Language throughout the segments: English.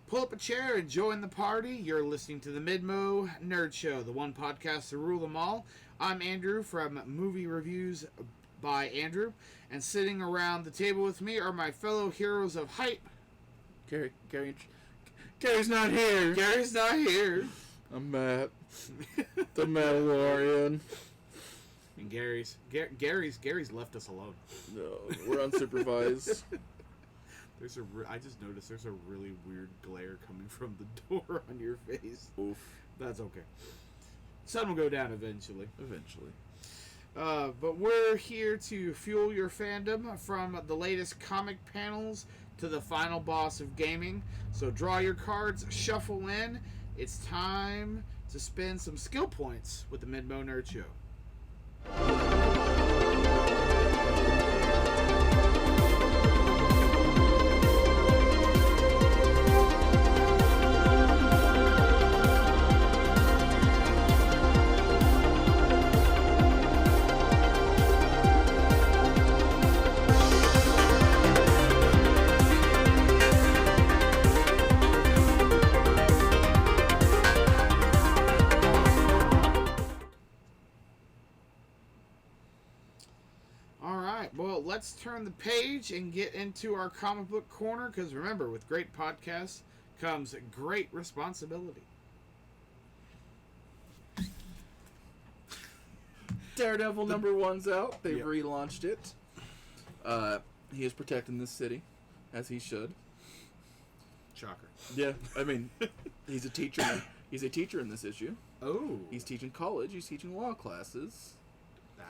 Pull up a chair and join the party. You're listening to the Midmo Nerd Show, the one podcast to rule them all. I'm Andrew from Movie Reviews by Andrew, and sitting around the table with me are my fellow heroes of hype. Gary's not here. Gary's not here. I'm Matt, the Mandalorian. And Gary's left us alone. No, we're unsupervised. I just noticed there's a really weird glare coming from the door on your face. Oof. That's okay. Sun will go down eventually. But we're here to fuel your fandom, from the latest comic panels to the final boss of gaming. So draw your cards, shuffle in. It's time to spend some skill points with the Midmo Nerd Show. Let's turn the page and get into our comic book corner, because remember, with great podcasts comes great responsibility. Daredevil #1's out. They've relaunched it. He is protecting this city, as he should. Shocker. Yeah, I mean, he's a teacher. He's a teacher in this issue. Oh. He's teaching college. He's teaching law classes.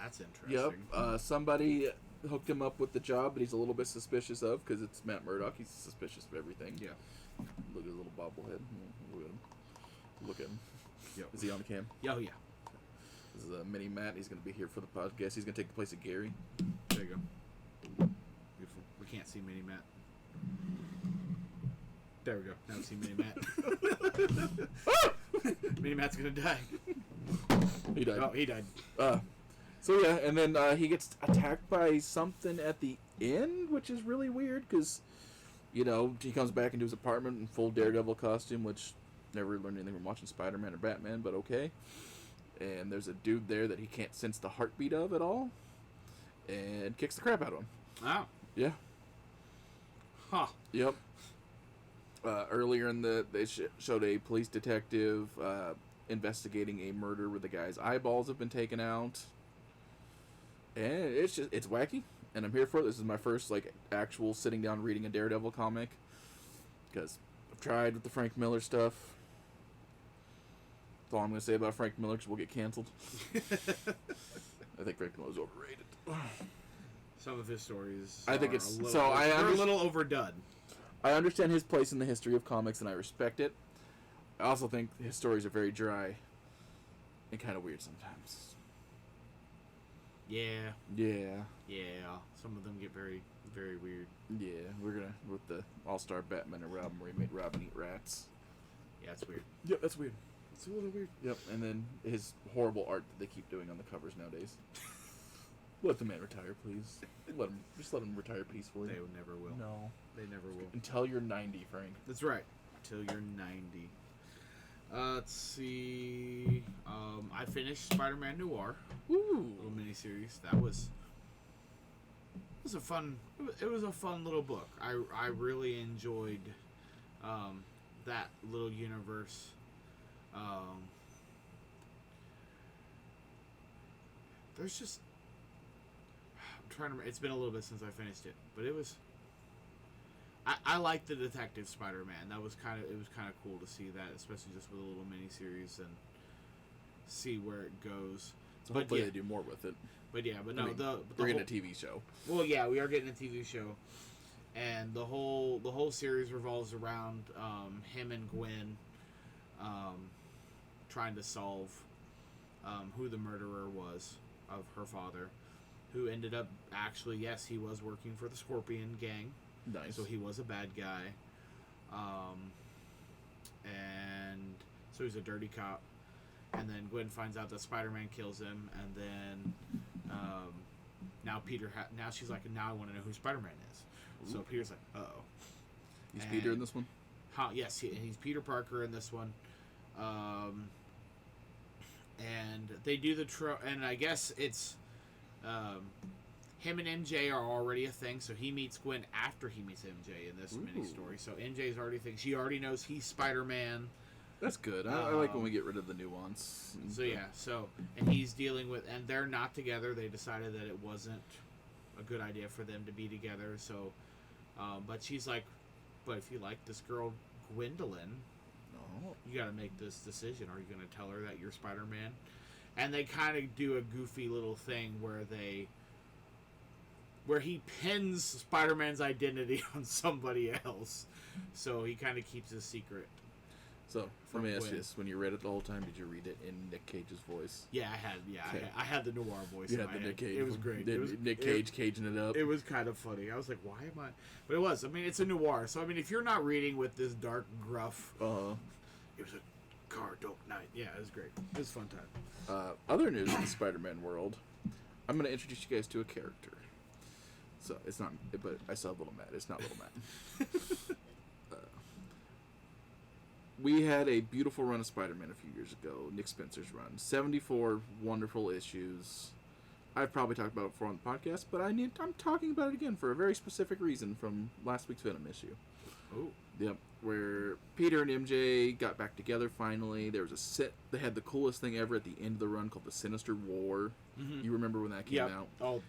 That's interesting. Yep. Somebody hooked him up with the job that he's a little bit suspicious of, because it's Matt Murdock. He's suspicious of everything. Yeah. Look at his little bobblehead. Look at him. Yep. Is he on the cam? Oh, yeah. This is Mini Matt. He's going to be here for the podcast. He's going to take the place of Gary. There you go. Beautiful. We can't see Mini Matt. There we go. Now we see Mini Matt. Mini Matt's going to die. He died. Oh, he died. So yeah, and then he gets attacked by something at the end, which is really weird, because, you know, he comes back into his apartment in full Daredevil costume, which never learned anything from watching Spider-Man or Batman, but okay. And there's a dude there that he can't sense the heartbeat of at all, and kicks the crap out of him. Oh. Yeah. Huh. Yep. Earlier they showed a police detective investigating a murder where the guy's eyeballs have been taken out. And it's wacky, and I'm here for it. This is my first, actual sitting down reading a Daredevil comic, because I've tried with the Frank Miller stuff. That's all I'm going to say about Frank Miller, because we'll get canceled. I think Frank Miller's overrated. Some of his stories I think it's... They're a little overdone. I understand his place in the history of comics, and I respect it. I also think his stories are very dry and kind of weird sometimes. Yeah. Yeah. Yeah. Some of them get very, very weird. Yeah, we're gonna with the All-Star Batman and Robin, where he made Robin eat rats. Yeah, it's weird. Yep, that's weird. It's a little weird. Yep, and then his horrible art that they keep doing on the covers nowadays. Let the man retire, please. Just let him retire peacefully. They never will. No, they never will. Until you're 90, Frank. That's right. Until you're 90. Let's see. I finished Spider-Man Noir. Ooh. Little miniseries. That was a fun. It was a fun little book. I really enjoyed that little universe. There's just. I'm trying to. It's been a little bit since I finished it, but it was. I like the Detective Spider-Man. It was kind of cool to see that, especially just with a little miniseries and see where it goes. So hopefully they do more with it. But no, we're getting a TV show. Well, yeah, we are getting a TV show, and the whole series revolves around him and Gwen trying to solve who the murderer was of her father, who ended up actually, yes, he was working for the Scorpion Gang. Nice. So he was a bad guy. And so he's a dirty cop. And then Gwen finds out that Spider-Man kills him. And then now now she's like, now I want to know who Spider-Man is. Ooh. So Peter's like, uh-oh. He's Peter in this one? Yes, he's Peter Parker in this one. And they do and I guess it's him and MJ are already a thing, so he meets Gwen after he meets MJ in this mini story. So MJ's already a thing. She already knows he's Spider-Man. That's good. I like when we get rid of the nuance. And he's dealing with, and they're not together. They decided that it wasn't a good idea for them to be together. So, but she's like, but if you like this girl, Gwendolyn, you got to make this decision. Are you going to tell her that you're Spider-Man? And they kind of do a goofy little thing where he pins Spider-Man's identity on somebody else. So he kind of keeps his secret. So, let me ask you this. When you read it the whole time, did you read it in Nick Cage's voice? Yeah, I had. Yeah, okay. I had the noir voice. You had the Nick Cage. It was great. Nick Cage caging it up. It was kind of funny. I was like, why am I... But it was. I mean, it's a noir. So, I mean, if you're not reading with this dark, gruff... It was a dark night. Yeah, it was great. It was a fun time. Other news in the Spider-Man world. I'm going to introduce you guys to a character. So, it's not... But I saw Little Matt. It's not Little Matt. We had a beautiful run of Spider-Man a few years ago. Nick Spencer's run. 74 wonderful issues. I've probably talked about it before on the podcast, but I'm talking about it again for a very specific reason from last week's Venom issue. Oh. Yep. Where Peter and MJ got back together finally. There was a set. They had the coolest thing ever at the end of the run called the Sinister War. Mm-hmm. You remember when that came out? Oh,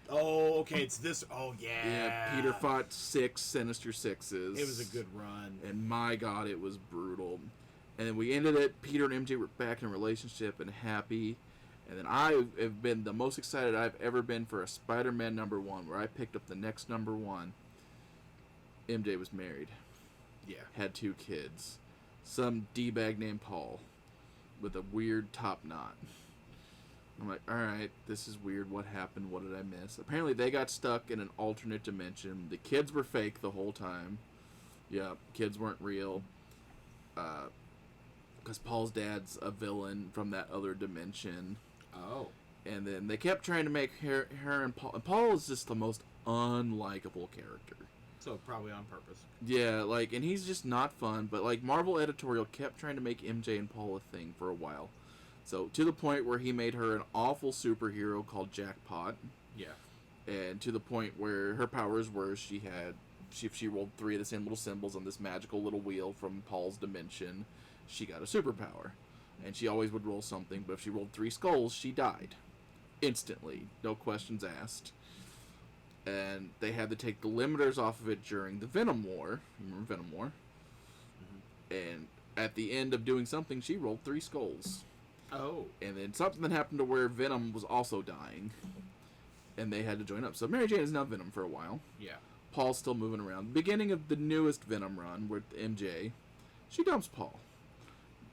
okay. It's this. Oh, yeah. Yeah, Peter fought 6 Sinister Sixes. It was a good run. And my God, it was brutal. And then we ended it. Peter and MJ were back in a relationship and happy. And then I have been the most excited I've ever been for a Spider-Man #1, where I picked up the next #1. MJ was married. Yeah. Had 2 kids. Some D-bag named Paul with a weird top knot. I'm like, alright, this is weird. What happened? What did I miss? Apparently they got stuck in an alternate dimension. The kids were fake the whole time. Yeah, kids weren't real. Because Paul's dad's a villain from that other dimension. Oh. And then they kept trying to make her and Paul... And Paul is just the most unlikable character. So probably on purpose. Yeah, like, and he's just not fun. But, like, Marvel Editorial kept trying to make MJ and Paul a thing for a while. So, to the point where he made her an awful superhero called Jackpot. Yeah. And to the point where her powers were if she rolled 3 of the same little symbols on this magical little wheel from Paul's dimension, she got a superpower. And she always would roll something, but if she rolled 3 skulls, she died. Instantly. No questions asked. And they had to take the limiters off of it during the Venom War. You remember Venom War? Mm-hmm. And at the end of doing something, she rolled 3 skulls. Oh. And then something happened to where Venom was also dying. And they had to join up. So Mary Jane is now Venom for a while. Yeah. Paul's still moving around. Beginning of the newest Venom run with MJ, she dumps Paul.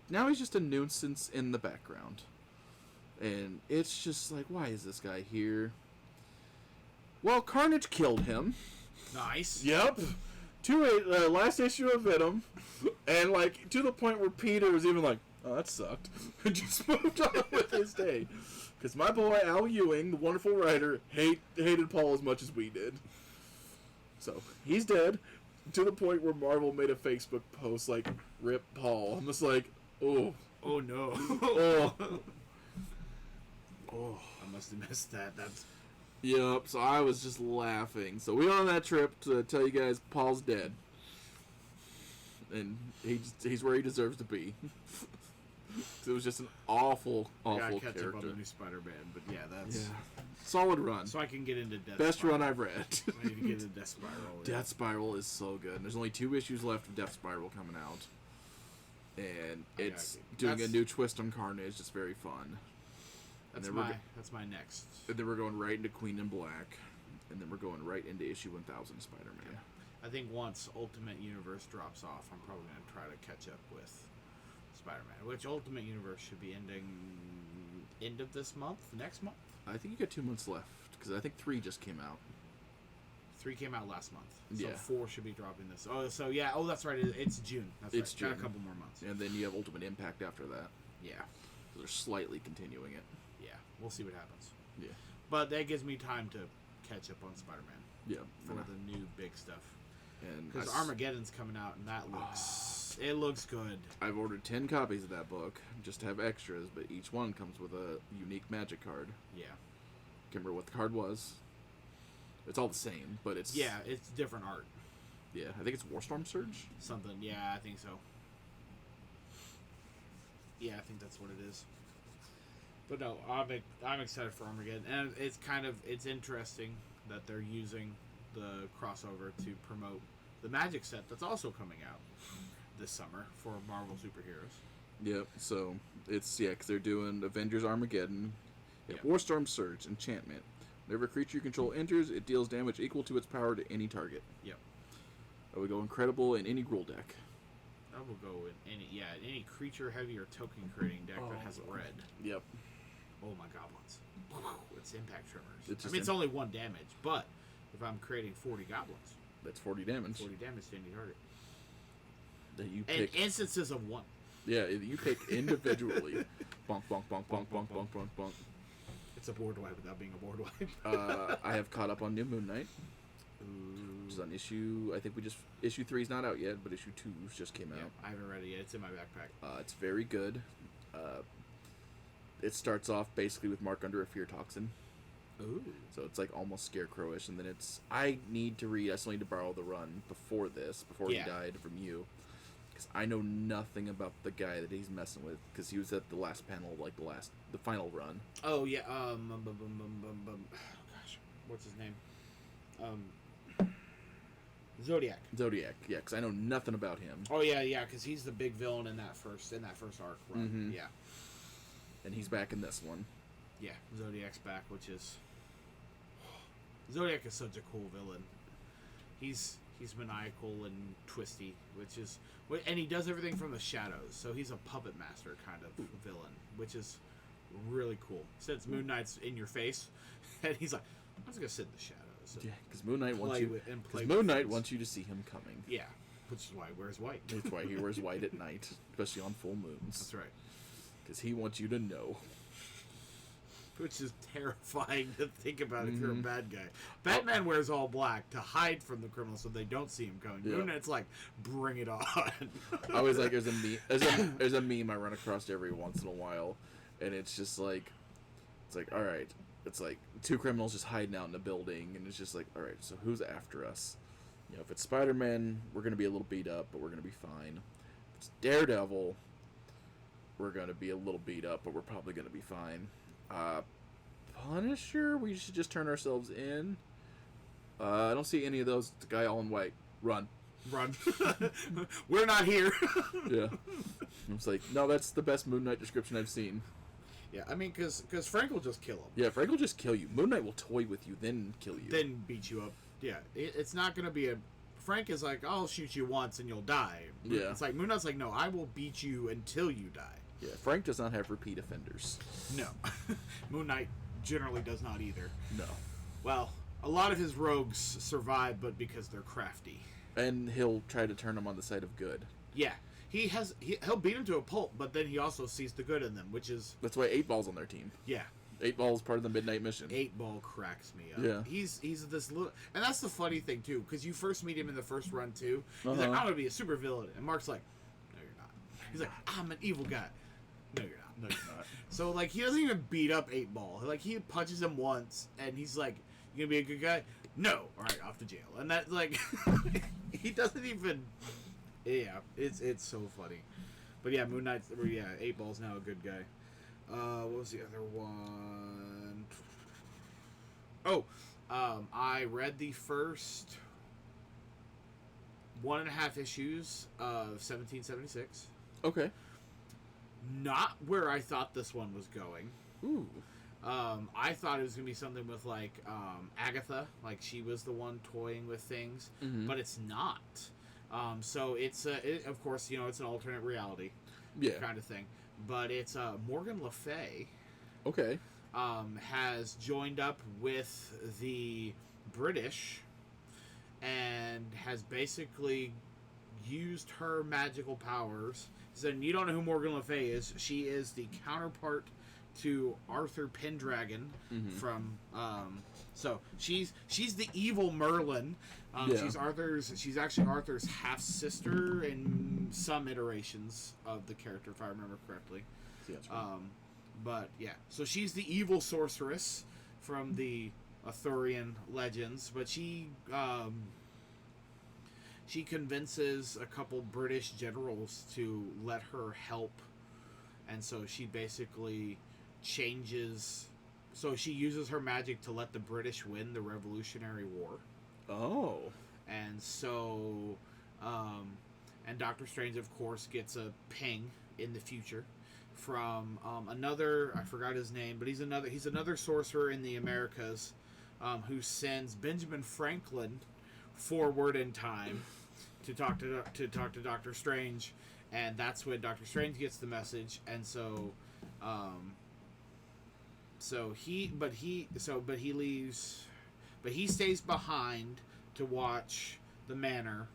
Now he's just a nuisance in the background. And it's just like, why is this guy here? Well, Carnage killed him. Nice. Yep. Last issue of Venom. And, like, to the point where Peter was even like, oh, that sucked. And just moved on with his day. Because my boy, Al Ewing, the wonderful writer, hated Paul as much as we did. So, he's dead. To the point where Marvel made a Facebook post like, rip Paul. I'm just like, oh. Oh, no. Oh. Oh. I must have missed that. That's... Yep, so I was just laughing. So we went on that trip to tell you guys Paul's dead. And he's where he deserves to be. It was just an awful catch character. Up on the new Spider-Man, but yeah, that's solid run. So I can get into Death Best Spiral. run I've read. I need to get into Death Spiral. Yeah. Death Spiral is so good. And there's only 2 issues left of Death Spiral coming out, and it's doing a new twist on Carnage. It's very fun. That's my next. And then we're going right into Queen in Black, and then we're going right into issue 1000 Spider-Man. Yeah. I think once Ultimate Universe drops off, I'm probably going to try to catch up with Spider-Man, which Ultimate Universe should be ending end of this month, next month. I think you got 2 months left, because I think 3 just came out. 3 came out last month, so yeah. 4 should be dropping this. Oh, so yeah. Oh, that's right. It's June. It's June. Got a couple more months. And then you have Ultimate Impact after that. Yeah. So they're slightly continuing it. Yeah, we'll see what happens. Yeah. But that gives me time to catch up on Spider-Man. Yeah. For the new big stuff. And because Armageddon's coming out, and that looks It looks good. I've ordered 10 copies of that book just to have extras, but each one comes with a unique magic card. Yeah. Can't remember what the card was. It's all the same, but it's... Yeah, it's different art. Yeah, I think it's Warstorm Surge? Something, yeah, I think so. Yeah, I think that's what it is. But no, I'm excited for Armageddon, and it's interesting that they're using the crossover to promote the Magic set that's also coming out this summer for Marvel superheroes. Yep, so it's, because they're doing Avengers Armageddon, Yep. Warstorm Surge, Enchantment. Whenever a creature you control enters, it deals damage equal to its power to any target. Yep. That would go incredible in any rule deck. That will go in any creature heavy or token creating deck that has red. Yep. Oh my goblins. It's impact trimmers. It's it's only 1 damage, but if I'm creating 40 goblins, that's 40 damage. 40 damage to any target. That you And pick. instances of 1. Yeah, you pick individually. Bonk, bonk, bonk, bonk, bonk, bonk, bonk, bonk. It's a board wipe without being a board wipe. I have caught up on New Moon Knight. Ooh. Which is on issue... I think issue 3 is not out yet, but issue 2 just came out. Yeah, I haven't read it yet. It's in my backpack. It's very good. It starts off basically with Mark under a fear toxin. Ooh. So it's like almost Scarecrowish, and then it's... I need to read... I still need to borrow the run before he died from you. Because I know nothing about the guy that he's messing with, because he was at the last panel, like the final run. Oh, yeah, oh, gosh, what's his name? Zodiac. Zodiac, yeah, because I know nothing about him. Oh, yeah, because he's the big villain in that first arc run. Mm-hmm. Yeah. And he's back in this one. Yeah, Zodiac's back, which is... Zodiac is such a cool villain. He's maniacal and twisty, which is... And he does everything from the shadows, so he's a puppet master kind of villain, which is really cool. Since Moon Knight's in your face, and he's like, I'm just going to sit in the shadows. Yeah, because Moon Knight wants you... Because Moon Knight wants you to see him coming. Yeah, which is why he wears white. That's why he wears white at night, especially on full moons. That's right. Because he wants you to know. Which is terrifying to think about if you're a bad guy. Batman wears all black to hide from the criminals so they don't see him coming. Yeah. Moon Knight's like, bring it on. I always like, there's a meme I run across every once in a while, and it's just like, it's like, all right, it's like 2 criminals just hiding out in a building, and it's just like, all right, so who's after us? You know, if it's Spider-Man, we're going to be a little beat up, but we're going to be fine. If it's Daredevil, we're going to be a little beat up, but we're probably going to be fine. Punisher, we should just turn ourselves in. I don't see any of those. The guy all in white. Run. We're not here. Yeah. It's like, no, that's the best Moon Knight description I've seen. Yeah, I mean, because Frank will just kill him. Yeah, Frank will just kill you. Moon Knight will toy with you, then kill you. Then beat you up. Yeah, it's not going to be a... Frank is like, I'll shoot you once and you'll die. Yeah. It's like, Moon Knight's like, no, I will beat you until you die. Yeah, Frank does not have repeat offenders. No. Moon Knight generally does not either. No. Well, a lot of his rogues survive, but because they're crafty. And he'll try to turn them on the side of good. Yeah. He'll beat him to a pulp, but then he also sees the good in them, which is... That's why 8-Ball's on their team. Yeah. 8-Ball is part of the Midnight Mission. 8-Ball cracks me up. Yeah. He's this little... And that's the funny thing, too, because you first meet him in the first run, too. He's like, I'm going to be a super villain. And Mark's like, no, you're not. He's like, I'm an evil guy. No, you're not. No, you're not. So, like, he doesn't even beat up 8-Ball. Like, he punches him once, and he's like, you gonna be a good guy? No. All right, off to jail. And that, like, he doesn't even... Yeah, it's so funny. But yeah, Moon Knight's... Yeah, 8-Ball's now a good guy. What was the other one? Oh, I read the first 1.5 issues of 1776. Okay. Not where I thought this one was going. Ooh. I thought it was going to be something with, like, Agatha. Like, she was the one toying with things. Mm-hmm. But it's not. So it's, of course, you know, it's an alternate reality kind of thing. But it's Morgan Le Fay. Okay. Has joined up with the British and has basically used her magical powers. So you don't know who Morgan Le Fay is. She is the counterpart to Arthur Pendragon from. So she's the evil Merlin. She's actually Arthur's half sister in some iterations of the character, if I remember correctly. Yeah, that's right. But yeah, so she's the evil sorceress from the Arthurian legends, but she convinces a couple British generals to let her help, and so she basically changes. So she uses her magic to let the British win the Revolutionary War. Oh. And so, and Doctor Strange, of course, gets a ping in the future from another, I forgot his name, but he's another sorcerer in the Americas, who sends Benjamin Franklin forward in time to talk to Doctor Strange, and that's when Doctor Strange gets the message, and so he leaves, but he stays behind to watch the manor,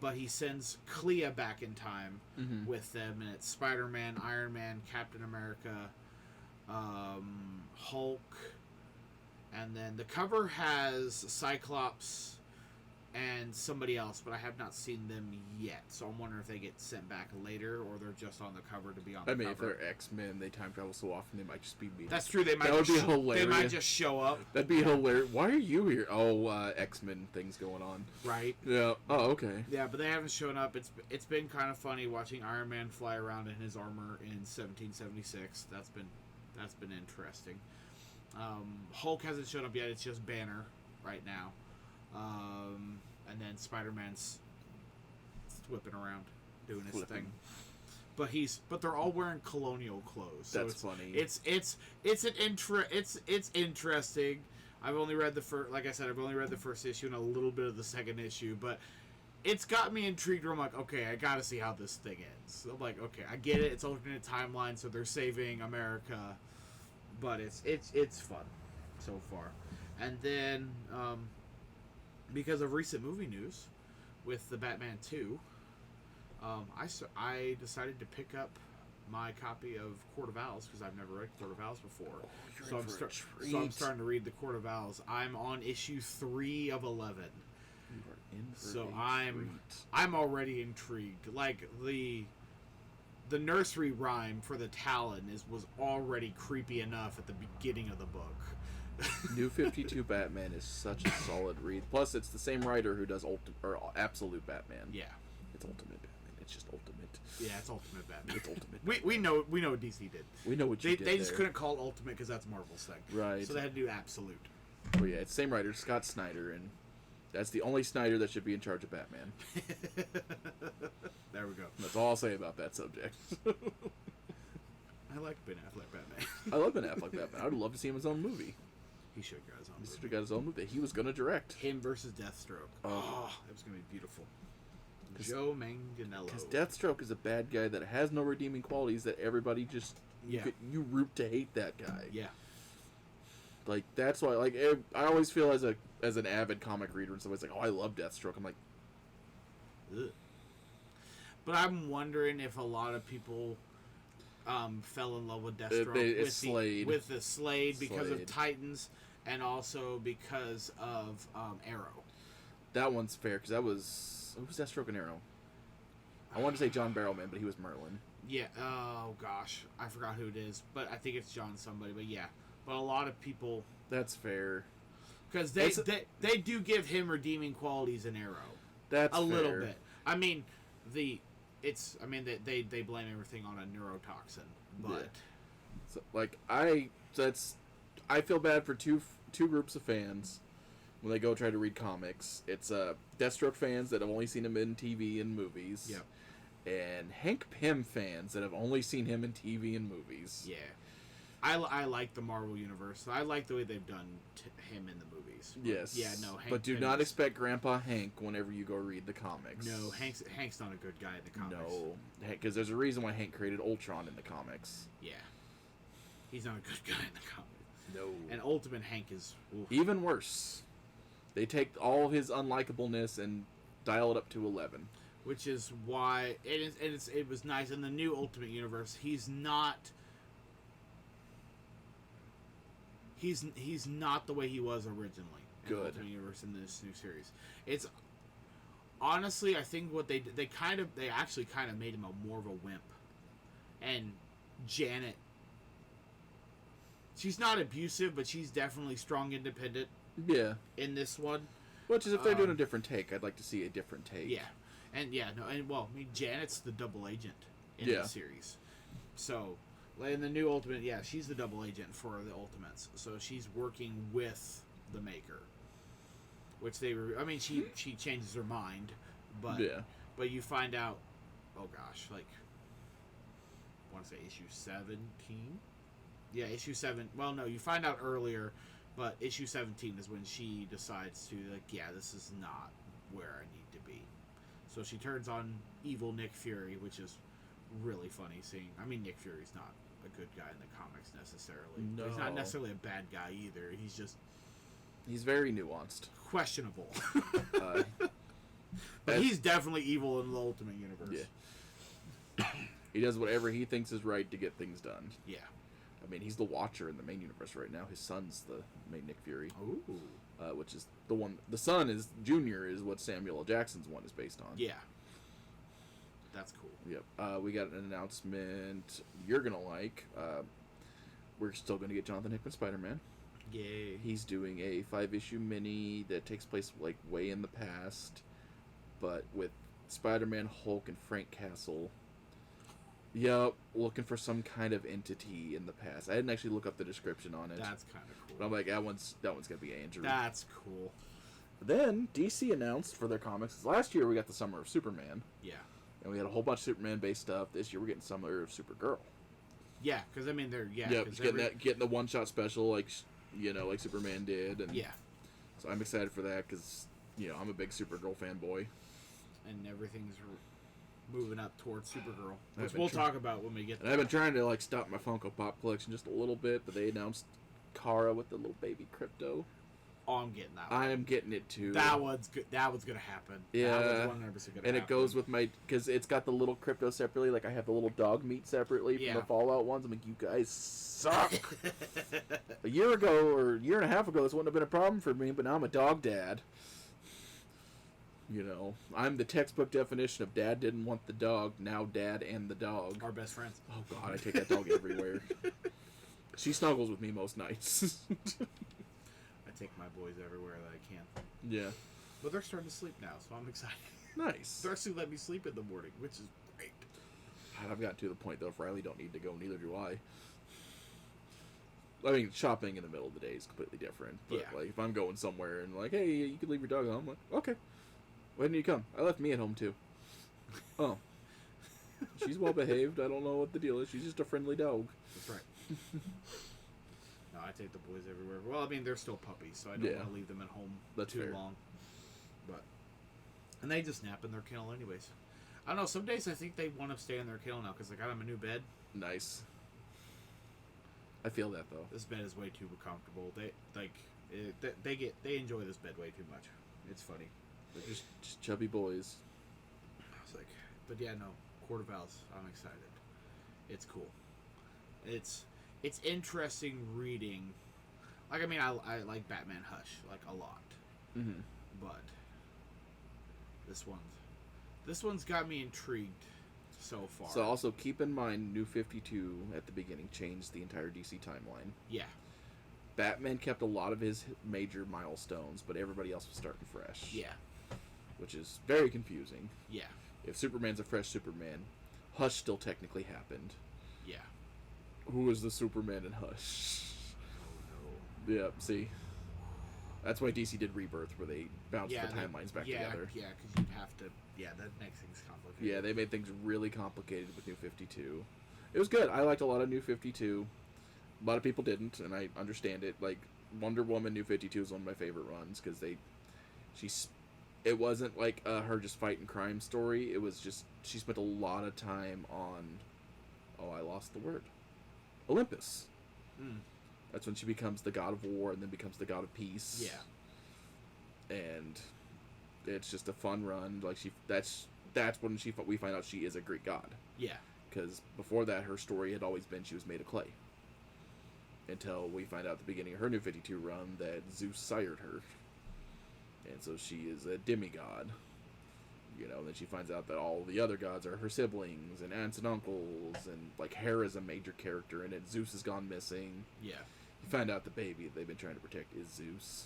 but he sends Clea back in time with them, and it's Spider-Man, Iron Man, Captain America, Hulk, and then the cover has Cyclops and somebody else, but I have not seen them yet, so I'm wondering if they get sent back later or they're just on the cover to be on the cover. I mean, if they're X-Men, they time travel so often, they might just be... That's true, that would be hilarious. They might just show up. That'd be hilarious. Why are you here? Oh, X-Men things going on. Right. Yeah. Oh, okay. Yeah, but they haven't shown up. It's been kind of funny watching Iron Man fly around in his armor in 1776. That's been interesting. Hulk hasn't shown up yet. It's just Banner right now. And then Spider-Man's whipping around, doing his thing. But they're all wearing colonial clothes. So That's funny. It's interesting. I've only read the first issue and a little bit of the second issue, but it's got me intrigued. Where I'm like, okay, I gotta see how this thing ends. So I'm like, okay, I get it. It's alternate timeline, so they're saving America, but it's fun so far. And then because of recent movie news with the Batman 2, I decided to pick up my copy of Court of Owls because I've never read Court of Owls before. So I'm starting to read the Court of Owls. I'm on issue 3 of 11. You are in for So a treat. I'm already intrigued. Like the nursery rhyme for the Talon was already creepy enough at the beginning of the book. New 52 Batman is such a solid read. Plus, it's the same writer who does Absolute Batman. Yeah, it's Ultimate Batman. It's just Ultimate. Yeah, it's Ultimate Batman. It's Ultimate. we know what DC did. We know what you did. They just couldn't call it Ultimate because that's Marvel's thing. Right. So they had to do Absolute. Oh yeah, it's same writer, Scott Snyder, and that's the only Snyder that should be in charge of Batman. There we go. That's all I'll say about that subject. I like Ben Affleck Batman. I love Ben Affleck Batman. I would love to see him in his own movie. He should have got his own He movie. should have got his own movie. He was going to direct. Him versus Deathstroke. Oh, that was going to be beautiful. Joe Manganiello. Because Deathstroke is a bad guy that has no redeeming qualities that everybody just... Yeah. You root to hate that guy. Yeah. Like, that's why... Like, I always feel as an avid comic reader and somebody's like, oh, I love Deathstroke. I'm like... Ugh. But I'm wondering if a lot of people... fell in love with Deathstroke with the Slade because of Titans and also because of Arrow. That one's fair because who was Deathstroke and Arrow? I wanted to say John Barrowman, but he was Merlin. Yeah. Oh gosh, I forgot who it is, but I think it's John somebody. But yeah, but a lot of people. That's fair. Because they do give him redeeming qualities in Arrow. That's a fair. little bit. I mean, they blame everything on a neurotoxin, but yeah. So, like I feel bad for two groups of fans when they go try to read comics. It's Deathstroke fans that have only seen him in TV and movies. Yep. And Hank Pym fans that have only seen him in TV and movies. Yeah. I like the Marvel universe. I like the way they've done him in the movies. But yes. Yeah. No. Hank but do Pym not expect Grandpa Hank whenever you go read the comics. No. Hank's not a good guy in the comics. No, because there's a reason why Hank created Ultron in the comics. Yeah. He's not a good guy in the comics. No. And Ultimate Hank is even worse. They take all his unlikableness and dial it up to 11. Which is why it was nice in the new Ultimate Universe. He's not he's not the way he was originally in the Good. Ultimate Universe in this new series. It's honestly, I think what they actually kind of made him more of a wimp. And Janet, she's not abusive, but she's definitely strong, independent. Yeah. In this one, Which is if they're doing a different take, I'd like to see a different take. Yeah, and well, I mean, Janet's the double agent in the series, so in the new Ultimate, she's the double agent for the Ultimates, so she's working with the Maker, which she changes her mind, but you find out, oh gosh, like I want to say issue 17, issue 7. Well, no, you find out earlier. But issue 17 is when she decides to, this is not where I need to be. So she turns on evil Nick Fury, which is really funny seeing. I mean, Nick Fury's not a good guy in the comics necessarily. No. He's not necessarily a bad guy either. He's very nuanced. Questionable. But he's definitely evil in the Ultimate Universe. Yeah. He does whatever he thinks is right to get things done. Yeah. I mean, he's the Watcher in the main universe right now. His son's the main Nick Fury. Ooh. Which is the one. The son is Junior, is what Samuel L. Jackson's one is based on. Yeah. That's cool. Yep. We got an announcement you're gonna like. We're still gonna get Jonathan Hickman Spider-Man. Yay. He's doing a 5-issue mini that takes place way in the past, but with Spider-Man, Hulk, and Frank Castle. Yep, looking for some kind of entity in the past. I didn't actually look up the description on it. That's kind of cool. But I'm like, that one's gonna be Andrew. That's cool. Then DC announced for their comics. Last year we got the Summer of Superman. Yeah. And we had a whole bunch of Superman-based stuff. This year we're getting Summer of Supergirl. Yeah, because I mean they're getting the one-shot special like Superman did. And so I'm excited for that because I'm a big Supergirl fanboy. And everything's moving up towards Supergirl, which we'll talk about when we get there. And I've been trying to stop my Funko Pop collection just a little bit, but they announced Kara with the little baby Crypto. Oh, I'm getting that one. I am getting it too. That one's good. That one's gonna happen. Yeah, that one's 100% gonna happen. And it goes with my, because it's got the little Crypto separately. Like I have the little dog meat separately from the Fallout ones. I'm like, you guys suck. A year ago or a year and a half ago, this wouldn't have been a problem for me, but now I'm a dog dad. I'm the textbook definition of dad didn't want the dog, now dad and the dog are best friends. Oh God, I take that dog everywhere. She snuggles with me most nights. I take my boys everywhere that I can. Yeah. But they're starting to sleep now, so I'm excited. Nice. They're actually letting me sleep in the morning, which is great. I've gotten to the point, though, if Riley don't need to go, neither do I. I mean, shopping in the middle of the day is completely different. But, if I'm going somewhere and, hey, you could leave your dog at home, I'm like, okay. Why didn't you come? I left me at home, too. Oh. She's well behaved. I don't know what the deal is. She's just a friendly dog. That's right. No, I take the boys everywhere. Well, I mean, they're still puppies, so I don't want to leave them at home too long. And they just nap in their kennel anyways. I don't know, some days I think they want to stay in their kennel now because I got them a new bed. Nice. I feel that, though. This bed is way too comfortable. They enjoy this bed way too much. It's funny. They're just chubby boys. I was like, but yeah, no, Court of Owls, I'm excited. It's cool. It's interesting reading. I mean, I like Batman Hush, a lot. Mm-hmm. But this one's got me intrigued so far. So also keep in mind, New 52 at the beginning changed the entire DC timeline. Yeah. Batman kept a lot of his major milestones, but everybody else was starting fresh. Yeah. Which is very confusing. Yeah. If Superman's a fresh Superman, Hush still technically happened. Yeah. Who is the Superman in Hush? Oh, no. Yeah, see? That's why DC did Rebirth, where they bounced the timelines back together. Yeah, because you'd have to... Yeah, that makes things complicated. Yeah, they made things really complicated with New 52. It was good. I liked a lot of New 52. A lot of people didn't, and I understand it. Wonder Woman New 52 is one of my favorite runs, because it wasn't her just fighting crime story. It was just, she spent a lot of time on, I lost the word, Olympus. Mm. That's when she becomes the god of war and then becomes the god of peace. Yeah. And it's just a fun run. That's when we find out she is a Greek god. Yeah. Because before that, her story had always been she was made of clay. until we find out at the beginning of her New 52 run that Zeus sired her. And so she is a demigod. You know, and then she finds out that all the other gods are her siblings and aunts and uncles, and like Hera's a major character in it. Zeus has gone missing. Yeah. You find out the baby they've been trying to protect is Zeus.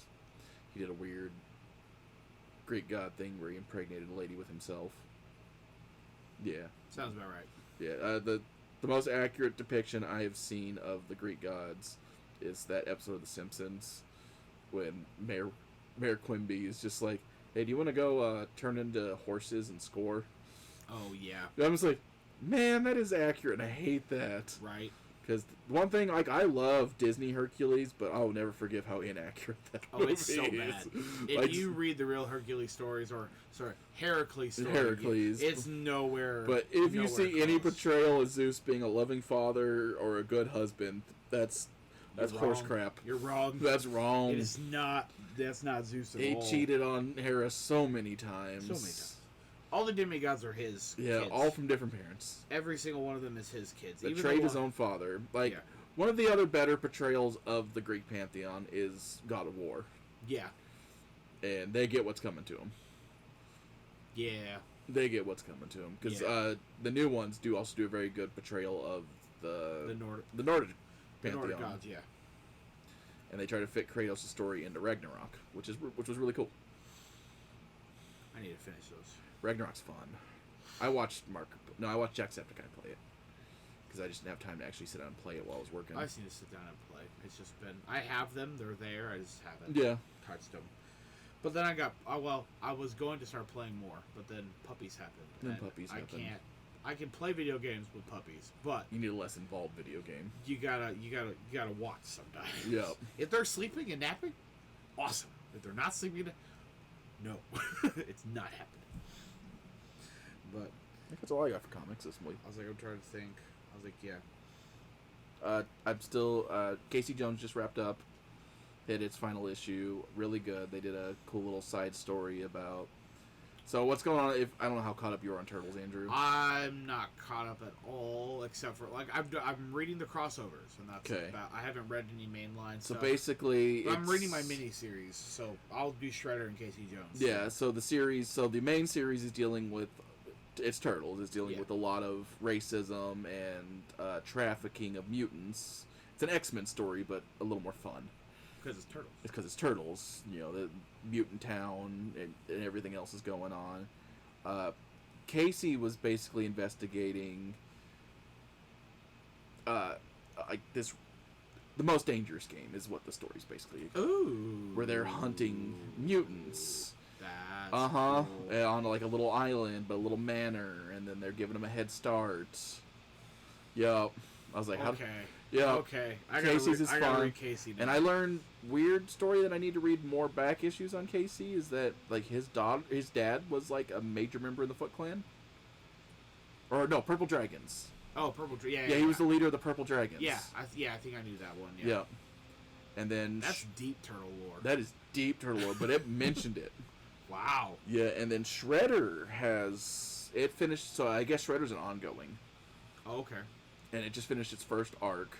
He did a weird Greek god thing where he impregnated a lady with himself. Yeah. Sounds about right. Yeah. The most accurate depiction I have seen of the Greek gods is that episode of The Simpsons when Mayor Quimby is just like, hey, do you want to go turn into horses and score? Oh, yeah. I'm just like, man, that is accurate, and I hate that. Right. Because one thing, like, I love Disney Hercules, but I'll never forgive how inaccurate that movie It's so is. bad. If Like, you read the real Hercules stories, or, Heracles stories, Heracles. it's nowhere. But if you nowhere see any close. portrayal of Zeus being a loving father or a good husband, that's You're horse wrong. crap. You're wrong. That's wrong. It is not. That's not Zeus at He all. cheated on Hera so many times. So many times. All the demigods are his Yeah, kids. all from different parents. Every single one of them is his kids. Even Betrayed the his one- own father. Like, Yeah. one of the other better portrayals of the Greek pantheon is God of War. Yeah. And they get what's coming to them. Yeah. They get what's coming to them. Because Yeah. the new ones do also do a very good portrayal of the The Nordic Nordic pantheon. gods. Yeah. And they try to fit Kratos' story into Ragnarok, which was really cool. I need to finish those. Ragnarok's fun. I watched Jacksepticeye play it. Because I just didn't have time to actually sit down and play it while I was working. I just need to sit down and play. It's just been. I have them. They're there. I just haven't Yeah. touched them. But then I was going to start playing more, but then puppies happened. Then and puppies I happened. can't. I can play video games with puppies, but You need a less involved video game. you gotta watch sometimes. Yep. If they're sleeping and napping, awesome. If they're not sleeping, no, it's not happening. But I think that's all I got for comics this week. I was like, I'm trying to think. I was like, yeah. I'm still Casey Jones just wrapped up, hit its final issue, really good. They did a cool little side story about. So what's going on? If I don't know how caught up you are on Turtles, Andrew. I'm not caught up at all, except for like I'm reading the crossovers, and that's Okay. about. I haven't read any mainline So stuff. basically, But I'm reading my mini series, so I'll do Shredder and Casey Jones. Yeah. So the main series is dealing with. It's Turtles. It's dealing Yeah. with a lot of racism and trafficking of mutants. It's an X-Men story, but a little more fun. Because it's Turtles. It's because it's Turtles. You know, the mutant town and everything else is going on. Casey was basically investigating like this. The Most Dangerous Game is what the story's basically. Ooh. Where they're hunting mutants. That's On cool. like a little island, but a little manor, and then they're giving them a head start. Yup. I was like, Okay. Yeah. Okay. Casey's is I gotta fun. read Casey now. And I learned weird story that I need to read more back issues on Casey is that like his dad was like a major member in the Foot Clan. Or no, Purple Dragons. Oh, Purple. Yeah. Yeah, he was the leader of the Purple Dragons. Yeah. I think I knew that one. Yeah. Yeah. And then That's deep turtle lore. that is deep turtle lore, but it mentioned it. Wow. Yeah, and then Shredder has it finished. So I guess Shredder's an ongoing, Oh, okay. and it just finished its first arc.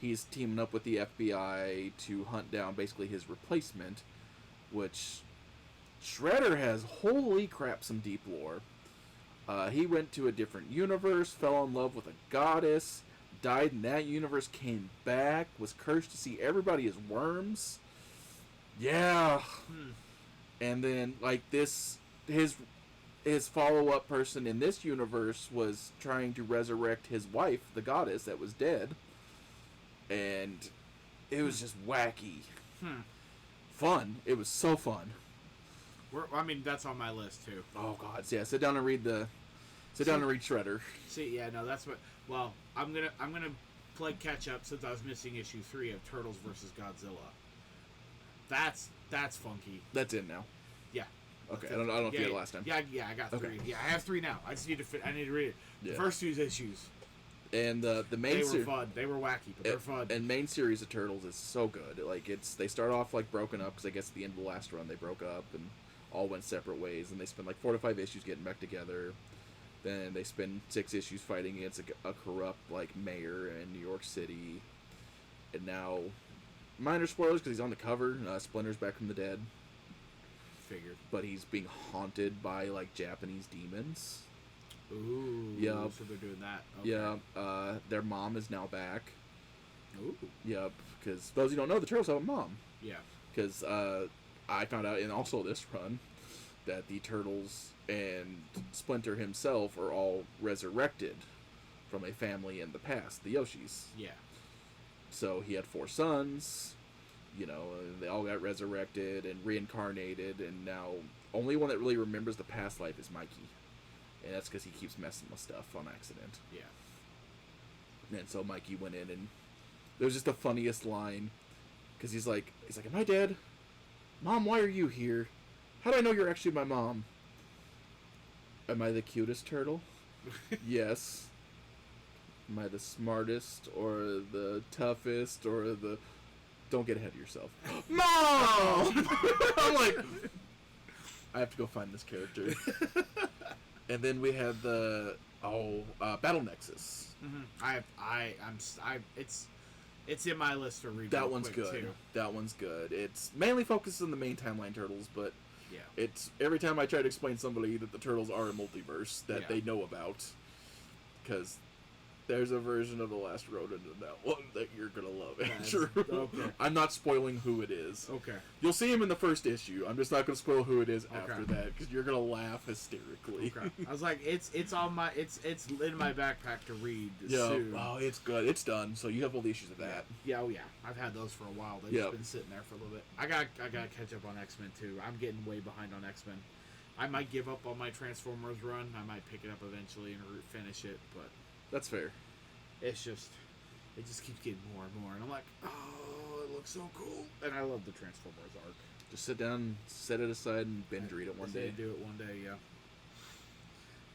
He's teaming up with the FBI to hunt down basically his replacement, which Shredder has holy crap some deep lore. He went to a different universe, fell in love with a goddess, died in that universe, came back, was cursed to see everybody as worms. Yeah. And then like his follow-up person in this universe was trying to resurrect his wife, the goddess that was dead. And it was just wacky. Fun. It was so fun. I mean, that's on my list too. Oh god, yeah, sit down and read Shredder. See, yeah, no, that's what. Well, I'm gonna play catch up since I was missing issue 3 of Turtles vs. Godzilla. That's funky. That's in now. Yeah. Okay, I don't know if you had it last time. Yeah, I got 3. Okay. Yeah, I have 3 now. I just need to I need to read it. Yeah. The first 2 issues. And the main They were fun. They were wacky, but they're fun. And main series of Turtles is so good. Like they start off like broken up because I guess at the end of the last run they broke up and all went separate ways, and they spend like 4 to 5 issues getting back together. Then they spend 6 issues fighting against a corrupt like mayor in New York City. And now, minor spoilers because he's on the cover. Splinter's back from the dead. Figured. But he's being haunted by, like, Japanese demons. Ooh. Yep. So they're doing that. Okay. Yeah. Their mom is now back. Ooh. Yep. Because those who don't know, the Turtles have a mom. Yeah. Because I found out in also this run that the Turtles and Splinter himself are all resurrected from a family in the past, the Yoshis. Yeah. So he had 4 sons, you know, and they all got resurrected and reincarnated, and now only one that really remembers the past life is Mikey. And that's because he keeps messing with stuff on accident. Yeah. And so Mikey went in, and there was just the funniest line, because he's like, am I dead? Mom, why are you here? How do I know you're actually my mom? Am I the cutest turtle? Yes. Am I the smartest, or the toughest, or the... Don't get ahead of yourself. Mom! I'm like... I have to go find this character. And then we had the... Battle Nexus. Mm-hmm. It's in my list to read. That one's good. Too. That one's good. It's mainly focused on the main timeline turtles, but yeah, it's every time I try to explain to somebody that the turtles are a multiverse that they know about, because there's a version of the last rodent in that one that you're gonna love, Andrew. Okay. I'm not spoiling who it is. Okay. You'll see him in the first issue. I'm just not gonna spoil who it is after that, because you're gonna laugh hysterically. Okay. I was like, it's in my backpack to read. Yeah. Soon. Oh, it's good. It's done. So you have all the issues of that. Yeah. Oh yeah. I've had those for a while. They've just been sitting there for a little bit. I got to catch up on X-Men too. I'm getting way behind on X-Men. I might give up on my Transformers run. I might pick it up eventually and finish it, but that's fair. It just keeps getting more and more, and I'm like, oh, it looks so cool, and I love the Transformers arc. Just sit down, set it aside, and binge read it one day. Do it one day, yeah.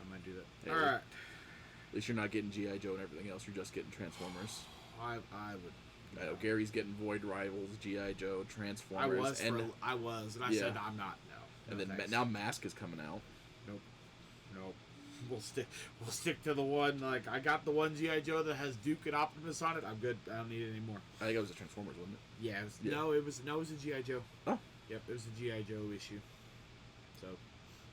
I might do that. Hey, all right. At least you're not getting G.I. Joe and everything else. You're just getting Transformers. I would. I know Gary's getting Void Rivals, G.I. Joe, Transformers. I was, and I said I'm not. No. And then thanks. now Mask is coming out. Nope. We'll stick to the one. Like, I got the one G.I. Joe that has Duke and Optimus on it. I'm good. I don't need it anymore. I think it was a Transformers, wasn't it? Yeah. No, it was a G.I. Joe. Oh. Yep, it was a G.I. Joe issue. So,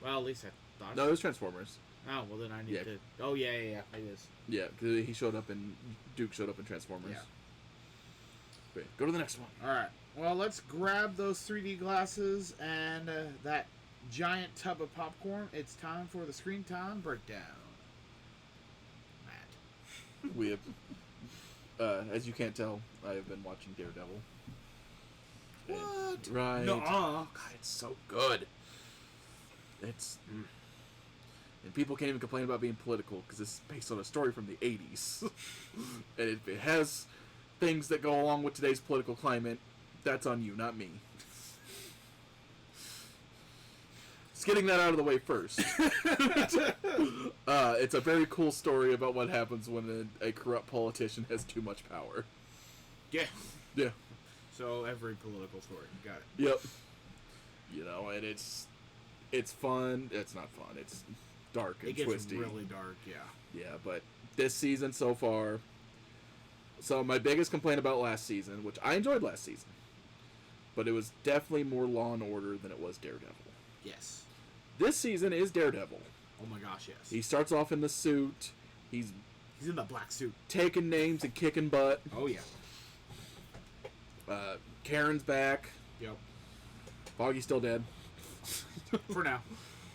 well, at least I thought. No, it was Transformers. Oh, well then I need to. Oh yeah, it is. Yeah, because he showed up in Duke showed up in Transformers. Yeah. Great. Go to the next one. All right. Well, let's grab those 3D glasses and that giant tub of popcorn. It's time for the screen time breakdown. Matt. We have, as you can't tell, I have been watching Daredevil. What? Right. No. God, it's so good. It's. And people can't even complain about being political because it's based on a story from the 80s. And if it has things that go along with today's political climate, that's on you, not me. Just getting that out of the way first. It's a very cool story about what happens when a corrupt politician has too much power. Yeah. Yeah. So every political story. Got it. Yep. You know, and it's fun. It's not fun. It's dark and twisty. It gets really dark, yeah. Yeah, but this season so far... So my biggest complaint about last season, which I enjoyed last season, but it was definitely more Law and Order than it was Daredevil. Yes. This season is Daredevil. Oh my gosh, yes. He starts off in the suit. He's in the black suit. Taking names and kicking butt. Oh, yeah. Karen's back. Yep. Foggy's still dead. For now.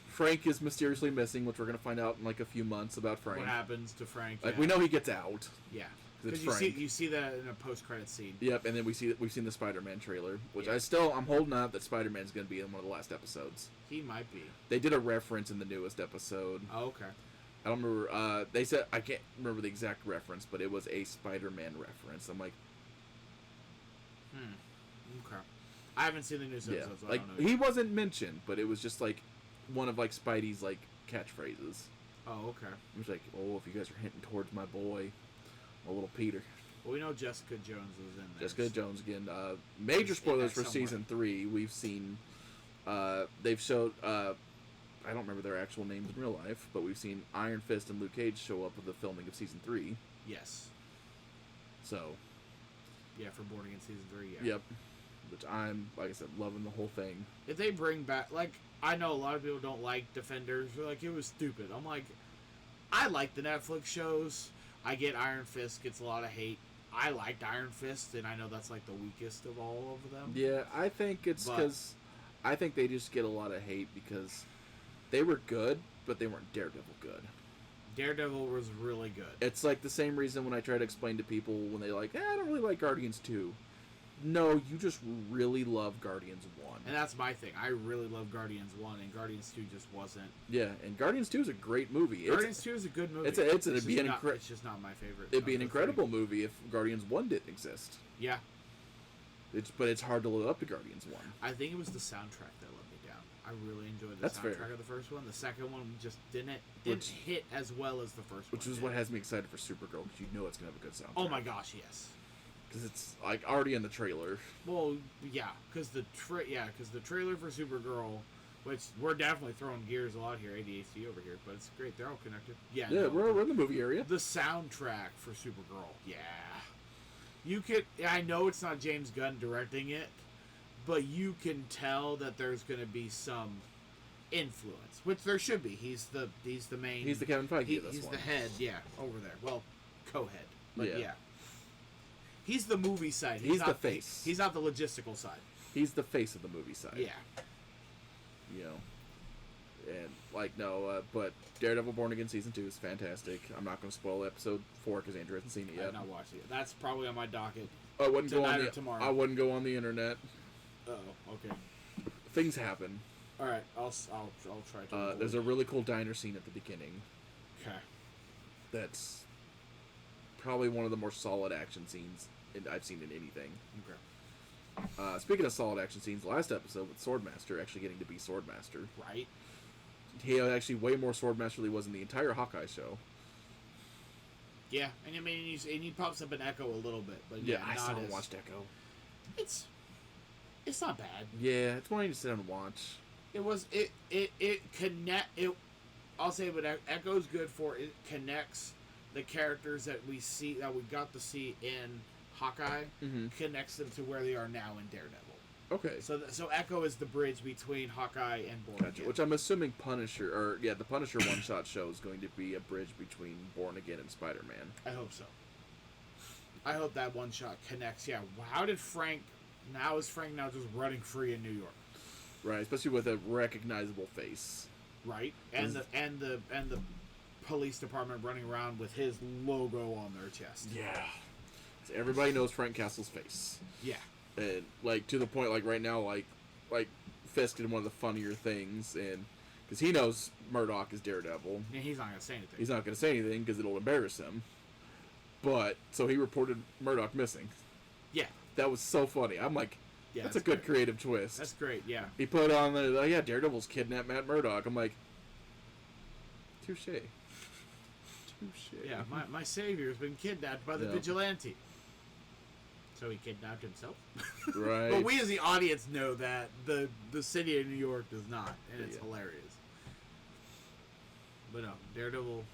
Frank is mysteriously missing, which we're going to find out in like a few months about Frank. What happens to Frank. Like, we know he gets out. Yeah. Because you see that in a post-credit scene. Yep, and then we've seen the Spider-Man trailer, which I'm holding out that Spider-Man's going to be in one of the last episodes. He might be. They did a reference in the newest episode. Oh, okay. I don't remember. They said, I can't remember the exact reference, but it was a Spider-Man reference. I'm like, Okay. I haven't seen the news episode, so like, I don't know. he wasn't mentioned, but it was just like one of like Spidey's like catchphrases. Oh, okay. It was like, oh, if you guys are hinting towards my boy, my little Peter. Well, we know Jessica Jones was in there. Jessica Jones again. Major spoilers for season 3. We've seen. They've showed. I don't remember their actual names in real life, but we've seen Iron Fist and Luke Cage show up with the filming of season 3. Yes. So. Yeah, for Born Again Season 3, yeah. Yep. Which I'm, like I said, loving the whole thing. If they bring back, like, I know a lot of people don't like Defenders. They're like, it was stupid. I'm like, I like the Netflix shows. I get Iron Fist gets a lot of hate. I liked Iron Fist, and I know that's, like, the weakest of all of them. Yeah, I think it's because I think they just get a lot of hate because they were good, but they weren't Daredevil good. Daredevil was really good. It's like the same reason when I try to explain to people when they like, I don't really like Guardians 2. No, you just really love Guardians 1. And that's my thing. I really love Guardians 1, and Guardians 2 just wasn't. Yeah, and Guardians 2 is a great movie. Guardians 2 is a good movie. It's just not my favorite. It'd be an incredible movie if Guardians 1 didn't exist. Yeah. But it's hard to live up to Guardians 1. I think it was the soundtrack that let me down. I really enjoyed the soundtrack of the first one. The second one just didn't hit as well as the first one. Which is what has me excited for Supergirl, because you know it's going to have a good soundtrack. Oh my gosh, yes. Because it's like already in the trailer. Well, yeah, because the trailer for Supergirl, which we're definitely throwing gears a lot here, ADHD over here, but it's great. They're all connected. Yeah, we're in the movie area. The soundtrack for Supergirl, yeah. You could. I know it's not James Gunn directing it, but you can tell that there's going to be some influence, which there should be. He's the main. He's the Kevin Feige of this one. He's the head, yeah, over there. Well, co-head, but yeah. He's the movie side. He's the face. He's not the logistical side. He's the face of the movie side. Yeah. You know. And, but Daredevil Born Again Season 2 is fantastic. I'm not going to spoil episode 4 because Andrew hasn't seen it yet. I've not watched it. That's probably on my docket. I wouldn't go on tomorrow. I wouldn't go on the internet. Oh, okay. Things happen. All right, I'll try to. There's a really cool diner scene at the beginning. Okay. That's probably one of the more solid action scenes I've seen in anything. Okay. Speaking of solid action scenes, the last episode with Swordmaster actually getting to be Swordmaster. Right. He actually way more Swordmaster than he was in the entire Hawkeye show. Yeah, and I mean, he pops up in Echo a little bit, but yeah, I still haven't watched Echo. It's not bad. Yeah, it's one I need to sit down and watch. I'll say what Echo's good for. It connects the characters that we got to see in Hawkeye, connects them to where they are now in Daredevil. Okay. So Echo is the bridge between Hawkeye and Born Again. Which I'm assuming the Punisher one-shot show is going to be a bridge between Born Again and Spider-Man. I hope so. I hope that one-shot connects. Yeah. How did Frank just running free in New York? Right, especially with a recognizable face. Right, and the police department running around with his logo on their chest. Yeah. So everybody knows Frank Castle's face. Yeah. And to the point, right now, Fisk did one of the funnier things, and because he knows Murdoch is Daredevil. Yeah, he's not gonna say anything. He's not gonna say anything because it'll embarrass him. But so he reported Murdoch missing. Yeah. That was so funny. I'm like, yeah, that's a good creative twist. That's great. Yeah. He put on the Daredevil's kidnapped Matt Murdock. I'm like, touche. Yeah, my savior's been kidnapped by the vigilante. So he kidnapped himself? Right. But we as the audience know that the city of New York does not, and it's hilarious. But no, Daredevil,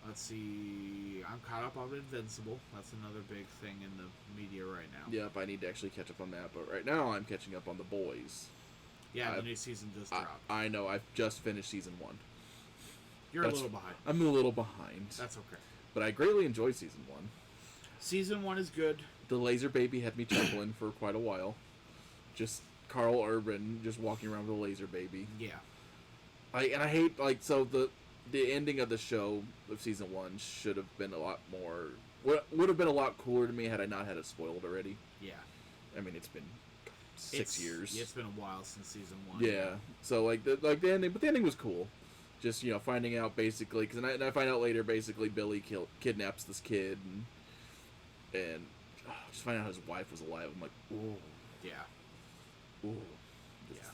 let's see, I'm caught up on Invincible. That's another big thing in the media right now. Yep, I need to actually catch up on that, but right now I'm catching up on The Boys. Yeah, the new season just dropped. I know, I've just finished season 1. You're a little behind. I'm a little behind. That's okay. But I greatly enjoyed season 1. Season 1 is good. The laser baby had me chuckling for quite a while. Just Carl Urban just walking around with a laser baby. Yeah. I hate, the ending of the show of season 1 should have been a lot more... Would have been a lot cooler to me had I not had it spoiled already. Yeah. I mean, it's been 6 years. It's been a while since season 1. Yeah. So, the ending... But the ending was cool. Just, finding out, basically... Because I find out later, basically, Billy kidnaps this kid, and just find out his wife was alive. I'm like, ooh. Yeah. Ooh. Yeah.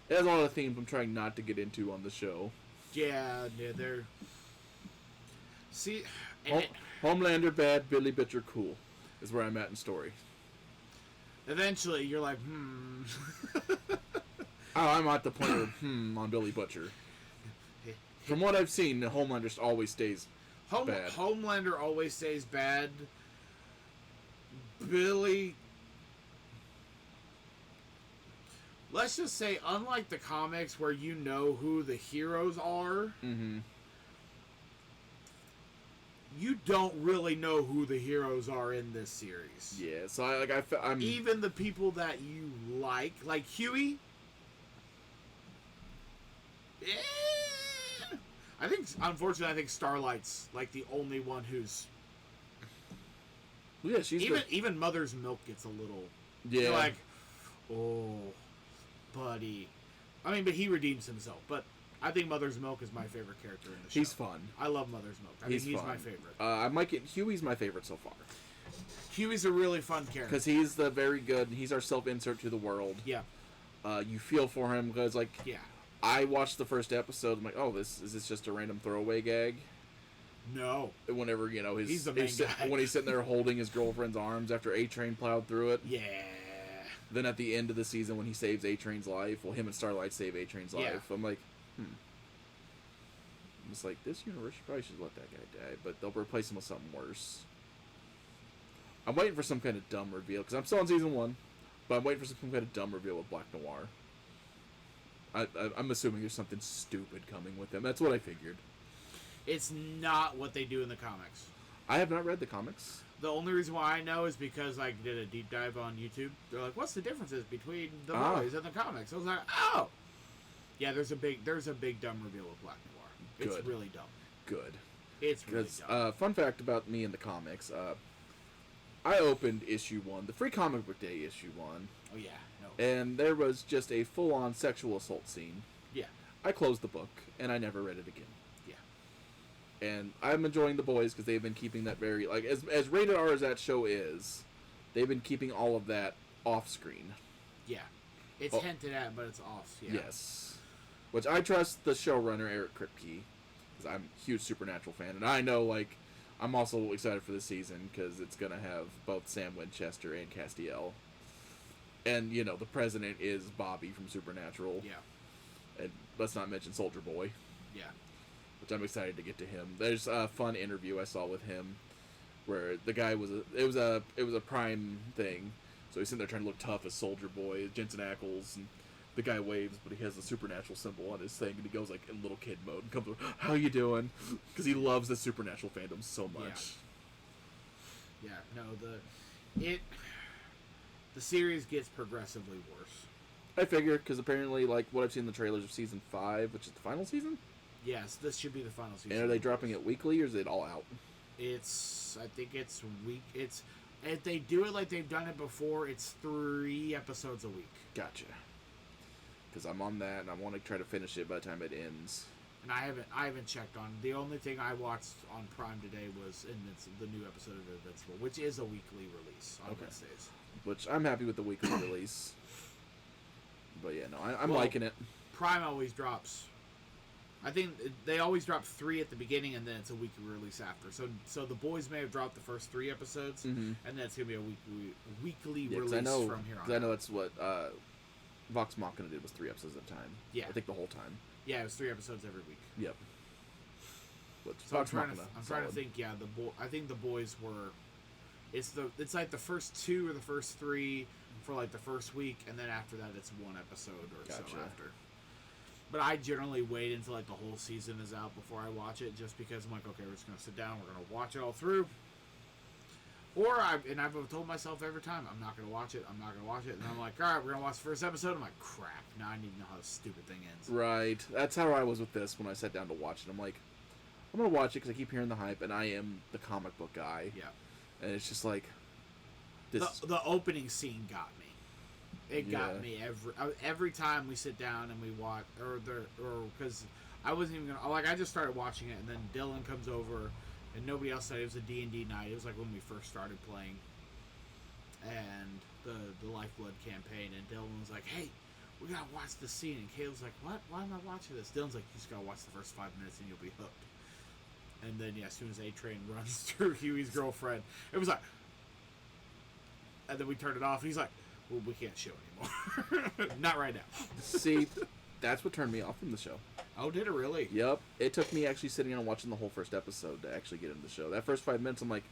It has a lot of themes I'm trying not to get into on the show. Yeah, they're... See... Homelander bad, Billy Butcher cool, is where I'm at in story. Eventually, you're like, I'm at the point of on Billy Butcher. From what I've seen, Homelander always stays bad. Homelander always stays bad, Billy. Let's just say, unlike the comics where you know who the heroes are, Mm-hmm. you don't really know who the heroes are in this series. Yeah, so I'm Even the people that you like Huey. I think, unfortunately, Starlight's like the only one who's. Yeah, she's even Mother's Milk gets a little. Yeah. You're like, oh, buddy. I mean, but he redeems himself. But I think Mother's Milk is my favorite character in the show. He's fun. I love Mother's Milk. I think he's my favorite. I might get Huey's my favorite so far. Huey's a really fun character because he's the very good. He's our self-insert to the world. Yeah. You feel for him because yeah. I watched the first episode. I'm like, oh, is this just a random throwaway gag? No. Whenever he's the main guy. When he's sitting there holding his girlfriend's arms after A-Train plowed through it. Yeah. Then at the end of the season when he saves A-Train's life, him and Starlight save A-Train's life. I'm like, I'm just like, this universe probably should let that guy die, but they'll replace him with something worse. I'm waiting for some kind of dumb reveal because I'm still on season 1, but I'm waiting for some kind of dumb reveal with Black Noir. I'm assuming there's something stupid coming with him. That's what I figured. It's not what they do in the comics. I have not read the comics. The only reason why I know is because I did a deep dive on YouTube. They're like, "What's the differences between the boys and the comics?" I was like, "Oh, yeah." There's a big dumb reveal with Black Noir. It's Good. really dumb. Good. It's really dumb. Fun fact about me in the comics. I opened issue 1, the Free Comic Book Day issue 1. Oh yeah, no. And there was just a full-on sexual assault scene. Yeah. I closed the book and I never read it again. Yeah. And I'm enjoying The Boys because they've been keeping that very as rated R as that show is, they've been keeping all of that off screen. Yeah. It's hinted at, but it's off. Yeah. Yes. Which I trust the showrunner Eric Kripke because I'm a huge Supernatural fan, and I know I'm also excited for this season because it's gonna have both Sam Winchester and Castiel. And, the president is Bobby from Supernatural. Yeah. And let's not mention Soldier Boy. Yeah. Which I'm excited to get to him. There's a fun interview I saw with him where the guy it was a Prime thing. So he's sitting there trying to look tough as Soldier Boy, Jensen Ackles, and the guy waves, but he has a Supernatural symbol on his thing, and he goes in little kid mode and comes over, "How you doing?" Because he loves the Supernatural fandom so much. Yeah. No, the series gets progressively worse. I figure, because apparently, what I've seen in the trailers of season 5, which is the final season? Yes, this should be the final season. And are they dropping it weekly, or is it all out? I think it's week. If they do it like they've done it before, it's 3 episodes a week. Gotcha. Because I'm on that, and I want to try to finish it by the time it ends. And I haven't checked on. The only thing I watched on Prime today was the new episode of Invincible, which is a weekly release on Wednesdays. Which I'm happy with the weekly release. But yeah, no, I'm liking it. Prime always drops. I think they always drop 3 at the beginning, and then it's a weekly release after. So the boys may have dropped the first 3 episodes, and then it's gonna be a weekly release from here on. Because I know that's what Vox Machina did was 3 episodes at a time. Yeah, I think the whole time. Yeah, it was 3 episodes every week. Yep. So I'm trying to think. Yeah, I think the boys were. It's like the first 2 or the first 3 for the first week, and then after that it's 1 episode or so after. But I generally wait until the whole season is out before I watch it, just because I'm like, okay, we're just gonna sit down, we're gonna watch it all through. Or I've told myself every time, I'm not gonna watch it, and I'm like, all right, we're gonna watch the first episode. I'm like, crap, now I need to know how this stupid thing ends. Right, that's how I was with this when I sat down to watch it. I'm like, I'm gonna watch it because I keep hearing the hype, and I am the comic book guy. Yeah. And it's just the opening scene got me. It got me every time we sit down and we watch, or because I wasn't even gonna I just started watching it, and then Dylan comes over, and nobody else said it was a D&D night. It was like when we first started playing, and the Lifeblood campaign, and Dylan was like, "Hey, we gotta watch the scene," and Caleb's like, "What? Why am I watching this?" Dylan's like, "You just gotta watch the first 5 minutes and you'll be hooked." And then as soon as A-Train runs through Huey's girlfriend, it was like, and then we turned it off, and he's like, "Well, we can't show anymore." Not right now. See, that's what turned me off from the show. Oh, did it really? Yep. It took me actually sitting down and watching the whole first episode to actually get into the show. That first 5 minutes, I'm like,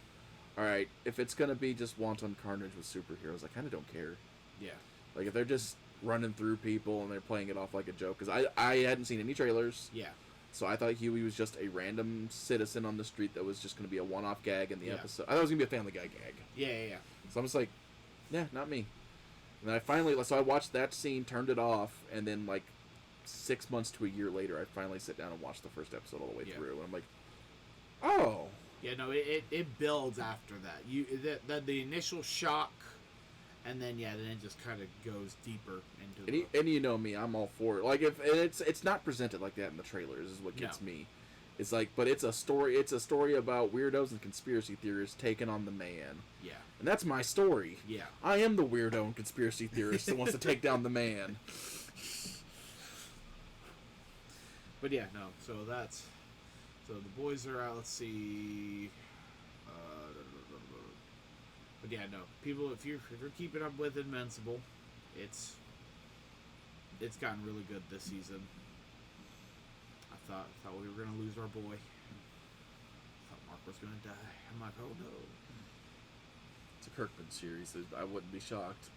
alright, if it's gonna be just wanton carnage with superheroes, I kind of don't care. Yeah. Like, if they're just running through people and they're playing it off like a joke, because I hadn't seen any trailers. Yeah. So I thought Huey was just a random citizen on the street that was just going to be a one-off gag in the Yeah. episode. I thought it was going to be a Family Guy gag. Yeah. So I'm just like, yeah, not me. And then I finally, so I watched that scene, turned it off, and then like 6 months to a year later, I finally sit down and watch the first episode all the way through, and I'm like, oh. Yeah, no, it builds after that. The initial shock, and then then it just kind of goes deeper into. And you know me, I'm all for it. Like if it's not presented like that in the trailers is what gets me. It's like, but it's a story. It's a story about weirdos and conspiracy theorists taking on the man. Yeah. And that's my story. Yeah. I am the weirdo and conspiracy theorist that wants to take down the man. But yeah, no. So the boys are out. Let's see. But yeah, no. People, if you're keeping up with Invincible, it's gotten really good this season. I thought we were gonna lose our boy. I thought Mark was gonna die. I'm like, oh no. It's a Kirkman series. I wouldn't be shocked.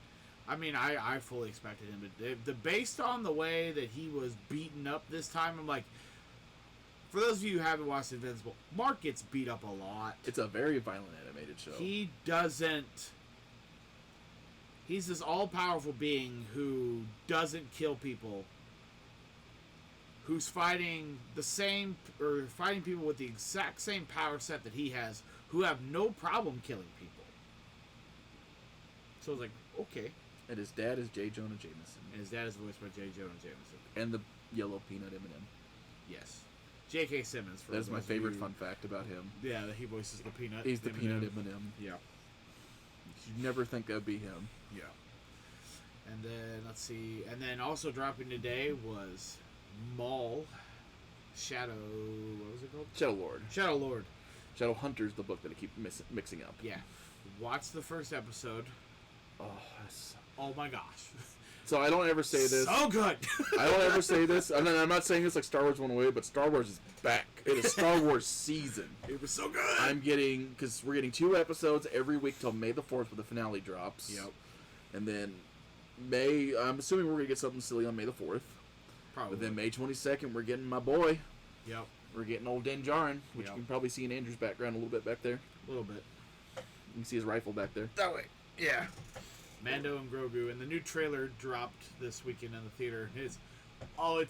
I mean, I fully expected him, but based on the way that he was beaten up this time, I'm like, for those of you who haven't watched Invincible, Mark gets beat up a lot. It's a very violent animated show. He's this all-powerful being who doesn't kill people, who's fighting fighting people with the exact same power set that he has, who have no problem killing people. So I was like, okay. And his dad is J. Jonah Jameson. And his dad is voiced by J. Jonah Jameson. And the yellow peanut M&M. Yes. J.K. Simmons. That's my favorite fun fact about him. Yeah, that he voices the peanut. He's the M&M. peanut M&M. Yeah. You'd never think that'd be him. Yeah. And then, let's see. And then also dropping today was Maul. Shadow... What was it called? Shadow Lord. Shadow Lord. Shadow Hunter's the book that I keep mixing up. Yeah. Watch the first episode. Oh my gosh. So I don't ever say this. So good. I don't ever say this. I'm not saying this like Star Wars went away, but Star Wars is back. It is Star Wars season. It was so good. Because we're getting 2 episodes every week till May the 4th, when the finale drops. Yep. And then I'm assuming we're gonna get something silly on May the 4th. Probably. But then May 22nd, we're getting my boy. Yep. We're getting old Din Djarin, which you can probably see in Andrew's background a little bit back there. A little bit. You can see his rifle back there. That way. Yeah. Mando and Grogu, and the new trailer dropped this weekend in the theater. It's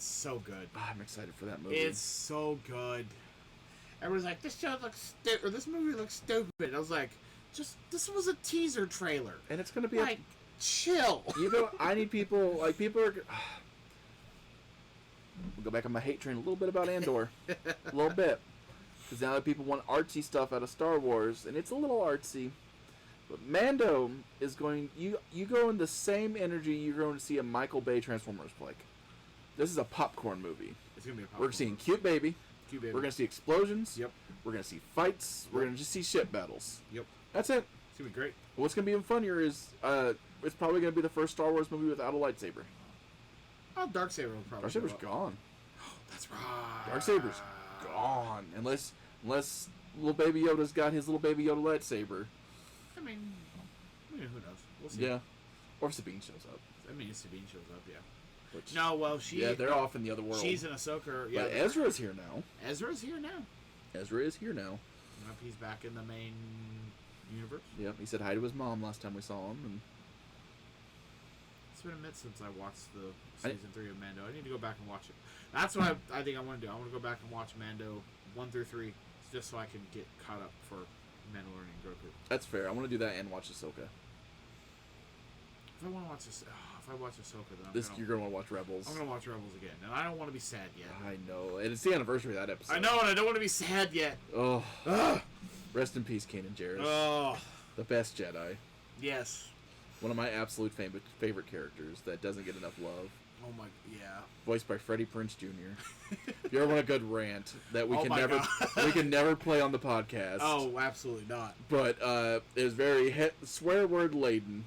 so good. I'm excited for that movie. It's so good. Everyone's like, this movie looks stupid. I was like, this was a teaser trailer. And it's gonna be chill. I need people are. We'll go back on my hate train a little bit about Andor, a little bit, because now that people want artsy stuff out of Star Wars, and it's a little artsy. But Mando is going. You go in the same energy you're going to see a Michael Bay Transformers flick. This is a popcorn movie. It's gonna be a popcorn. We're seeing cute baby. We're gonna see explosions. Yep. We're gonna see fights. We're gonna just see ship battles. Yep. That's it. It's gonna be great. What's gonna be even funnier is it's probably gonna be the first Star Wars movie without a lightsaber. Oh, Darksaber will probably. Darksaber's gone. That's right. Darksaber's gone unless little baby Yoda's got his little baby Yoda lightsaber. I mean, who knows? We'll see. Yeah. Or if Sabine shows up. I mean, if Sabine shows up, yeah. Which, no, well, yeah, they're off in the other world. She's in Ahsoka. Yeah, but Ezra's here now. Ezra's here now. Ezra is here now. Yep, he's back in the main universe. Yep, he said hi to his mom last time we saw him. And it's been a minute since I watched the season 3 of Mando. I need to go back and watch it. That's what I think I want to do. I want to go back and watch Mando 1 through 3, just so I can get caught up for Mandalorian and Grogu. That's fair. I want to do that and watch Ahsoka. If I want to watch this, if I watch Ahsoka, then you're gonna want to watch Rebels. I'm gonna watch Rebels again, and I don't want to be sad yet. I know, and it's the anniversary of that episode. I know, and I don't want to be sad yet. Oh, rest in peace, Kanan Jarrus. Oh, the best Jedi. Yes. One of my absolute favorite characters that doesn't get enough love. Oh my, yeah. Voiced by Freddie Prinze Jr. If you ever want a good rant that we can never play on the podcast. Oh, absolutely not. But it was very swear word laden.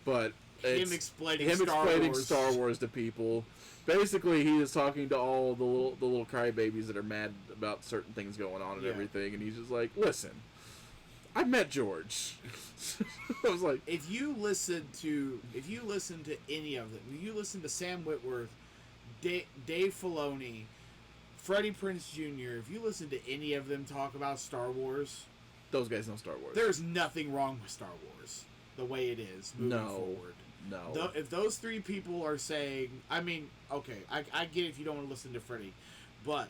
But him explaining Star Wars to people. Basically, he is talking to all the little crybabies that are mad about certain things going on and everything, and he's just like, "Listen, I met George. I was like, if you listen to any of them, if you listen to Sam Witwer, Dave Filoni, Freddie Prinze Jr., if you listen to any of them talk about Star Wars, those guys know Star Wars. there's nothing wrong with Star Wars the way it is moving forward. No. If those three people are saying, I mean, okay, I get if you don't want to listen to Freddie, but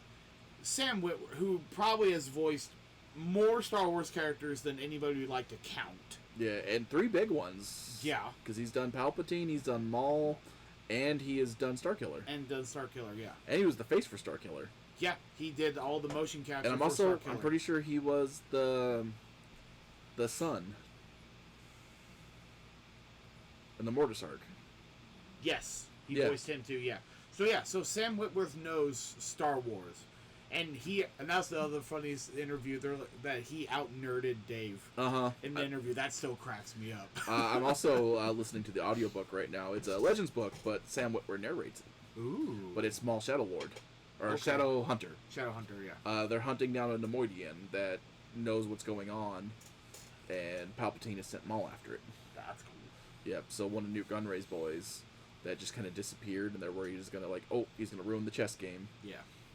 Sam Witwer, who probably has voiced more Star Wars characters than anybody would like to count. Yeah, and 3 big ones. Yeah. Because he's done Palpatine, he's done Maul, and he has done Starkiller. And done Starkiller, yeah. And he was the face for Starkiller. Yeah, he did all the motion capture. And I'm pretty sure he was the son in the Mortis arc. Yes, he voiced him too. Yeah. So Sam Witwer knows Star Wars, and that's the other funniest interview there, that he out nerded Dave. In the interview. That still cracks me up. I'm also listening to the audiobook right now. It's a Legends book, but Sam Witwer narrates it. Ooh. But it's Maul Shadow Lord. Or Shadow Hunter. Shadow Hunter, yeah. They're hunting down a Nemoidian that knows what's going on, and Palpatine has sent Maul after it. That's cool. Yep, so one of Newt Gunray's boys that just kind of disappeared, and they're worried he's going to, he's going to ruin the chess game. Yeah.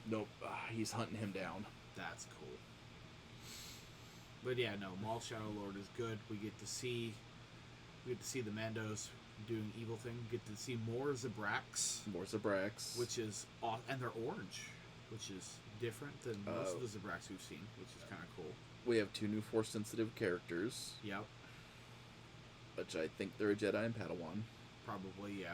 Nope, he's hunting him down. That's cool. But yeah, no, Maul Shadow Lord is good. We get to see the Mandos doing evil thing. We get to see more Zabraks. Which is awesome. And they're orange, which is different than most of the Zabraks we've seen, which is kind of cool. We have 2 new Force-sensitive characters. Yep. Which I think they're a Jedi and Padawan. Probably, yeah.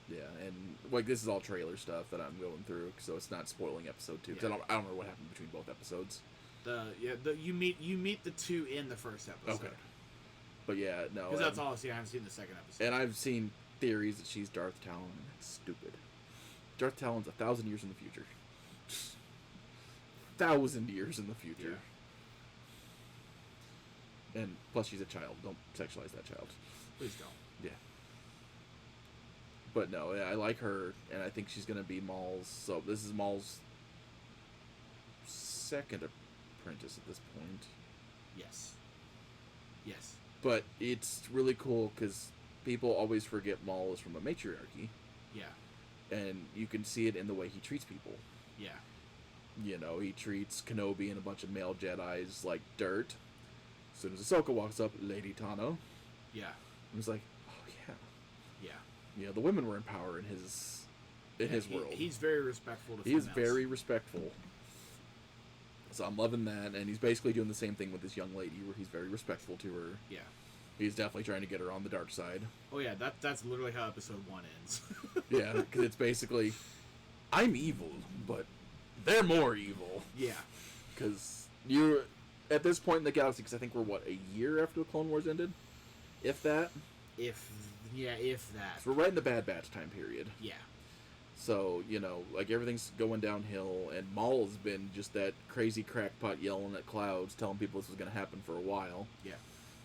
Yeah, and this is all trailer stuff that I'm going through, so it's not spoiling episode 2. Because I don't know what happened between both episodes. You meet the 2 in the first episode. Okay. But yeah, no. Because that's all I see. I haven't seen the second episode. And I've seen theories that she's Darth Talon, and that's stupid. Darth Talon's 1,000 years in the future. 1,000 years in the future. Yeah. And plus, she's a child. Don't sexualize that child. Please don't. Yeah. But no, I like her, and I think she's going to be Maul's. So this is Maul's second apprentice at this point. Yes. Yes. But it's really cool because people always forget Maul is from a matriarchy. Yeah. And you can see it in the way he treats people. Yeah. You know, he treats Kenobi and a bunch of male Jedis like dirt. As soon as Ahsoka walks up, Lady Tano. Yeah. And he's like, oh yeah. Yeah. You know, the women were in power in his world. He's very respectful to He's females. very respectful. So I'm loving that, and he's basically doing the same thing with this young lady, where he's very respectful to her. Yeah. He's definitely trying to get her on the dark side. Oh yeah, that's literally how episode 1 ends. Yeah, because it's basically, I'm evil, but they're more evil. Yeah. Because you're, at this point in the galaxy, because I think we're, a year after the Clone Wars ended? If that? If that. So we're right in the Bad Batch time period. Yeah. So, everything's going downhill, and Maul's been just that crazy crackpot yelling at clouds, telling people this was going to happen for a while. Yeah.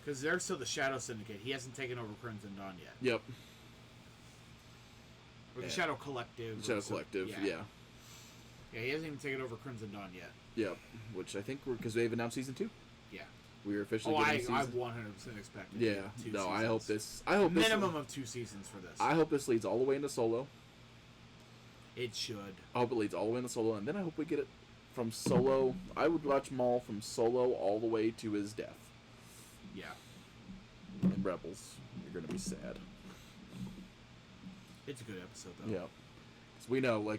Because they're still the Shadow Syndicate. He hasn't taken over Crimson Dawn yet. Yep. Or the Shadow Collective. Shadow Collective, yeah. Yeah, he hasn't even taken over Crimson Dawn yet. Yep. Which I think because they've announced season 2. Yeah. We are officially getting season. I 100% expect it. Yeah. 2 No, seasons. I hope minimum of 2 seasons for this. I hope this leads all the way into Solo. It should. I hope it leads all the way into Solo, and then I hope we get it from Solo. I would watch Maul from Solo all the way to his death. Yeah. In Rebels, you're gonna be sad. It's a good episode though. Yeah. Because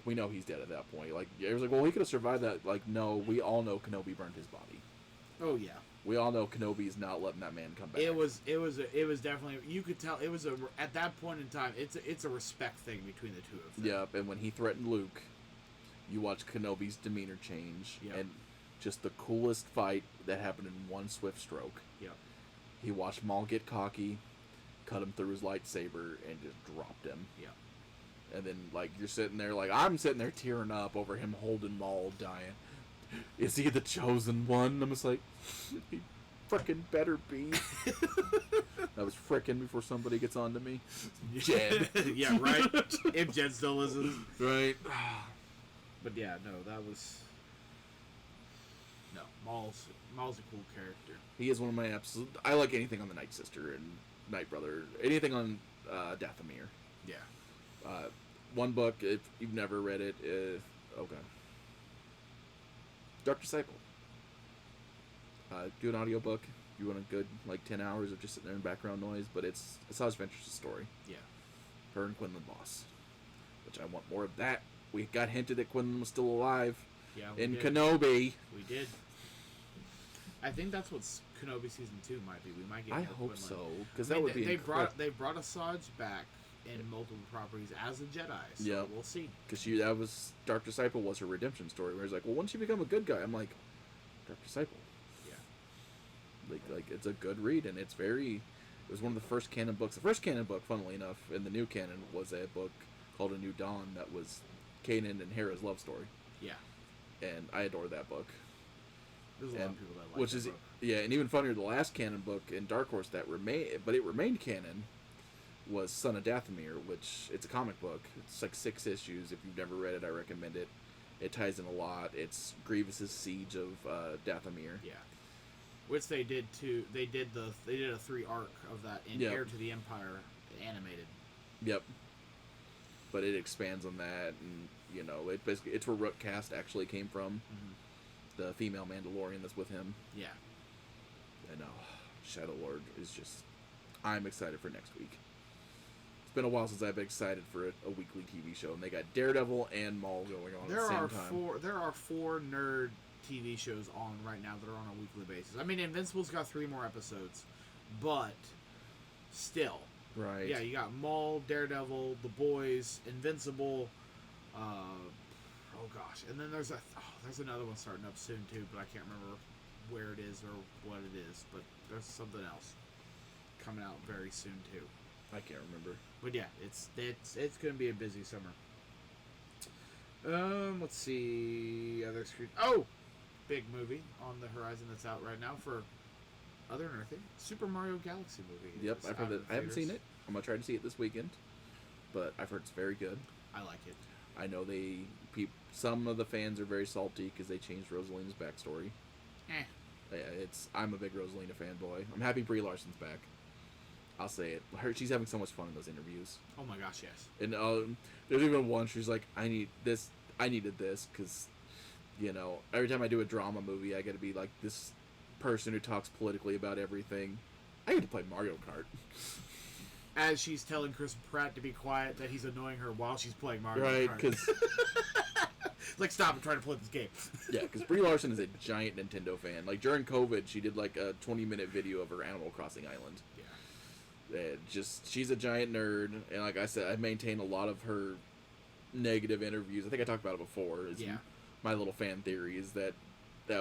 we know he's dead at that point. It was well, he could have survived that. No, we all know Kenobi burned his body. Oh yeah. We all know Kenobi's not letting that man come back. It was definitely, you could tell it was at that point in time it's a respect thing between the two of them. Yep, and when he threatened Luke, you watch Kenobi's demeanor change, and just the coolest fight that happened in one swift stroke. Yep. He watched Maul get cocky, cut him through his lightsaber, and just dropped him. Yep. And then you're sitting there I'm sitting there tearing up over him holding Maul dying. Is he the chosen one? I'm just like, he frickin' better be. That was frickin' before somebody gets on to me. Jed. Yeah, right? If Jed still listens. Right. But yeah, no, that was... No, Maul's a cool character. He is one of my absolute. I like anything on the Night Sister and Night Brother. Anything on Dathomir. Yeah. One book, if you've never read it, okay. Dark Disciple. Do an audiobook. You want a good 10 hours of just sitting there in background noise, but it's Saj Ventress' story. Yeah. Her and Quinlan Voss. Which I want more of that. We got hinted that Quinlan was still alive. Yeah. In Kenobi. We did. I think that's what Kenobi season 2 might be. We might get. I hope Quinlan. so, because that would be. They brought Asajj back in multiple properties as a Jedi. So yeah. We'll see. Because that was Dark Disciple was her redemption story, where he's like, well, once you become a good guy, I'm like, Dark Disciple. Yeah. Like it's a good read, and it was one of the first canon books. The first canon book, funnily enough, in the new canon was a book called A New Dawn that was Kanan and Hera's love story. Yeah. And I adore that book. There's a lot of people that like which that is book. Yeah, and even funnier, the last canon book in Dark Horse that remained canon was Son of Dathomir, which it's a comic book. It's like 6 issues. If you've never read it, I recommend it. It ties in a lot. It's Grievous's siege of Dathomir. Yeah. Which they did too. They did a 3 arc of that in Heir to the Empire animated. Yep. But it expands on that, and it's where Rookcast actually came from. Mm-hmm. The female Mandalorian that's with him. Yeah. And Shadow Lord is just. I'm excited for next week. It's been a while since I've been excited for a weekly TV show, and they got Daredevil and Maul going on at the same time. There are 4 nerd TV shows on right now that are on a weekly basis. I mean, Invincible's got 3 more episodes, but still. Right. Yeah, you got Maul, Daredevil, The Boys, Invincible. Oh gosh, and then there's another one starting up soon too, but I can't remember where it is or what it is. But there's something else coming out very soon too. I can't remember. But yeah, it's going to be a busy summer. Let's see other screen. Oh, big movie on the horizon that's out right now for other than anything. Super Mario Galaxy movie. Yep, I've heard that. I haven't seen it. I'm gonna try to see it this weekend, but I've heard it's very good. I like it. I know some of the fans are very salty because they changed Rosalina's backstory. Yeah, I'm a big Rosalina fanboy. I'm happy Brie Larson's back. I'll say it. She's having so much fun in those interviews. Oh my gosh, yes. And there's even one she's like, I needed this because, every time I do a drama movie, I got to be like this person who talks politically about everything. I get to play Mario Kart. As she's telling Chris Pratt to be quiet, that he's annoying her while she's playing Mario Kart. Right, because... like, stop, I'm trying to play this game. Yeah, because Brie Larson is a giant Nintendo fan. Like, during COVID, she did, like, a 20-minute video of her Animal Crossing island. Yeah. She's a giant nerd, and like I said, I maintain a lot of her negative interviews. I think I talked about it before. My little fan theory is that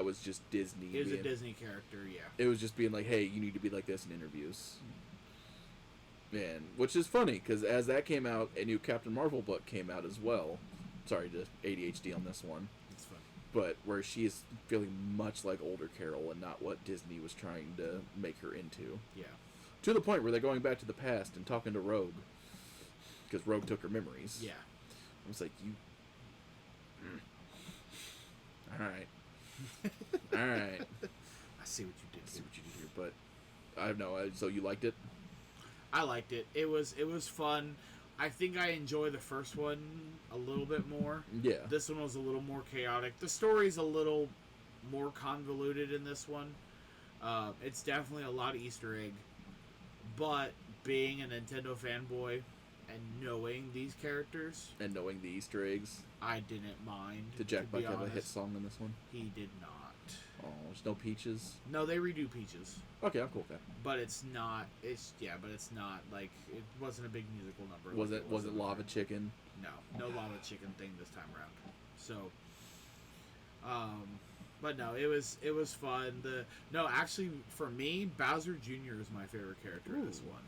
was just Disney. It was a Disney character, yeah. It was just being like, hey, you need to be like this in interviews. Man, which is funny, because as that came out, a new Captain Marvel book came out as well. Sorry to ADHD on this one. It's funny. But where she is feeling much like older Carol and not what Disney was trying to make her into. Yeah. To the point where they're going back to the past and talking to Rogue. Because Rogue took her memories. Yeah. I was like, Alright. Alright. I see what you did here. But, I don't know, so you liked it? I liked it. It was fun. I think I enjoy the first one a little bit more. Yeah. This one was a little more chaotic. The story's a little more convoluted in this one. It's definitely a lot of Easter egg. But being a Nintendo fanboy and knowing these characters... And knowing the Easter eggs... I didn't mind. Did Jack Black have a hit song in this one? He did not. Oh, there's no Peaches? No, they redo Peaches. Okay, I'm cool with that. But it's not... but it's not, like... It wasn't a big musical number. Was it Lava Chicken? No Lava Chicken thing this time around. So... But no, it was fun. Actually, for me, Bowser Jr. is my favorite character in this one.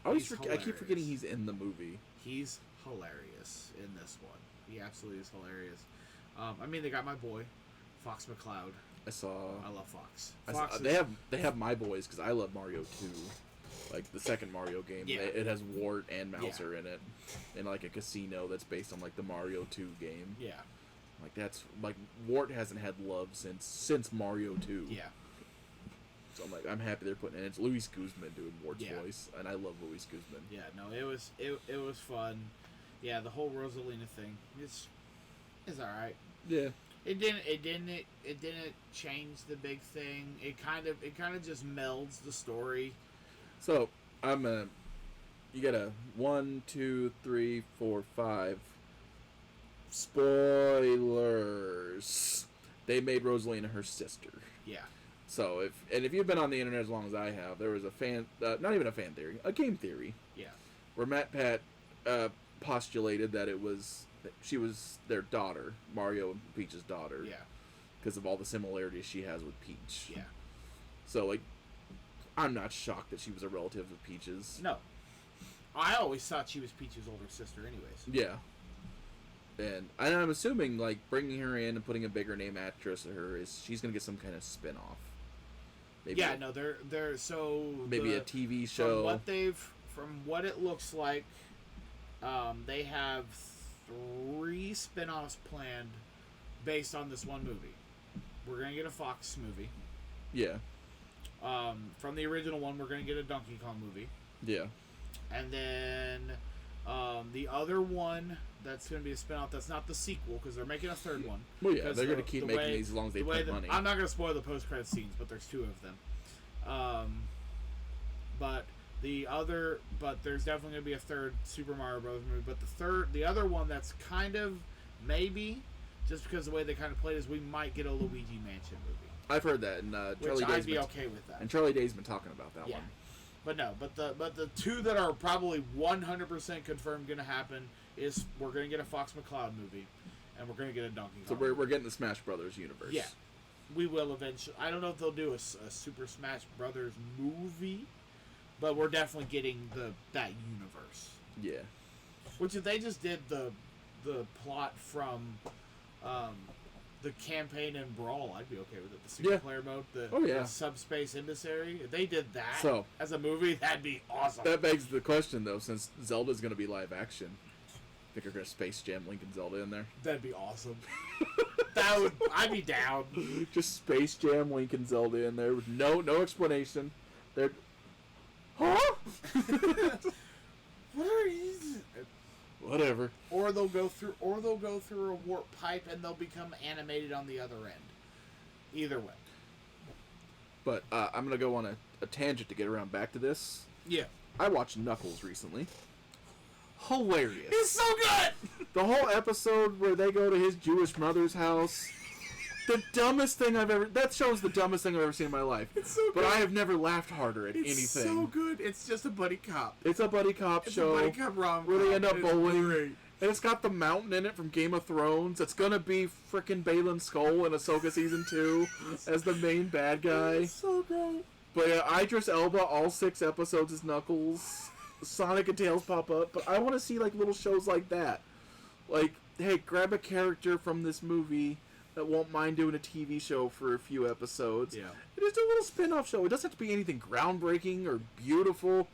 I keep forgetting he's in the movie. He's hilarious in this one. He absolutely is hilarious. They got my boy, Fox McCloud. I love Fox. They have my boys because I love Mario 2. Like the second Mario game. Yeah. It has Wart and Mouser in it. In like a casino that's based on like the Mario 2 game. Yeah. Like that's like Wart hasn't had love since Mario 2. Yeah. So I'm happy they're putting it. It's Luis Guzman doing Wart's voice, and I love Luis Guzman. Yeah, no, it was fun. Yeah, the whole Rosalina thing. It's all right. Yeah. It didn't change the big thing. It kind of just melds the story. So you got a 1, 2, 3, 4, 5. Spoilers. They made Rosalina her sister. Yeah. So if you've been on the internet as long as I have, there was a fan, not even a fan theory, a game theory. Yeah. Where Matt Pat postulated that she was their daughter, Mario and Peach's daughter. Yeah. Because of all the similarities she has with Peach. Yeah. So like, I'm not shocked that she was a relative of Peach's. No. I always thought she was Peach's older sister, anyways. Yeah. And I'm assuming, like, bringing her in and putting a bigger name actress to her she's gonna get some kind of spin-off. Maybe yeah, no, they're so maybe a TV show. From what it looks like, they have 3 spin-offs planned based on this one movie. We're gonna get a Fox movie. Yeah. From the original one, we're gonna get a Donkey Kong movie. Yeah. And then the other one that's going to be a spinoff that's not the sequel because they're making a third one. Well, yeah, they're going to keep making these as long as they pay money. I'm not going to spoil the post-credit scenes, but there's 2 of them. But there's definitely going to be a third Super Mario Bros. Movie. But the other one that's kind of maybe just because of the way they kind of played is we might get a Luigi Mansion movie. I've heard that, and Charlie Day's I'd be okay with that. And Charlie Day's been talking about that one. But no, but the 2 that are probably 100% confirmed going to happen is we're going to get a Fox McCloud movie, and we're going to get a Donkey Kong. So we're getting the Smash Brothers universe. Yeah, we will eventually. I don't know if they'll do a Super Smash Brothers movie, but we're definitely getting that universe. Yeah. Which if they just did the plot from the campaign and Brawl, I'd be okay with it. The single-player mode, the subspace emissary. If they did that as a movie, that'd be awesome. That begs the question, though, since Zelda's going to be live action, I think you're going to Space Jam Link and Zelda in there. That'd be awesome. I'd be down. Just Space Jam Link and Zelda in there with no explanation. They're, huh? What are you? Whatever. Or they'll go through a warp pipe and they'll become animated on the other end. Either way. But I'm gonna go on a tangent to get around back to this. Yeah. I watched Knuckles recently. Hilarious. It's so good! The whole episode where they go to his Jewish mother's house. The dumbest thing that show's the dumbest thing I've ever seen in my life. It's so good. But I have never laughed harder at anything. It's so good. It's just a buddy cop. It's a buddy cop show. It's a buddy cop rom-com. Where they end up bowling. And it's got the mountain in it from Game of Thrones. It's gonna be frickin' Balin Skull in Ahsoka Season 2 as the main bad guy. It's so great. But yeah, Idris Elba, all 6 episodes is Knuckles. Sonic and Tails pop up. But I want to see like little shows like that. Like, hey, grab a character from this movie that won't mind doing a TV show for a few episodes. Yeah. And just do a little spin-off show. It doesn't have to be anything groundbreaking or beautiful.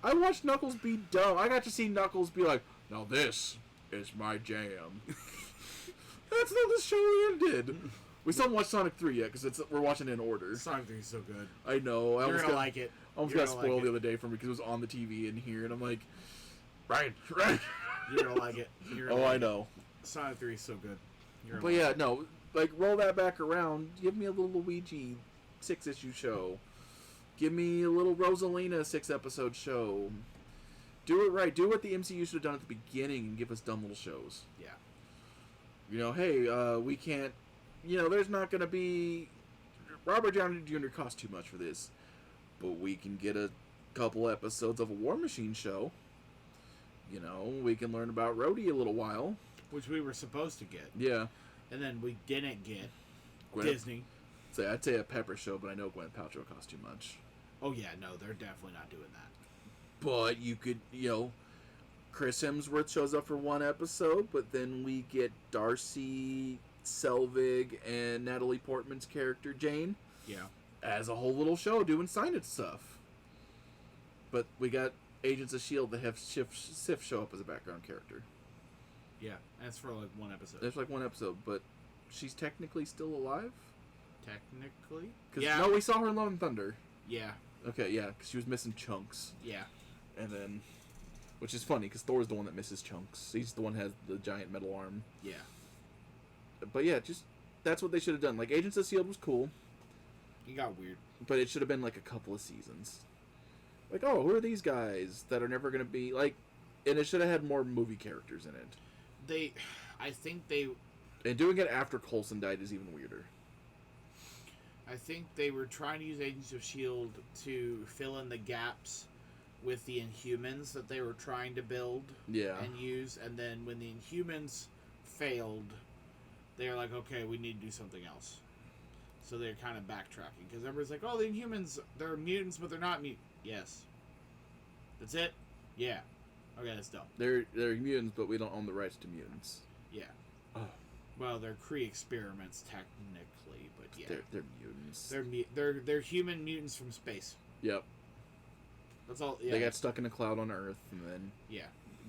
I watched Knuckles be dumb. I got to see Knuckles be like, now this is my jam. That's not the show we did. We still haven't watched Sonic 3 yet because we're watching it in order. Sonic 3 is so good. I know. You're going to like it. I almost got spoiled the other day from it because it was on the TV in here, and I'm like, right. You're going to like it. I know. Sonic 3 is so good. But yeah, no, like, roll that back around. Give me a little Luigi 6-issue show. Give me a little Rosalina 6-episode show. Do it right. Do what the MCU should have done at the beginning and give us dumb little shows. Yeah. You know, hey, we can't... You know, there's not going to be... Robert Downey Jr. costs too much for this. But we can get a couple episodes of a War Machine show. You know, we can learn about Rhodey a little while. Which we were supposed to get. Yeah. And then we didn't get Disney. I'd say a Pepper show, but I know Gwyneth Paltrow costs too much. Oh, yeah, no, they're definitely not doing that. But you could, you know, Chris Hemsworth shows up for one episode, but then we get Darcy Selvig and Natalie Portman's character, Jane. Yeah. As a whole little show doing signage stuff. But we got Agents of S.H.I.E.L.D. that have Sif show up as a background character. Yeah, and it's for like one episode. There's like one episode, but she's technically still alive? Technically? Yeah. No, we saw her in Love and Thunder. Yeah. Okay, yeah, because she was missing chunks. Yeah. And then, which is funny, because Thor's the one that misses chunks. He's the one that has the giant metal arm. Yeah. But yeah, just, that's what they should have done. Like, Agents of S.H.I.E.L.D. was cool. It got weird. But it should have been like a couple of seasons. Like, oh, who are these guys that are never going to be, like, and it should have had more movie characters in it. I think they... And doing it after Coulson died is even weirder. I think they were trying to use Agents of S.H.I.E.L.D. to fill in the gaps with the Inhumans that they were trying to build and use. And then when the Inhumans failed, they were like, okay, we need to do something else. So they're kind of backtracking. Because everybody's like, oh, the Inhumans, they're mutants, but they're not mutants. Yes. That's it? Yeah. Okay, that's dumb. They're mutants, but we don't own the rights to mutants. Yeah. Oh. Well, they're Kree experiments technically, but yeah. They're mutants. They're human mutants from space. Yep. That's all. Yeah. They got stuck in a cloud on Earth and then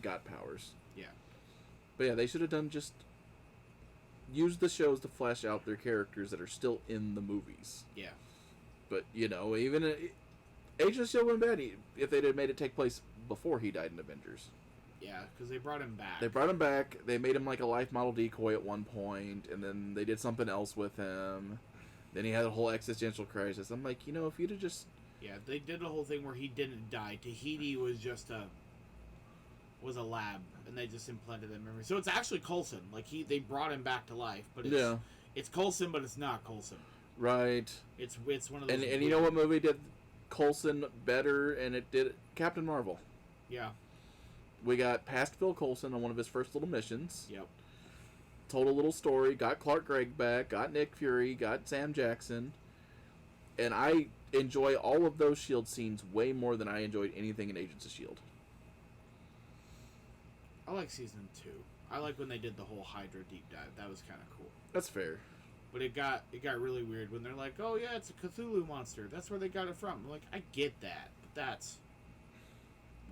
got powers. Yeah. But yeah, they should have done just use the shows to flesh out their characters that are still in the movies. Yeah. But you know, even Agents of S.H.I.E.L.D. went bad if they'd have made it take place before he died in Avengers. Yeah, because they brought him back. They brought him back. They made him like a life model decoy at one point, and then they did something else with him. Then he had a whole existential crisis. I'm like, you know, if you'd have just... Yeah, they did a whole thing where he didn't die. Tahiti was just was a lab, and they just implanted that memory. So it's actually Coulson. Like, they brought him back to life, but it's Coulson, but it's not Coulson. Right. It's one of those... And you know what movie did Coulson better, and it did Captain Marvel. Yeah. We got past Phil Coulson on one of his first little missions. Yep. Told a little story, got Clark Gregg back, got Nick Fury, got Sam Jackson. And I enjoy all of those S.H.I.E.L.D. scenes way more than I enjoyed anything in Agents of S.H.I.E.L.D. I like season 2. I like when they did the whole Hydra deep dive. That was kind of cool. That's fair. But it got really weird when they're like, oh yeah, it's a Cthulhu monster. That's where they got it from. I'm like, I get that, but that's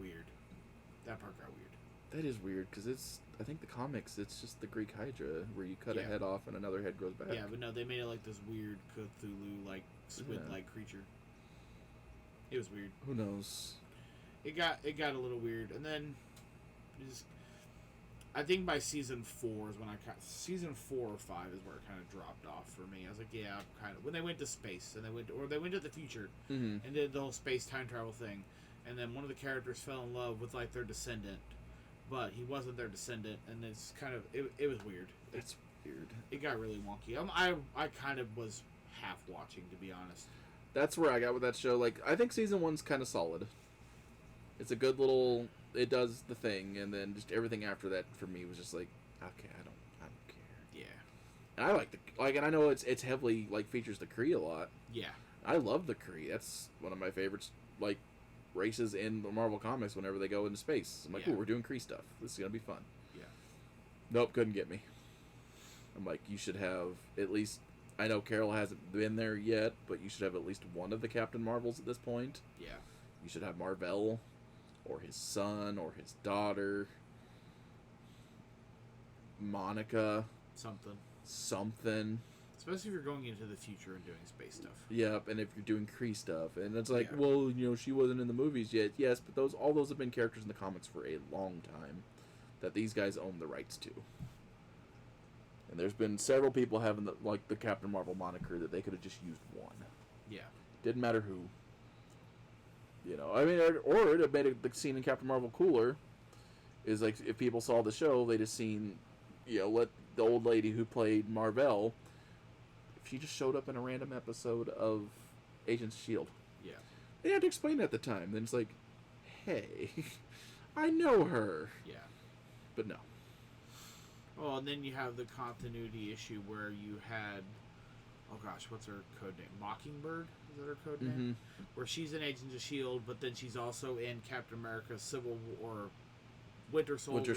weird. That part got weird. That is weird, because I think the comics, it's just the Greek Hydra, where you cut a head off and another head grows back. Yeah, but no, they made it like this weird Cthulhu-like squid-like creature. It was weird. Who knows? It got a little weird, and then I think by season 4 is when season 4 or 5 is where it kind of dropped off for me. I was like, yeah, kind of when they went to space and they went to the future and did the whole space time travel thing. And then one of the characters fell in love with, like, their descendant. But he wasn't their descendant. And it's kind of... It was weird. It's weird. It got really wonky. I kind of was half watching, to be honest. That's where I got with that show. Like, I think season 1's kind of solid. It's a good little... It does the thing. And then just everything after that, for me, was just like, okay, I don't care. Yeah. And I like and I know it's heavily, like, features the Kree a lot. Yeah. I love the Kree. That's one of my favorites. Like... races in the Marvel Comics whenever they go into space. I'm like, ooh, we're doing Kree stuff. This is going to be fun. Yeah. Nope, couldn't get me. I'm like, you should have at least... I know Carol hasn't been there yet, but you should have at least one of the Captain Marvels at this point. Yeah. You should have Marvel, or his son, or his daughter. Monica. Something. Especially if you're going into the future and doing space stuff. Yep, and if you're doing Kree stuff. And it's like, well, you know, she wasn't in the movies yet. Yes, but all those have been characters in the comics for a long time that these guys own the rights to. And there's been several people having, the Captain Marvel moniker that they could have just used one. Yeah. Didn't matter who. You know, I mean, or it would have made the scene in Captain Marvel cooler. Is like, if people saw the show, they just seen, you know, let the old lady who played Marvel... She just showed up in a random episode of Agents of S.H.I.E.L.D. Yeah. They had to explain it at the time. Then it's like, hey, I know her. Yeah. But no. Oh, and then you have the continuity issue where you had, oh gosh, what's her code name? Mockingbird? Is that her code name? Where she's in Agents of S.H.I.E.L.D., but then she's also in Captain America Civil War... Winter Soldier.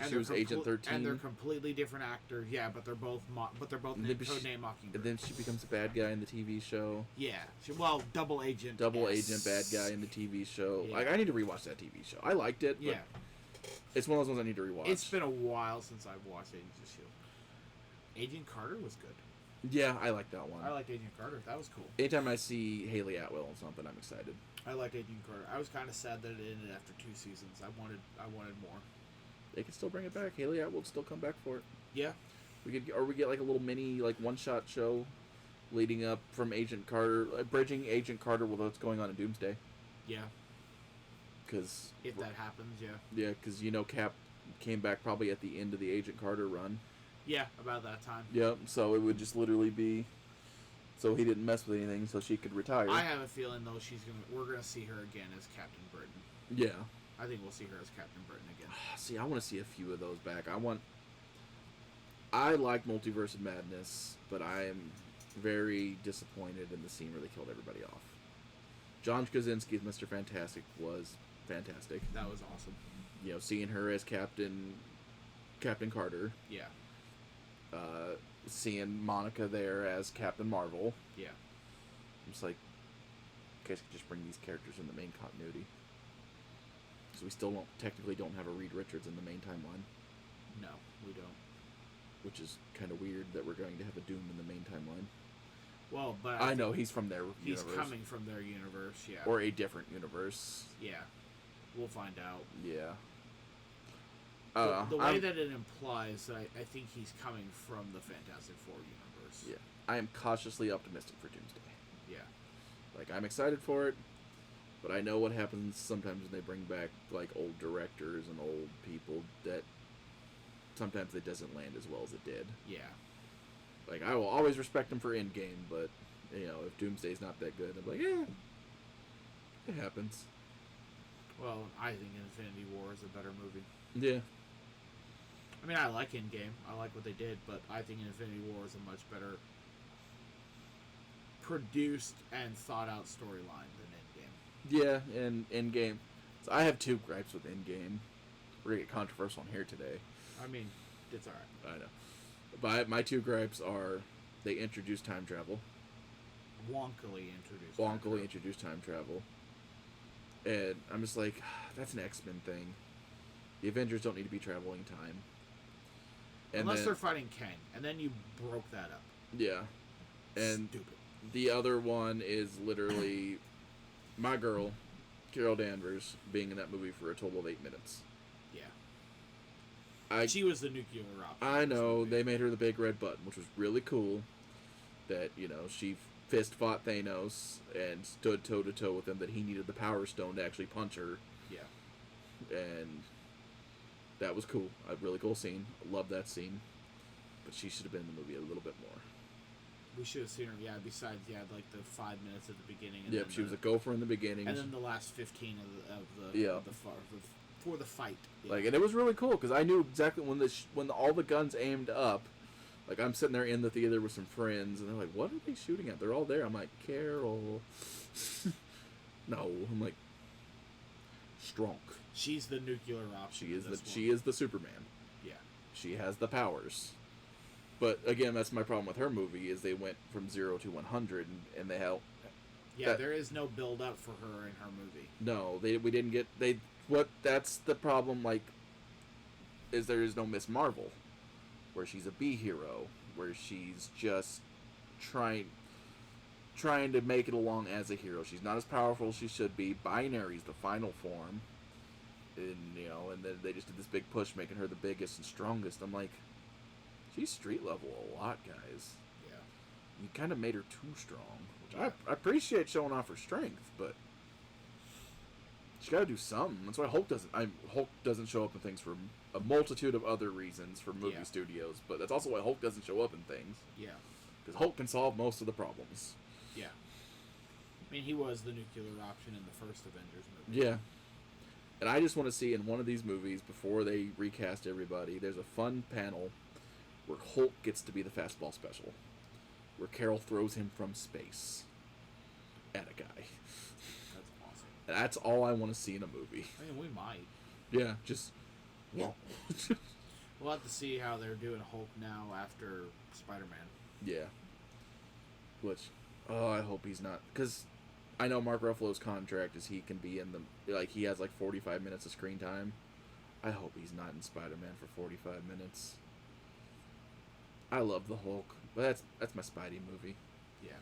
She was Agent 13. And they're completely different actors. Yeah, but they're both named codename Mockingbird. And then she becomes a bad guy in the TV show. Yeah. Double agent. Agent bad guy in the TV show. Yeah. Like, I need to rewatch that TV show. I liked it. But yeah. It's one of those ones I need to rewatch. It's been a while since I've watched Agents of S.H.I.E.L.D. Agent Carter was good. Yeah, I like that one. I liked Agent Carter. That was cool. Anytime I see Haley Atwell on something, I'm excited. I liked Agent Carter. I was kind of sad that it ended after 2 seasons. I wanted more. They can still bring it back. Haley Atwell will still come back for it. Yeah. We get like a little mini like one-shot show leading up from Agent Carter, bridging Agent Carter with what's going on in Doomsday. Yeah. Because if that happens, yeah. Yeah, because Cap came back probably at the end of the Agent Carter run. Yeah, about that time. Yep. So it would just literally be, so he didn't mess with anything, so she could retire. I have a feeling though we're gonna see her again as Captain Britain. Yeah. I think we'll see her as Captain Britain again. See, I want to see a few of those back. I like Multiverse of Madness, but I am very disappointed in the scene where they killed everybody off. John Krasinski's Mr. Fantastic was fantastic. That was awesome. Seeing her as Captain Carter. Yeah. Seeing Monica there as Captain Marvel. Yeah. I'm just like, you guys could just bring these characters in the main continuity. So we still technically don't have a Reed Richards in the main timeline. No, we don't. Which is kind of weird that we're going to have a Doom in the main timeline. Well, but I know he's from their universe. He's coming from their universe, yeah. Or a different universe. Yeah. We'll find out. Yeah. The way that it implies, I think he's coming from the Fantastic Four universe. Yeah. I am cautiously optimistic for Doomsday. Yeah. Like, I'm excited for it, but I know what happens sometimes when they bring back, like, old directors and old people that sometimes it doesn't land as well as it did. Yeah. Like, I will always respect him for Endgame, but, if Doomsday's not that good, I'm like, yeah, it happens. Well, I think Infinity War is a better movie. Yeah. I mean, I like Endgame. I like what they did, but I think Infinity War is a much better produced and thought out storyline than Endgame. Yeah, and Endgame. So I have 2 gripes with Endgame. We're going to get controversial in here today. I mean, it's alright. I know. But my 2 gripes are they introduced time travel. Wonkily introduced time travel. And I'm just like, that's an X-Men thing. The Avengers don't need to be traveling time. Unless they're fighting Kang. And then you broke that up. Yeah. And stupid. The other one is literally my girl, Carol Danvers, being in that movie for a total of 8 minutes. Yeah. She was the nuclear option. I know. They made her the big red button, which was really cool. That, she fist fought Thanos and stood toe-to-toe with him, that he needed the Power Stone to actually punch her. Yeah. And that was cool. A really cool scene. I love that scene. But she should have been in the movie a little bit more. We should have seen her, besides, like the 5 minutes at the beginning. And yep, she was a gopher in the beginning. And then the last 15 for the fight. Yeah. Like, and it was really cool, because I knew exactly when all the guns aimed up, like, I'm sitting there in the theater with some friends, and they're like, what are they shooting at? They're all there. I'm like, Carol. No. I'm like, strong. She's the nuclear option. She is the Superman. Yeah. She has the powers. But again, that's my problem with her movie, is they went from 0 to 100, and they helped. Yeah, there is no build up for her in her movie. No, we didn't get that's the problem. Like, is there is no Miss Marvel, where she's a B hero, where she's just trying to make it along as a hero. She's not as powerful as she should be. Binary's the final form, and and then they just did this big push, making her the biggest and strongest. I'm like, she's street level a lot, guys. Yeah. You kind of made her too strong. Which I appreciate showing off her strength, but she got to do something. That's why Hulk doesn't show up in things for a multitude of other reasons for movie studios, but that's also why Hulk doesn't show up in things. Yeah. Because Hulk can solve most of the problems. Yeah. I mean, he was the nuclear option in the first Avengers movie. Yeah. And I just want to see in one of these movies, before they recast everybody, there's a fun panel where Hulk gets to be the fastball special, where Carol throws him from space at a guy. That's awesome. That's all I want to see in a movie. I mean, we might. Yeah, just... We'll have to see how they're doing Hulk now after Spider-Man. Yeah. Which, I hope he's not... Because I know Mark Ruffalo's contract is he can be in the... Like, he has, 45 minutes of screen time. I hope he's not in Spider-Man for 45 minutes. I love the Hulk, but that's my Spidey movie. Yeah.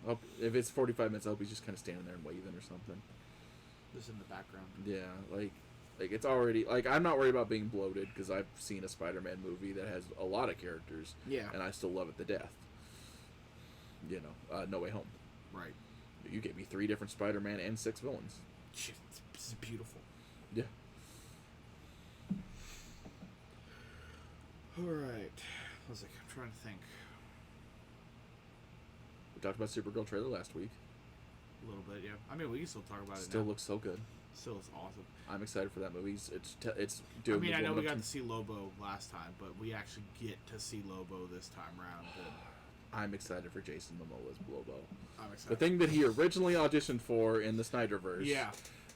Hope, if it's 45 minutes, I hope he's just kind of standing there and waving or something. Just in the background. Yeah, like it's already, like, I'm not worried about being bloated because I've seen a Spider-Man movie that has a lot of characters. Yeah. And I still love it to death. You know, No Way Home. Right. You get me 3 different Spider-Man and 6 villains. Shit, it's beautiful. Yeah. Alright. I was like, I'm trying to think. We talked about Supergirl trailer last week. A little bit, yeah. I mean, we can still talk about it Still now. looks so good. Still looks awesome. I'm excited for that movie. It's I doing. mean, I know we got to see Lobo last time, but we actually get to see Lobo this time around. I'm excited for Jason Momoa's Lobo. I'm excited. The thing that he originally auditioned for in the Snyderverse. Yeah.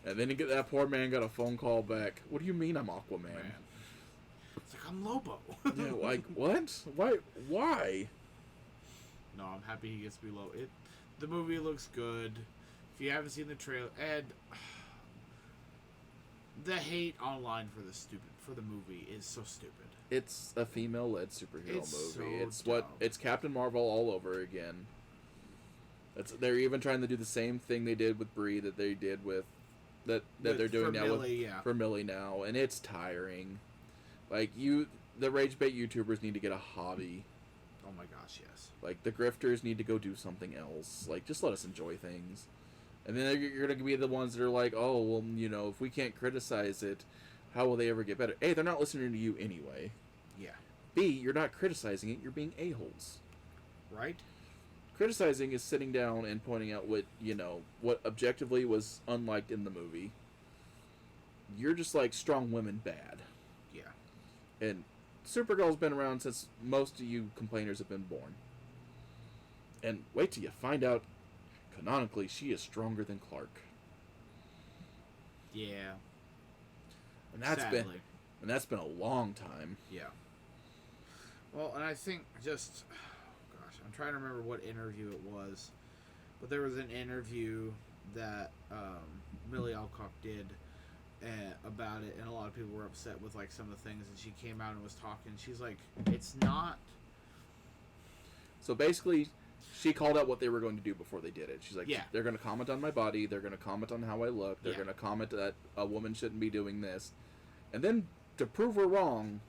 And then that poor man got a phone call back. What do you mean I'm Aquaman? Man. It's like, I'm Lobo. Yeah, like, what? Why? No, I'm happy he gets to be Lobo. The movie looks good. If you haven't seen the trailer, and the hate online for the movie is so stupid. It's a female-led superhero movie. So It's Captain Marvel all over again. They're even trying to do the same thing they did with Brie that they did with that they're doing now Millie, for Millie now, and it's tiring. Like, the rage bait YouTubers need to get a hobby. Oh my gosh, yes. Like, the grifters need to go do something else. Like, just let us enjoy things. And then you're going to be the ones that are like, oh, well, you know, if we can't criticize it, how will they ever get better? A, they're not listening to you anyway. Yeah. B, you're not criticizing it, you're being a-holes. Right? Criticizing is sitting down and pointing out what objectively was unliked in the movie. You're just like, strong women bad. Yeah. And Supergirl's been around since most of you complainers have been born. And wait till you find out, canonically, she is stronger than Clark. Yeah. And that's been a long time. Yeah. Well, and I think just, gosh, I'm trying to remember what interview it was, but there was an interview that Millie Alcock did about it, and a lot of people were upset with like some of the things, and she came out and was talking. She's like, it's not. So basically, she called out what they were going to do before they did it. She's like, yeah, they're going to comment on my body, they're going to comment on how I look, they're going to comment that a woman shouldn't be doing this. And then, to prove her wrong,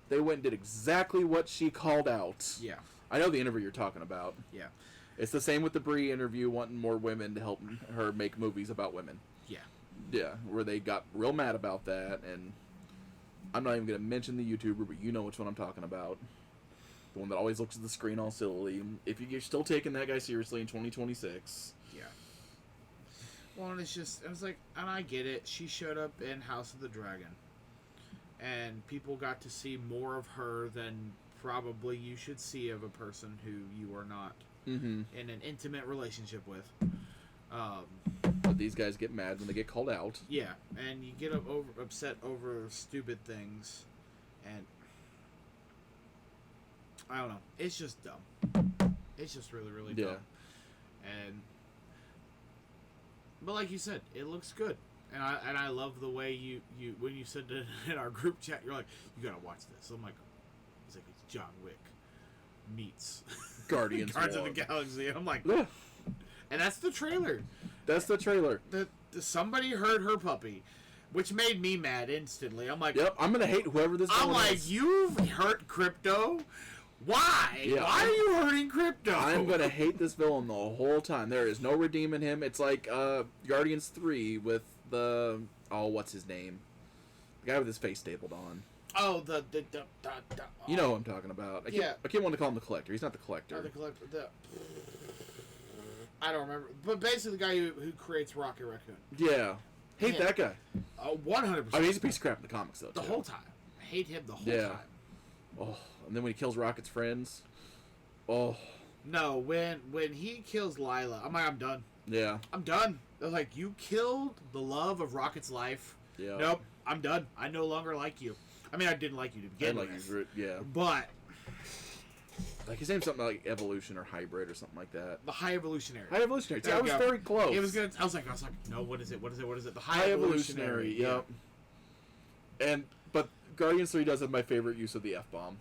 they went and did exactly what she called out. Yeah. I know the interview you're talking about. Yeah. It's the same with the Brie interview, wanting more women to help her make movies about women. Yeah. Yeah, where they got real mad about that, and I'm not even going to mention the YouTuber, but you know which one I'm talking about. The one that always looks at the screen all silly. If you're still taking that guy seriously in 2026. Yeah. Well, and it was like, and I get it. She showed up in House of the Dragon. And people got to see more of her than probably you should see of a person who you are not in an intimate relationship with. But these guys get mad when they get called out. Yeah, and you get upset over stupid things. And I don't know. It's just dumb. It's just really, really dumb. But like you said, it looks good. And I love the way you when you said it in our group chat, you're like, you gotta watch this. I'm like, it's John Wick meets Guardians of the Galaxy. I'm like, yeah. And that's the trailer. That's the trailer. Somebody heard her puppy, which made me mad instantly. I'm like, yep, I'm gonna hate whoever this. I'm like, you've hurt Crypto. Why? Yeah, why are you hurting Crypto? I'm gonna hate this villain the whole time. There is no redeeming him. It's like Guardians 3 with the what's his name? The guy with his face stapled on. Oh, you know who I'm talking about. I can't want to call him the Collector. He's not the Collector. Oh, the Collector. I don't remember, but basically the guy who creates Rocket Raccoon. Yeah, hate that guy. 100%. I mean, he's a piece of crap in the comics though. The whole time, hate him the whole time. Oh, and then when he kills Rocket's friends. Oh. No, when he kills Lila, I'm like, I'm done. Yeah. I'm done. They're like, you killed the love of Rocket's life. Yeah. Nope, I'm done. I no longer like you. I mean, I didn't like you to begin with. Yeah. But like his name's something like Evolution or Hybrid or something like that. The High Evolutionary. High Evolutionary. See, I was very close. It was good. I was like, no, what is it? The High Evolutionary. Yep. But Guardians 3 does have my favorite use of the F-bomb.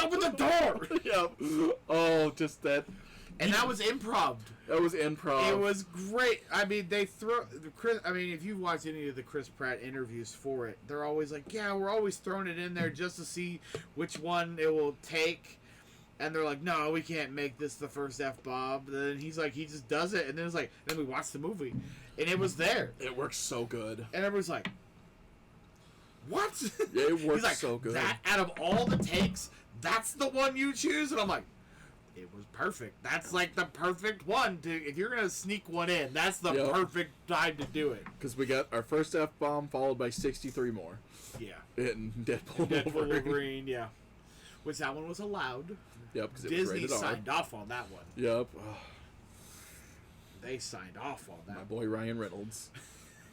Open the door! Yep. Oh, just that. And that was improv. That was improv. It was great. I mean, if you've watched any of the Chris Pratt interviews for it, they're always like, yeah, we're always throwing it in there just to see which one it will take. And they're like, no, we can't make this the first F-bomb. Then he's like, he just does it. And then it's like, then we watched the movie. And it was there. It works so good. And everyone's like, what? Yeah, it works he's like, so good. That, out of all the takes, that's the one you choose? And I'm like, it was perfect. That's like the perfect one. If you're going to sneak one in, that's the perfect time to do it. Because we got our first F-bomb followed by 63 more. Yeah. In Deadpool Wolverine, yeah. Which that one was allowed. Yep, because Disney signed off on that one. Yep. They signed off on that. My boy Ryan Reynolds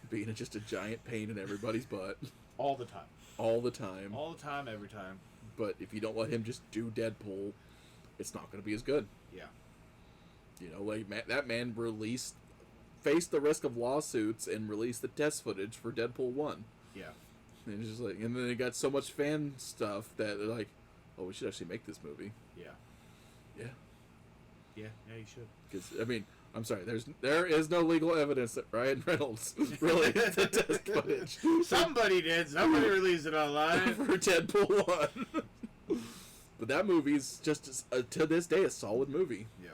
being just a giant pain in everybody's butt. All the time. All the time. All the time, every time. But if you don't let him just do Deadpool, it's not going to be as good. Yeah. You know, like that man faced the risk of lawsuits and released the test footage for Deadpool 1. Yeah. And it's just like, and then they got so much fan stuff that they're like, oh, we should actually make this movie. Yeah. Yeah. Yeah, you should. Because, I mean, I'm sorry, there is no legal evidence that Ryan Reynolds released the test footage. Somebody did. Somebody released it online. For Deadpool 1. But that movie's just, to this day, a solid movie. Yeah.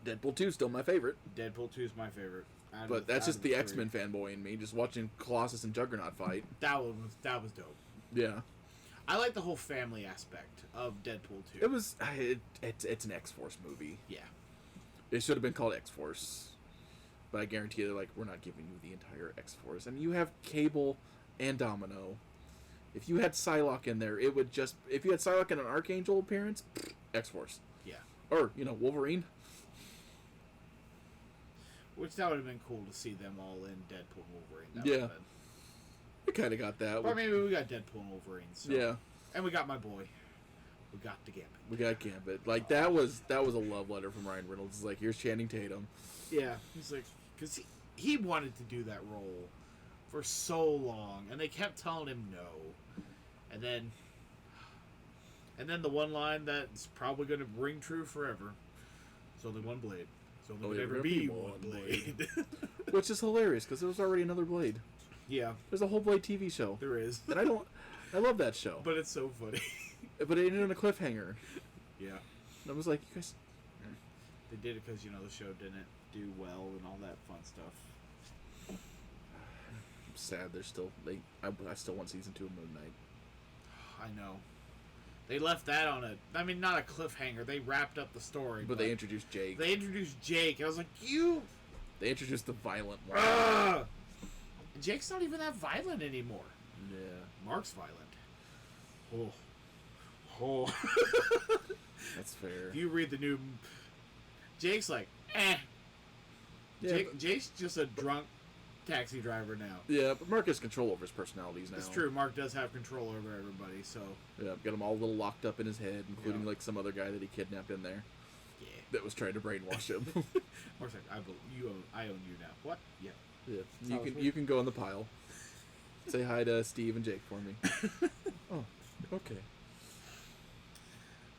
Deadpool 2 is still my favorite. Deadpool 2 is my favorite. But that's just the X-Men fanboy in me, just watching Colossus and Juggernaut fight. That was dope. Yeah. I like the whole family aspect of Deadpool 2. It was... It's an X-Force movie. Yeah. It should have been called X-Force. But I guarantee you, they're like, we're not giving you the entire X-Force. I mean, you have Cable and Domino. If you had Psylocke in there, it would just... If you had Psylocke in an Archangel appearance, X-Force. Yeah. Or, Wolverine. Which that would have been cool to see them all in Deadpool and Wolverine. That yeah. We kind of got that. But maybe we got Deadpool and Wolverine. So. Yeah. And we got my boy. We got the Gambit. We got Gambit. Like, that was a love letter from Ryan Reynolds. It's like, here's Channing Tatum. Yeah. He's like... Because he wanted to do that role for so long. And they kept telling him no. And then the one line that's probably going to ring true forever. There's only one blade. There's only going to ever be one blade. Which is hilarious, because there was already another Blade. Yeah. There's a whole Blade TV show. There is. And I love that show. But it's so funny. But it ended on a cliffhanger. Yeah. And I was like, you guys... They did it because, the show didn't do well and all that fun stuff. I'm sad they're still... I still want season 2 of Moon Knight. I know. They left that on not a cliffhanger. They wrapped up the story. But they introduced Jake. They introduced Jake. I was like, you... They introduced the violent one. Jake's not even that violent anymore. Yeah. Mark's violent. Oh. That's fair. If you read the new... Jake's like, eh. Yeah, Jake's just a drunk taxi driver now. Yeah, but Mark has control over his personalities now. It's true. Mark does have control over everybody, so... Yeah, got them all a little locked up in his head, including, some other guy that he kidnapped in there. Yeah. That was trying to brainwash him. Mark's like, I own you now. What? Yeah. Yeah. You can go in the pile. Say hi to Steve and Jake for me. Oh, okay.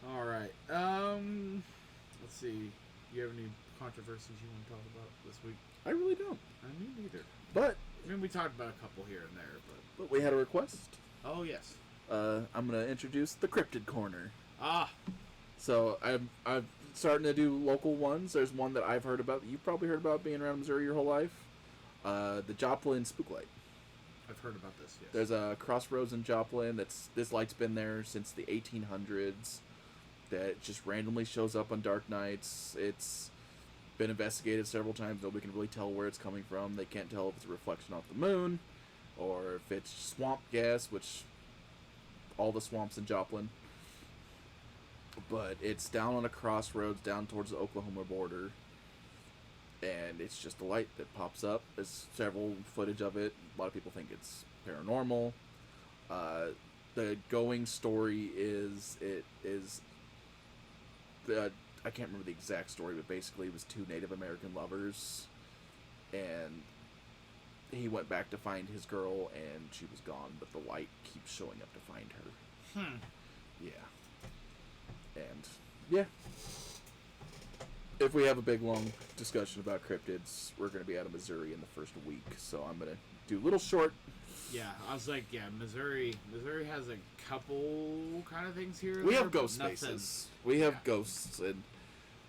All right. Let's see. You have any controversies you want to talk about this week? I really don't. Me neither. But we talked about a couple here and there, but we had a request. Oh yes. I'm gonna introduce the Cryptid Corner. Ah. So I'm starting to do local ones. There's one that I've heard about. You've probably heard about being around Missouri your whole life. The Joplin Spooklight. I've heard about this. Yes. There's a crossroads in Joplin. This light's been there since the 1800s. That just randomly shows up on dark nights. It's been investigated several times. Nobody can really tell where it's coming from. They can't tell if it's a reflection off the moon or if it's swamp gas, which all the swamps in Joplin. But it's down on a crossroads down towards the Oklahoma border. And it's just a light that pops up. There's several footage of it. A lot of people think it's paranormal. The going story is I can't remember the exact story, but basically it was two Native American lovers, and he went back to find his girl, and she was gone, but the light keeps showing up to find her. Yeah. And, yeah. If we have a big, long discussion about cryptids, we're going to be out of Missouri in the first week, so I'm going to do a little short. Yeah, I was like, yeah, Missouri has a couple kind of things here. We have ghost spaces. We have ghosts,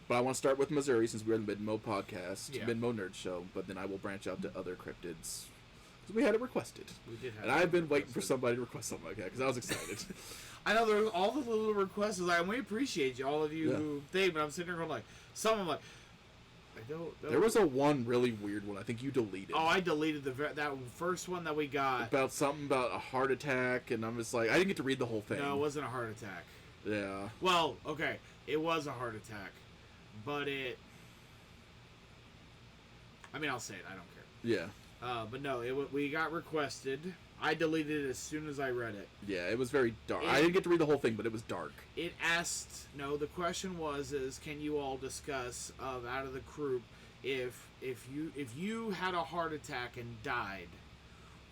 but I want to start with Missouri since we're in the Midmo podcast, Midmo Nerd Show, but then I will branch out to other cryptids. Because we had it requested. We did have and I've been waiting for somebody to request something like that, because I was excited. I know there was all the little requests, and we appreciate you, all of you who think, but I'm sitting there going like, some of them like, I don't know. There was a one really weird one I think you deleted. Oh, I deleted that first one that we got. About something about a heart attack, and I'm just like, I didn't get to read the whole thing. No, it wasn't a heart attack. Yeah. Well, okay, it was a heart attack, but I mean, I'll say it, I don't care. Yeah. But no, we got requested. I deleted it as soon as I read it. Yeah, it was very dark. I didn't get to read the whole thing, but it was dark. It asked, the question was, can you all discuss out of the group if you had a heart attack and died,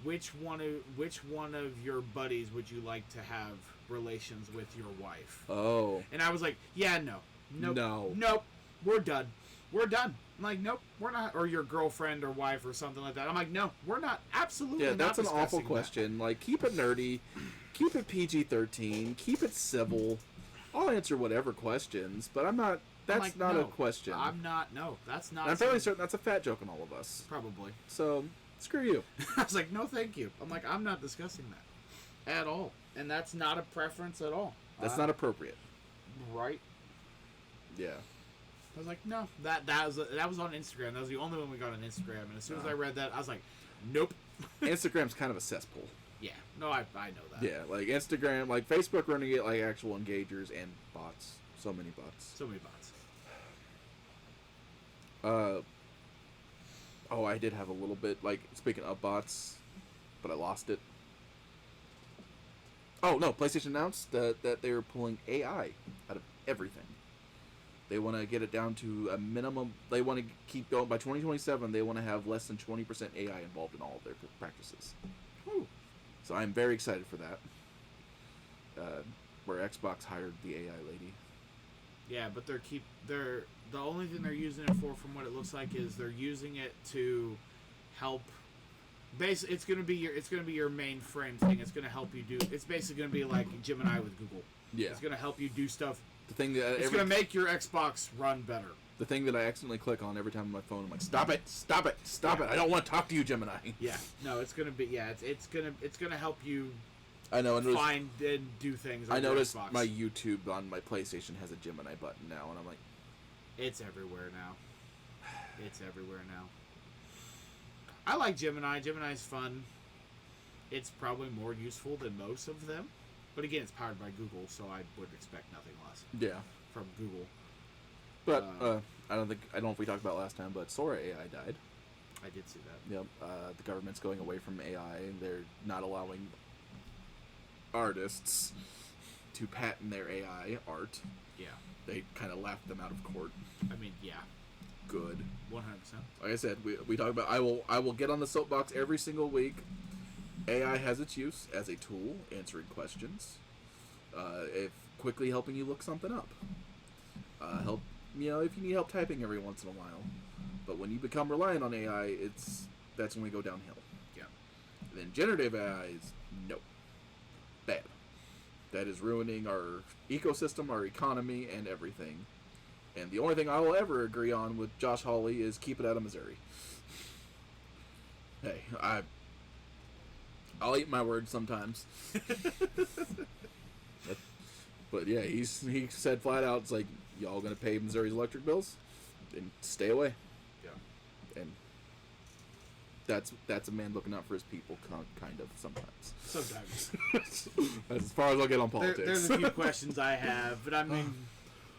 which one of your buddies would you like to have relations with your wife? Oh. And I was like, yeah, no. Nope. We're done. I'm like, nope, we're not. Or your girlfriend or wife or something like that. I'm like, no, we're not. Absolutely not. Yeah, that's an awful question. Like, keep it nerdy. Keep it PG-13. Keep it civil. I'll answer whatever questions, but I'm not... That's not a question. I'm not... No, that's not... I'm fairly certain that's a fat joke on all of us. Probably. So, screw you. I was like, no, thank you. I'm like, I'm not discussing that. At all. And that's not a preference at all. That's not appropriate. Right? Yeah. I was like, no. That was on Instagram. That was the only one we got on Instagram. And as soon as I read that, I was like, nope. Instagram's kind of a cesspool. Yeah. No, I know that. Yeah, like Instagram, like Facebook running it like actual engagers and bots. So many bots. Oh, I did have a little bit, like, speaking of bots, but I lost it. Oh, no, PlayStation announced that they were pulling AI out of everything. They want to get it down to a minimum. They want to keep going. By 2027, they want to have less than 20% AI involved in all of their practices. Woo. So I'm very excited for that. Where Xbox hired the AI lady. Yeah, but the only thing they're using it for, from what it looks like, is they're using it to help. Basically, it's gonna be your mainframe thing. It's gonna help you do. It's basically gonna be like Gemini with Google. Yeah. It's gonna help you do stuff. The thing that it's gonna make your Xbox run better. The thing that I accidentally click on every time on my phone, I'm like, stop it! I don't want to talk to you, Gemini. Yeah. No, it's gonna be. Yeah, it's gonna help you. I know. Find and do things. I noticed my YouTube on my PlayStation has a Gemini button now, and I'm like, it's everywhere now. I like Gemini. Gemini's fun. It's probably more useful than most of them, but again, it's powered by Google, so I would expect nothing less. Yeah. From Google. But I don't know if we talked about last time, but Sora AI died. I did see that. Yep. The government's going away from AI, and they're not allowing artists to patent their AI art. Yeah. They kind of laughed them out of court. I mean, yeah. Good. 100%. Like I said, we talk about. I will get on the soapbox every single week. AI has its use as a tool, answering questions, if quickly helping you look something up. Help if you need help typing every once in a while. But when you become reliant on AI, that's when we go downhill. Yeah. And then generative AI is no. Bad. That is ruining our ecosystem, our economy, and everything. And the only thing I will ever agree on with Josh Hawley is keep it out of Missouri. Hey, I'll eat my words sometimes. But yeah, he said flat out, it's like, y'all gonna pay Missouri's electric bills? Then stay away. Yeah. And that's a man looking out for his people, kind of, sometimes. Sometimes. That's as far as I'll get on politics. There's a few questions I have, but I mean...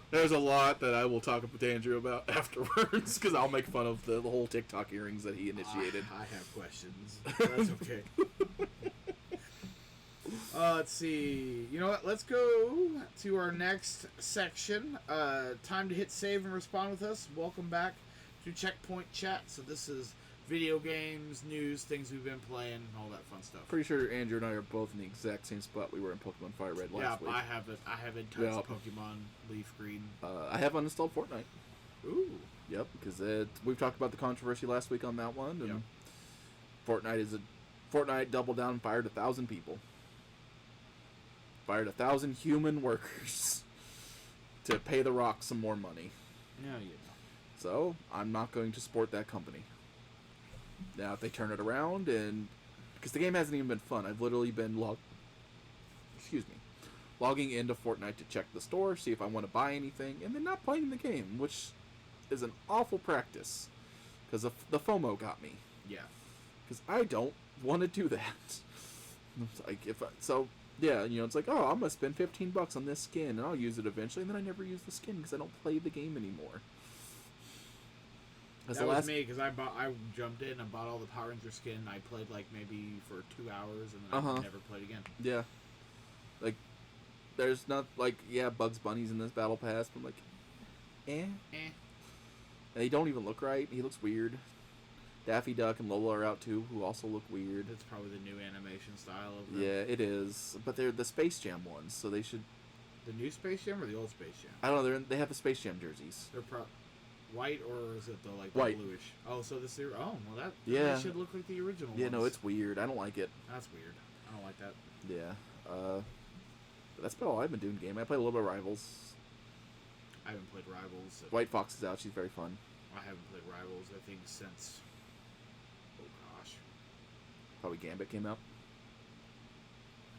There's a lot that I will talk to Andrew about afterwards, because I'll make fun of the whole TikTok hearings that he initiated. I have questions. That's okay. Let's see. You know what? Let's go to our next section. Time to hit save and respond with us. Welcome back to Checkpoint Chat. So this is video games, news, things we've been playing, all that fun stuff. Pretty sure Andrew and I are both in the exact same spot we were in Pokemon Fire Red last week. Yeah, I haven't touched Pokemon Leaf Green. I have uninstalled Fortnite. Ooh. Yep, because we've talked about the controversy last week on that one, and Fortnite doubled down and fired 1,000 people. Fired 1,000 human workers to pay The Rock some more money. Yeah, So, I'm not going to support that company. Now, if they turn it around, and because the game hasn't even been fun, I've literally been logging into Fortnite to check the store, see if I want to buy anything, and then not playing the game, which is an awful practice, because the FOMO got me. Yeah. Because I don't want to do that. It's like it's like, oh, I'm gonna spend $15 on this skin, and I'll use it eventually, and then I never use the skin because I don't play the game anymore. That was me, because I jumped in and bought all the Power Ranger skin. I played like maybe for 2 hours, and then I never played again. Yeah, like there's not Bugs Bunny's in this battle pass, but I'm like, and they don't even look right. He looks weird. Daffy Duck and Lola are out too, who also look weird. It's probably the new animation style of them. Yeah, it is, but they're the Space Jam ones, so they should. The new Space Jam or the old Space Jam? I don't know. They have the Space Jam jerseys. They're white, or is it the white? Bluish? Oh, so this year. Oh, well that should look like the original. Yeah, ones. no, it's weird. I don't like it. That's weird. I don't like that. Yeah. But that's about all I've been doing. Game. I played a little bit of Rivals. I haven't played Rivals. White Fox is out. She's very fun. I haven't played Rivals. I think since. Oh gosh. Probably Gambit came out.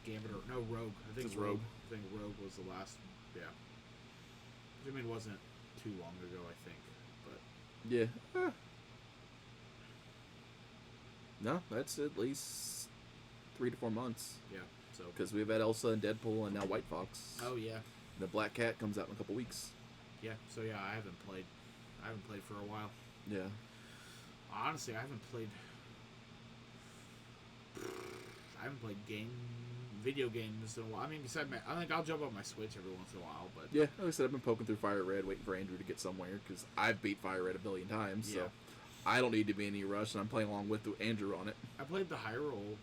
Gambit or no Rogue. I think Rogue. I think Rogue was the last. Yeah. I mean, it wasn't too long ago. I think. Yeah. No, that's at least 3 to 4 months. Yeah. So. Because we've had Elsa and Deadpool and now White Fox. Oh yeah. The Black Cat comes out in a couple weeks. Yeah. So yeah, I haven't played for a while. Yeah. Honestly, I haven't played video games in a while. I mean, I think I'll jump on my Switch every once in a while, but yeah, like I said, I've been poking through Fire Red, waiting for Andrew to get somewhere because I've beat Fire Red a billion times, so I don't need to be in any rush, and I'm playing along with Andrew on it. I played the Hyrule,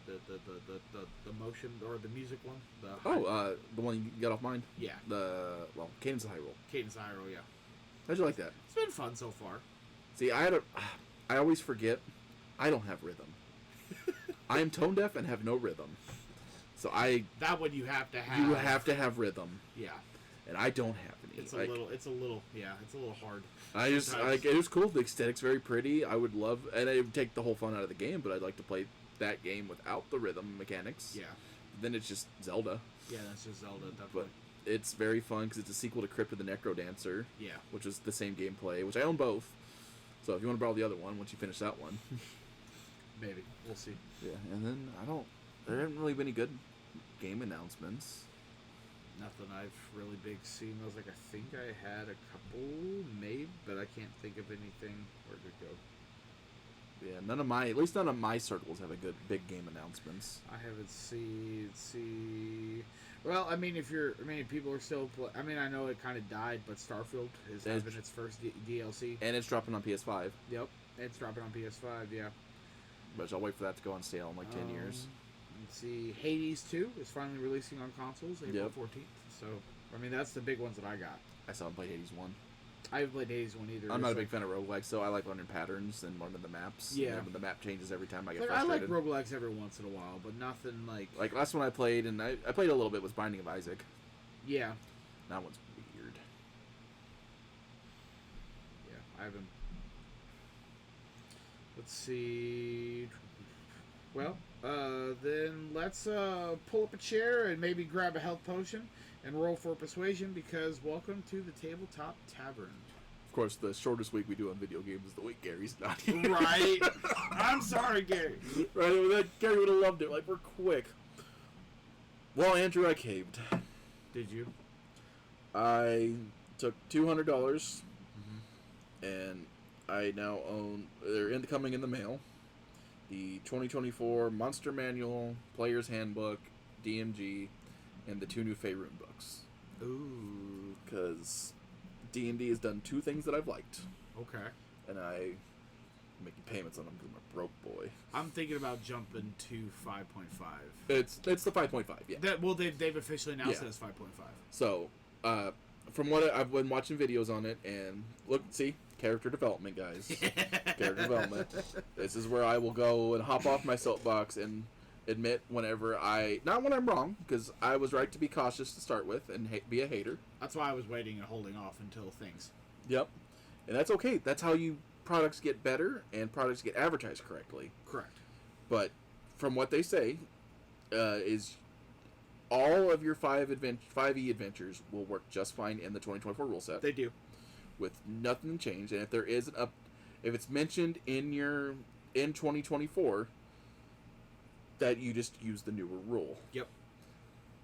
the motion or the music one. The one you got off mine. Yeah. Cadence of Hyrule. Cadence of Hyrule, yeah. How'd you like that? It's been fun so far. See, I always forget, I don't have rhythm. I am tone deaf and have no rhythm. So that one you have to have. You have to have rhythm. Yeah. And I don't have any. It's a little hard. It was cool. The aesthetic's very pretty. I would love, and it would take the whole fun out of the game, but I'd like to play that game without the rhythm mechanics. Yeah. Then it's just Zelda. Yeah, that's just Zelda. Definitely. But it's very fun because it's a sequel to Crypt of the Necro Dancer. Yeah. Which is the same gameplay, which I own both. So if you want to borrow the other one, once you finish that one. Maybe. We'll see. Yeah, and then there haven't really been any good game announcements. Nothing I've really big seen. I was like, I think I had a couple, maybe, but I can't think of anything. Where'd it go? Yeah, none of my circles have a good big game announcements. I haven't seen. Well, I mean, people are still. I mean, I know it kind of died, but Starfield is having its first DLC, and it's dropping on PS5. Yep, it's dropping on PS5. Yeah, but I'll wait for that to go on sale in like 10 years. Let's see, Hades 2 is finally releasing on consoles April 14th. So, I mean, that's the big ones that I got. I still haven't played Hades 1. I haven't played Hades 1 either. I'm not a big fan of roguelikes, so I like learning patterns and learning the maps. Yeah. And the map changes every time I get frustrated. I like roguelikes every once in a while, but nothing like... Like, last one I played, and I played a little bit, was Binding of Isaac. Yeah. That one's weird. Yeah, I haven't... Let's see... Well, then let's pull up a chair and maybe grab a health potion and roll for persuasion, because welcome to the Tabletop Tavern. Of course, the shortest week we do on video games is the week Gary's not here. Right. I'm sorry, Gary. Right, Gary would have loved it. Like, we're quick. Well, Andrew, I caved. Did you? I took $200, and I now own... They're coming in the mail. The 2024 Monster Manual, Player's Handbook, DMG, and the 2 new Faerun books. Ooh. Because D&D has done 2 things that I've liked. Okay. And I I'm making payments on them because I'm a broke boy. I'm thinking about jumping to 5.5. It's the 5.5, yeah. They've officially announced it as 5.5. So, from what I've been watching videos on it, and look, see, character development, guys. Character development. This is where I will go and hop off my soapbox and admit whenever not when I'm wrong, because I was right to be cautious to start with and be a hater. That's why I was waiting and holding off until things. Yep. And that's okay. That's how products get better and products get advertised correctly. Correct. But from what they say, is all of your 5e adventures will work just fine in the 2024 rule set. They do. With nothing changed, and if there is if it's mentioned in 2024, that you just use the newer rule. Yep.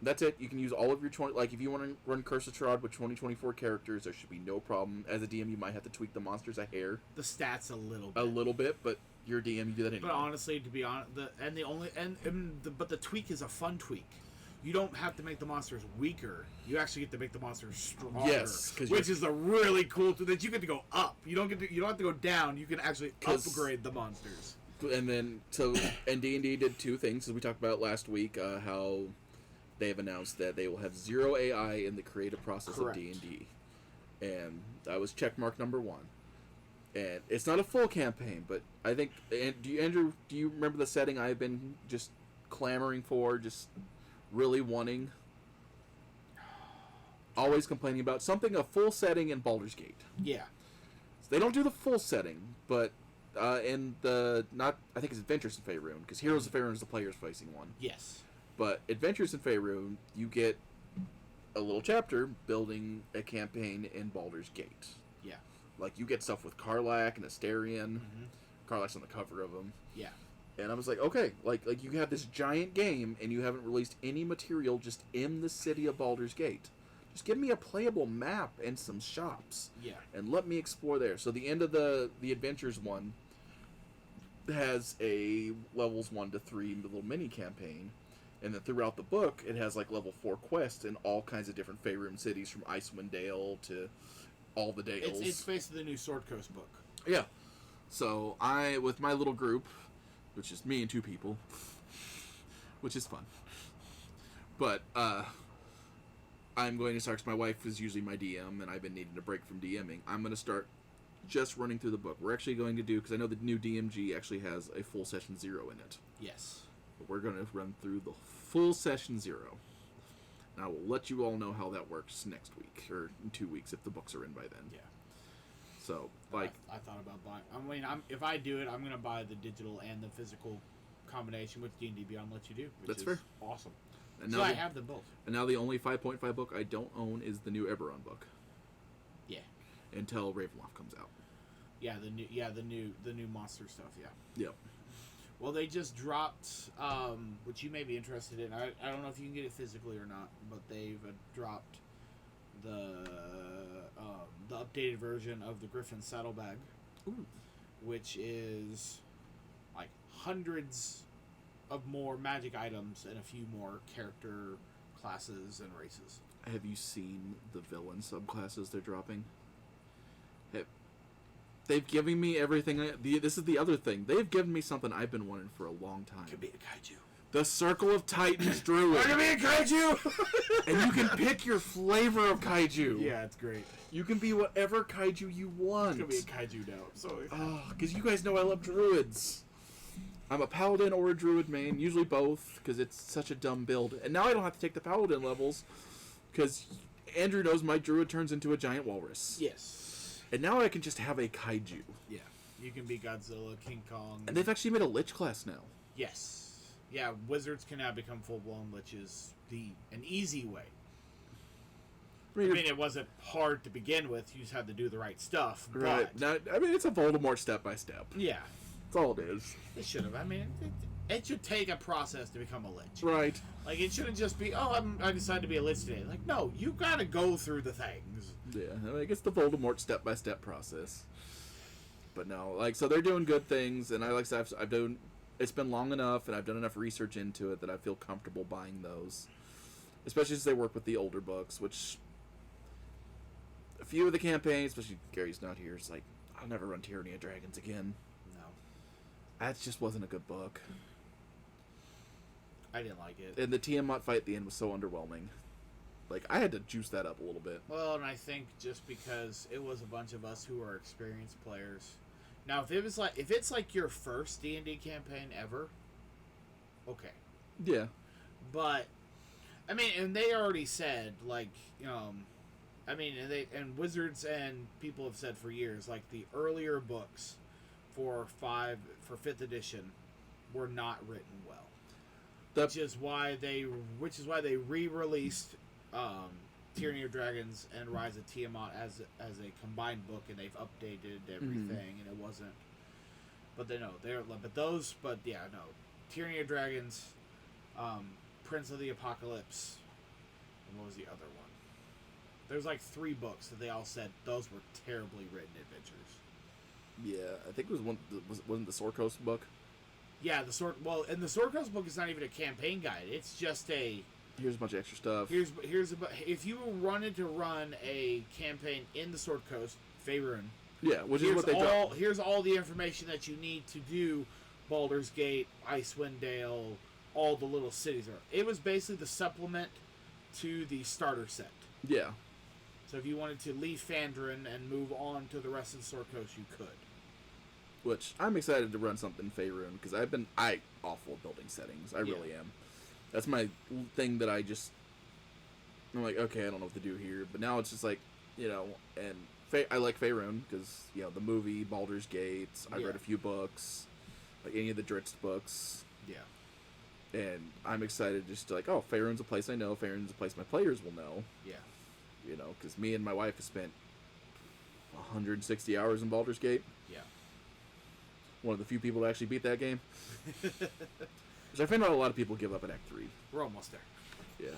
That's it. You can use all of your if you want to run Curse of Strahd with 2024 characters, there should be no problem. As a DM, you might have to tweak the monsters a hair, the stats a little bit, but you're DM, you do that anyway. But honestly, to be honest, but the tweak is a fun tweak. You don't have to make the monsters weaker. You actually get to make the monsters stronger. Yes, which is a really cool thing that you get to go up. You don't have to go down. You can actually upgrade the monsters. And then D&D did two things, as we talked about last week. How they've announced that they will have 0 AI in the creative process Correct. of D&D, and that was checkmark number 1. And it's not a full campaign, but I think. And Andrew, do you remember the setting I've been just clamoring for, just really wanting? Always complaining about something, a full setting in Baldur's Gate. Yeah. So they don't do the full setting, but in I think it's Adventures in Faerun, because Heroes of Faerun is the players facing one. Yes. But Adventures in Faerun, you get a little chapter building a campaign in Baldur's Gate. Yeah. Like, you get stuff with Karlach and Asterion. Mm-hmm. Karlach's on the cover of them. Yeah. And I was like, okay, like you have this giant game, and you haven't released any material just in the city of Baldur's Gate. Just give me a playable map and some shops. Yeah. And let me explore there. So the end of the Adventures one has a levels 1 to 3 little mini campaign. And then throughout the book, it has like level 4 quests in all kinds of different Faerun cities, from Icewind Dale to all the Dales. It's basically the new Sword Coast book. Yeah. So with my little group, which is me and 2 people, which is fun. But I'm going to start, because my wife is usually my DM, and I've been needing a break from DMing. I'm going to start just running through the book. We're actually going to do, because I know the new DMG actually has a full session 0 in it. Yes. But we're going to run through the full session 0. And I will let you all know how that works next week, or in 2 weeks if the books are in by then. Yeah. So, I thought about buying. I mean, if I do it, I'm going to buy the digital and the physical combination, which D&D Beyond lets you do. Which That's is fair. Awesome. And so now I have them both. And now the only 5.5 book I don't own is the new Eberron book. Yeah. Until Ravenloft comes out. Yeah, the new monster stuff. Yeah. Yep. Well, they just dropped, which you may be interested in. I don't know if you can get it physically or not, but they've dropped the updated version of the Griffin Saddlebag, which is like hundreds of more magic items and a few more character classes and races. Have you seen the villain subclasses they're dropping? They've given me everything. This is the other thing. They've given me something I've been wanting for a long time. Could be a kaiju. The Circle of Titans Druid. Could be a kaiju! And you can pick your flavor of kaiju. Yeah, it's great. You can be whatever kaiju you want. It's gonna be a kaiju now. So. Because you guys know I love druids. I'm a paladin or a druid main, usually both, because it's such a dumb build. And now I don't have to take the paladin levels, because Andrew knows my druid turns into a giant walrus. Yes. And now I can just have a kaiju. Yeah. You can be Godzilla, King Kong. And they've actually made a lich class now. Yes. Yeah, wizards can now become full-blown liches an easy way. I mean, it wasn't hard to begin with. You just had to do the right stuff. Right. But, it's a Voldemort step-by-step. Yeah. That's all it is. It should have. I mean, it should take a process to become a lich. Right. Like, it shouldn't just be, I decided to be a lich today. Like, no, you gotta go through the things. Yeah, it's the Voldemort step-by-step process. But no, so they're doing good things, and I've done, it's been long enough, and I've done enough research into it that I feel comfortable buying those. Especially as they work with the older books, which a few of the campaigns, especially Gary's not here, it's like, I'll never run Tyranny of Dragons again. No. That just wasn't a good book. I didn't like it. And the Tiamat fight at the end was so underwhelming. Like, I had to juice that up a little bit. Well, and I think just because it was a bunch of us who are experienced players. Now, if it's like your first D&D campaign ever, okay. Yeah. But I mean, and they already said like, I mean, and Wizards and people have said for years like the earlier books for 5th edition were not written well. Which is why they re-released Tyranny of Dragons and Rise of Tiamat as a combined book, and they've updated everything, and it wasn't. But Tyranny of Dragons, Prince of the Apocalypse, and what was the other one? There's like 3 books that they all said those were terribly written adventures. Yeah, I think it was wasn't the Sword Coast book. Yeah, the Sword Coast book is not even a campaign guide. It's just here's a bunch of extra stuff. If you wanted to run a campaign in the Sword Coast, Faerun. Yeah, which is what they dropped. Here's all the information that you need to do Baldur's Gate, Icewind Dale, all the little cities. It was basically the supplement to the starter set. Yeah. So if you wanted to leave Fandrin and move on to the rest of the Sword Coast, you could. Which I'm excited to run something in Faerun because I'm awful at building settings. I really am. That's my thing that I'm like, okay, I don't know what to do here. But now it's just like, and I like Faerun because, the movie, Baldur's Gate, I read a few books, like any of the Dritz books. Yeah. And I'm excited just to Faerun's a place I know. Faerun's a place my players will know. Yeah. Because me and my wife have spent 160 hours in Baldur's Gate. Yeah. One of the few people to actually beat that game. Which I find out a lot of people give up at Act 3. We're almost there. Yeah.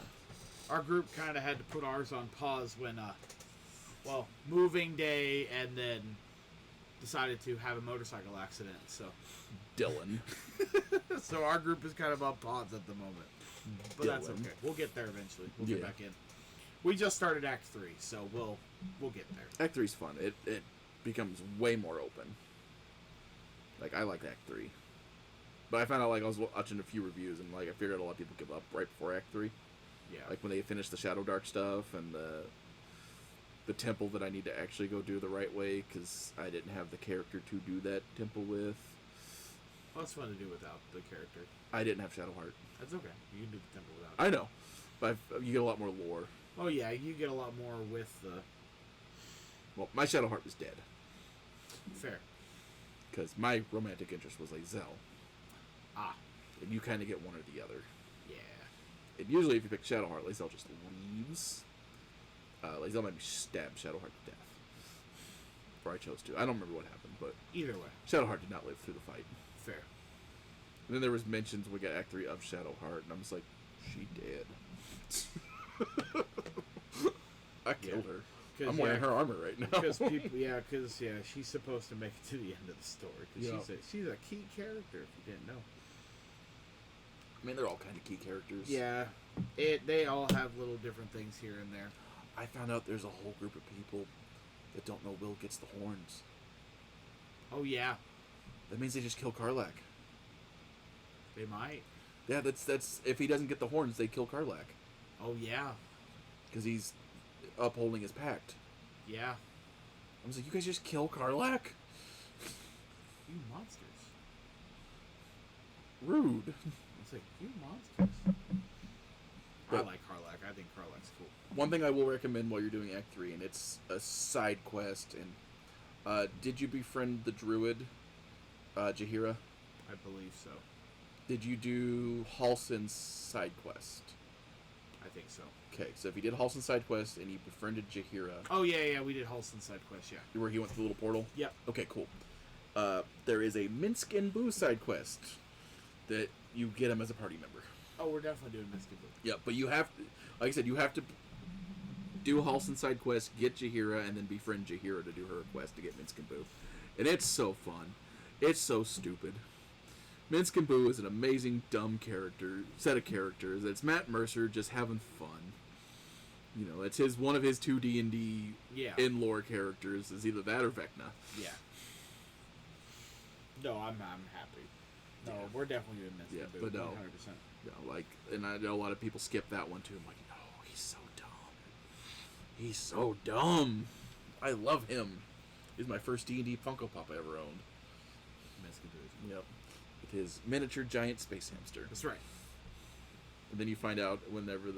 Our group kind of had to put ours on pause when, moving day, and then decided to have a motorcycle accident, so... Dylan. So our group is kind of on pause at the moment. But that's okay. We'll get there eventually. We'll get back in. We just started Act 3, so we'll get there. Act 3's fun. It becomes way more open. Like, I like Act 3. But I found out, I was watching a few reviews, and, I figured a lot of people give up right before Act 3. Yeah. Like, when they finish the Shadow Dark stuff, and the temple that I need to actually go do the right way, because I didn't have the character to do that temple with. Well, it's fun to do without the character. I didn't have Shadowheart. That's okay. You can do the temple without I know. But you get a lot more lore. Oh, yeah. You get a lot more with the... Well, my Shadowheart was dead. Fair. Because my romantic interest was Lae'zel. Ah. And you kind of get one or the other. Yeah. And usually if you pick Shadowheart, Lae'zel just leaves. Lae'zel made me stab Shadowheart to death. Or I chose to. I don't remember what happened, but... Either way. Shadowheart did not live through the fight. Fair. And then there was mentions when we got Act 3 of Shadowheart, and I'm just like, she did. I killed her. I'm wearing her armor right now. Because she's supposed to make it to the end of the story. Because she's a key character, if you didn't know. I mean, they're all kind of key characters. Yeah. They all have little different things here and there. I found out there's a whole group of people that don't know Will gets the horns. Oh, yeah. That means they just kill Karlach. They might. Yeah, that's if he doesn't get the horns, they kill Karlach. Oh, yeah. Because he's upholding his pact. Yeah. I was like, you guys just kill Karlach? You monsters. Rude. It's like, you monsters. But I like Karlach. I think Karlach's cool. One thing I will recommend while you're doing Act 3, and it's a side quest, and did you befriend the druid, Jaheira? I believe so. Did you do Halsin's side quest? I think so. Okay, so if you did Halsin's side quest and you befriended Jaheira... Oh, yeah, we did Halsin's side quest, yeah. Where he went through the little portal? Yep. Okay, cool. There is a Minsc and Boo side quest that you get him as a party member. Oh, we're definitely doing Minsc and Boo. Yeah, but you have to... Like I said, you have to do Halsin's side quest, get Jaheira, and then befriend Jaheira to do her quest to get Minsc and Boo. And it's so fun. It's so stupid. Minsc and Boo is an amazing, dumb set of characters. It's Matt Mercer just having fun. It's one of his 2 D&D in-lore characters is either that or Vecna. Yeah. No, I'm happy. No, we're definitely doing this. Yeah, but no. 100%. Yeah, like, and I know a lot of people skip that one too. I'm like, no, he's so dumb. He's so dumb. I love him. He's my first D&D Funko Pop I ever owned. Yep. With his miniature giant space hamster. That's right. And then you find out whenever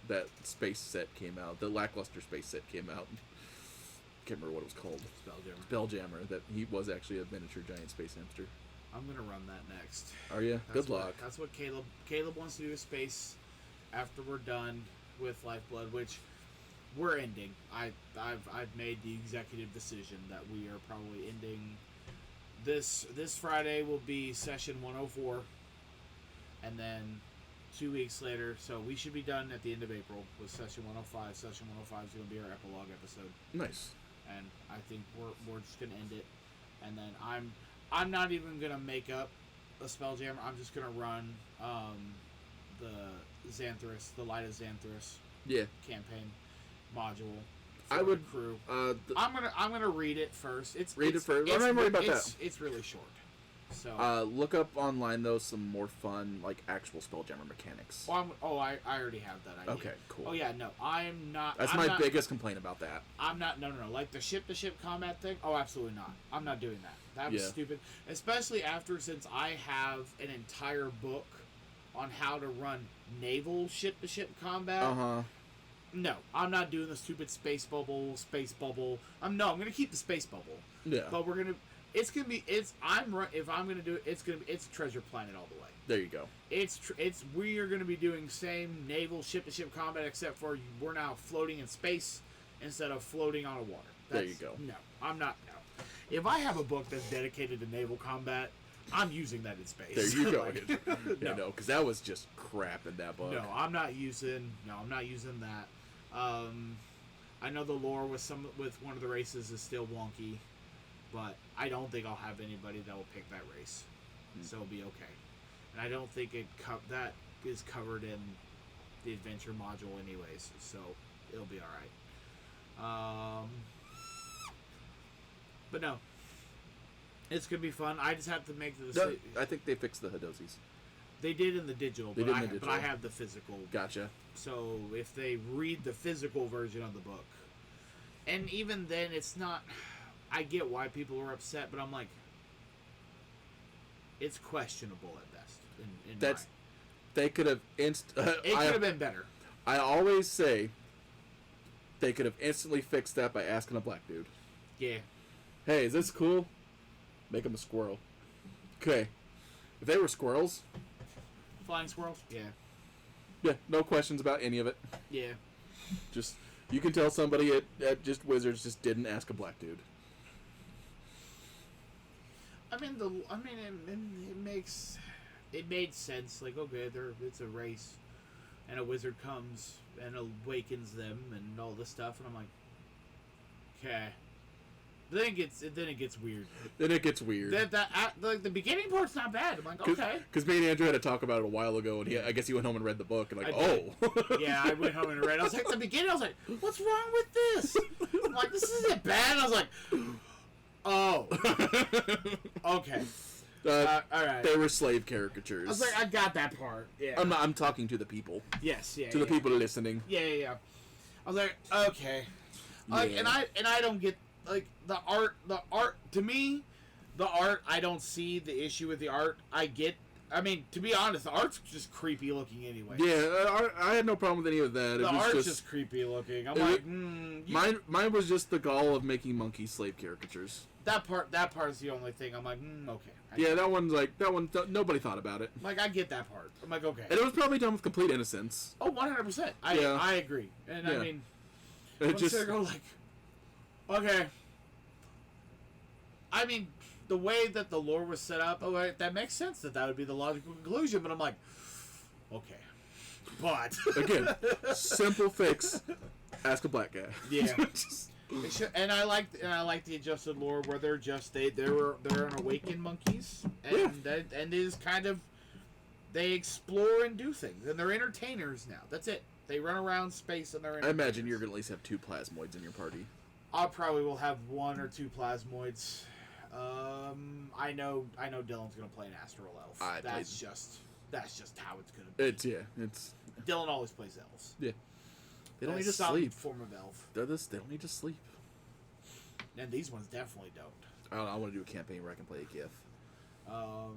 that space set came out, the lackluster space set came out. Can't remember what it was called. Spelljammer. That he was actually a miniature giant space hamster. I'm gonna run that next. Are you? Good luck. That's what Caleb wants to do. Is space after we're done with Lifeblood, which we're ending. I've made the executive decision that we are probably ending. This Friday will be session 104, and then 2 weeks later, so we should be done at the end of April with session 105. Session 105 is going to be our epilogue episode. Nice. And I think we're just going to end it, and then I'm not even going to make up a Spelljammer. I'm just going to run the Xanthorus, the Light of Xanthorus campaign module. I would crew. I'm gonna read it first. Read it first. I'm not worried about that. It's really short. So look up online though some more fun like actual Spelljammer mechanics. I already have that idea. Okay, cool. Oh yeah, no, I'm not. That's my biggest complaint about that. I'm not. No. Like the ship-to-ship combat thing. Oh, absolutely not. I'm not doing that. That was stupid. Especially since I have an entire book on how to run naval ship-to-ship combat. No, I'm not doing the stupid space bubble. I'm gonna keep the space bubble. Yeah. But if I'm gonna do it, it's Treasure Planet all the way. There you go. We are gonna be doing same naval ship-to-ship combat, except for we're now floating in space instead of floating on a water. There you go. No, I'm not. No. If I have a book that's dedicated to naval combat, I'm using that in space. There you go. No, because that was just crap in that book. No, I'm not using that. I know the lore with one of the races is still wonky, but I don't think I'll have anybody that will pick that race, so it'll be okay. And I don't think that is covered in the adventure module anyways, so it'll be all right. But no, it's gonna be fun. I just have to make the decision. No, I think they fixed the Hadozis. They did in the digital, but I have the physical. Gotcha. So if they read the physical version of the book, and even then, it's not. I get why people are upset, but I'm like, it's questionable at best. They could have it could have been better. I always say they could have instantly fixed that by asking a black dude. Yeah. Hey, is this cool? Make him a squirrel. Okay. If they were squirrels. Flying squirrels? Yeah. Yeah, no questions about any of it. Yeah. Just, you can tell somebody at just Wizards just didn't ask a black dude. It made sense. Like, okay, it's a race, and a wizard comes and awakens them and all this stuff, and I'm like, okay. Then it gets weird. Like the beginning part's not bad. I'm like, okay. Because me and Andrew had to talk about it a while ago, and I guess he went home and read the book, and Yeah, I went home and read. I was like, the beginning. I was like, what's wrong with this? I'm like, this isn't bad. I was like, oh, okay. All right. They were slave caricatures. I was like, I got that part. Yeah. I'm talking to the people. Yes. Yeah. To the people listening. Yeah. I was like, okay. Like, and I don't get. Like, the art, to me, I don't see the issue with the art. To be honest, the art's just creepy looking anyway. Yeah, I had no problem with any of that. The art's just creepy looking. I'm like, mine was just the gall of making monkey slave caricatures. That part is the only thing. I'm like, okay. Yeah, that one, nobody thought about it. Like, I get that part. I'm like, okay. And it was probably done with complete innocence. Oh, 100%. I agree. And yeah. I mean, it just go like, okay. I mean, the way that the lore was set up, that makes sense that would be the logical conclusion, but I'm like, okay. But again, simple fix. Ask a black guy. Yeah. And I like the adjusted lore where they're an awakened monkeys, and it is kind of, they explore and do things, and they're entertainers now. That's it. They run around space and they're entertainers. I imagine you're gonna at least have 2 plasmoids in your party. I probably will have 1 or 2 plasmoids. I know Dylan's gonna play an astral elf. That's just how it's gonna be. It's Dylan always plays elves. Yeah. They don't need to some sleep. Form of elf. They don't need to sleep. And these ones definitely don't. I want to do a campaign where I can play a Gith.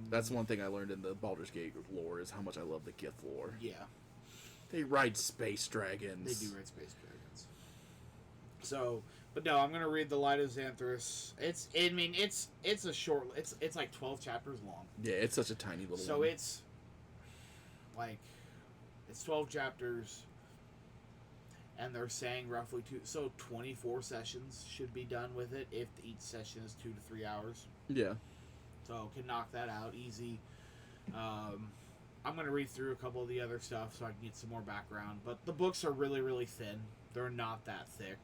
That's one thing I learned in the Baldur's Gate lore is how much I love the Gith lore. Yeah. They ride space dragons. They do ride space dragons. So, but no, I'm gonna read The Light of Xanthras. It's a short. It's like 12 chapters long. Yeah, it's such a tiny little. So one. it's 12 chapters, and they're saying roughly 24 sessions should be done with it if each session is 2 to 3 hours. Yeah. So can knock that out easy. I'm going to read through a couple of the other stuff so I can get some more background. But the books are really, really thin. They're not that thick.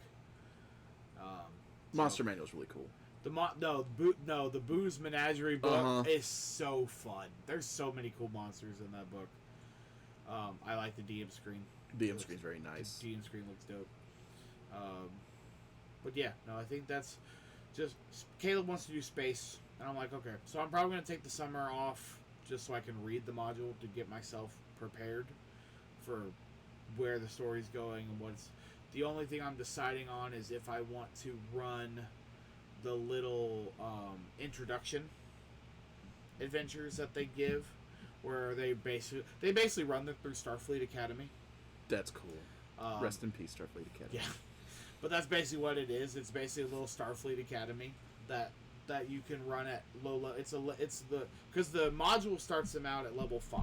Monster Manual's really cool. The Booze Menagerie book is so fun. There's so many cool monsters in that book. I like the DM screen. DM screen's very nice. The DM screen looks dope. But yeah, no, I think that's just... Caleb wants to do space, and I'm like, okay. So I'm probably going to take the summer off just so I can read the module to get myself prepared for where the story's going and what's... The only thing I'm deciding on is if I want to run the little introduction adventures that they give, where they basically run them through Starfleet Academy. That's cool. Rest in peace, Starfleet Academy. Yeah, but that's basically what it is. It's basically a little Starfleet Academy that you can run at low level. Because the module starts them out at level 5,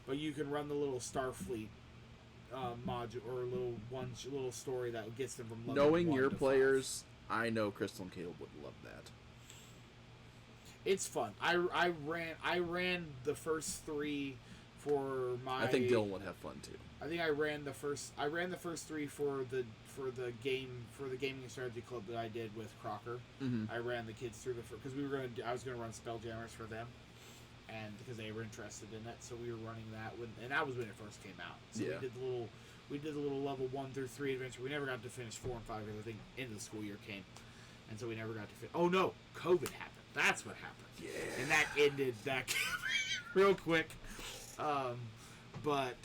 but you can run the little Starfleet module or little story that gets them from level Knowing 1 your to players, 5. I know Crystal and Caleb would love that. It's fun. I ran the first 3 for my... I think Dylan would have fun too. I think I ran the first 3 for the gaming and strategy club that I did with Crocker. Mm-hmm. I ran the kids through because I was gonna run Spelljammers for them, and because they were interested in it, so we were running that and that was when it first came out. So yeah. we did the little level 1 through 3 adventure. We never got to finish 4 and 5 because I think end of the school year came, and so we never got to finish. Oh no, COVID happened. That's what happened. Yeah. And that ended that real quick. But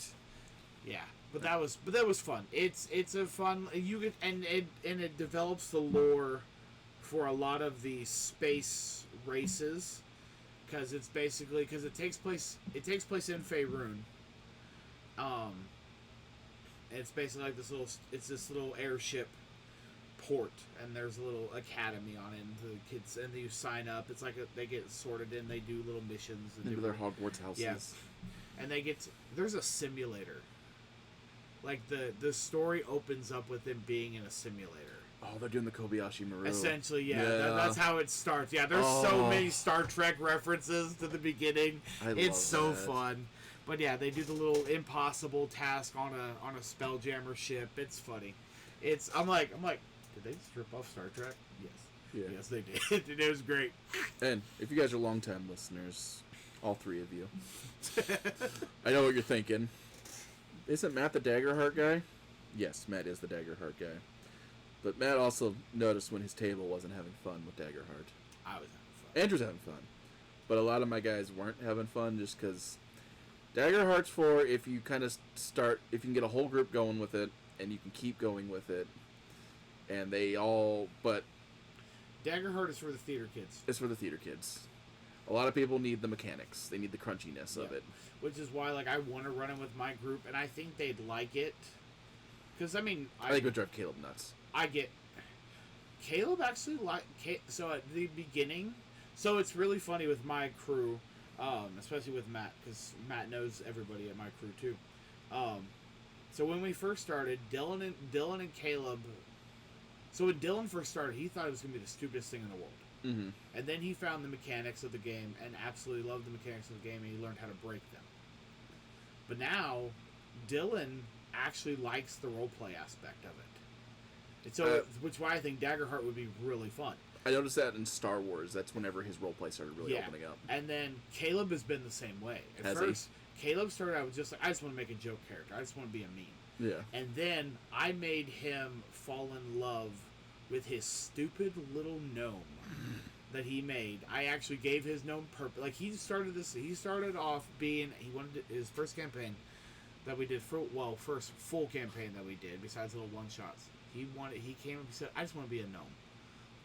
yeah, but that was fun. It's a fun and it develops the lore for a lot of the space races because it takes place in Faerun. It's basically like this little airship port, and there's a little academy on it, and the kids, and you sign up. It's like they get sorted in, they do little missions. Into their Hogwarts houses. Yes. And there's a simulator. Like the story opens up with them being in a simulator. Oh, they're doing the Kobayashi Maru. Essentially, yeah. That's how it starts. Yeah, there's so many Star Trek references to the beginning. It's so fun. But yeah, they do the little impossible task on a Spelljammer ship. It's funny. I'm like, did they strip off Star Trek? Yes. Yeah. Yes, they did. It was great. And if you guys are longtime listeners, all 3 of you, I know what you're thinking. Isn't Matt the Daggerheart guy? Yes, Matt is the Daggerheart guy. But Matt also noticed when his table wasn't having fun with Daggerheart. I was having fun. Andrew's having fun. But a lot of my guys weren't having fun just because Daggerheart's for if you kind of start, if you can get a whole group going with it and you can keep going with it. And but Daggerheart is for the theater kids. It's for the theater kids. A lot of people need the mechanics. They need the crunchiness of it. Which is why, I want to run it with my group, and I think they'd like it. Because, I think it would drive Caleb nuts. Caleb actually so at the beginning, so it's really funny with my crew, especially with Matt, because Matt knows everybody at my crew too. So when we first started, Dylan and Caleb. So when Dylan first started, he thought it was going to be the stupidest thing in the world. Mm-hmm. And then he found the mechanics of the game and absolutely loved the mechanics of the game, and he learned how to break them. But now, Dylan actually likes the roleplay aspect of it. And so, which is why I think Daggerheart would be really fun. I noticed that in Star Wars. That's whenever his roleplay started really opening up. And then Caleb has been the same way. At first, Caleb started out with just I just want to make a joke character. I just want to be a meme. Yeah. And then I made him fall in love with his stupid little gnome that he made, I actually gave his gnome purpose. Like, he started off being, his first campaign that we did, first full campaign that we did, besides little one-shots. He came up, he said, I just want to be a gnome.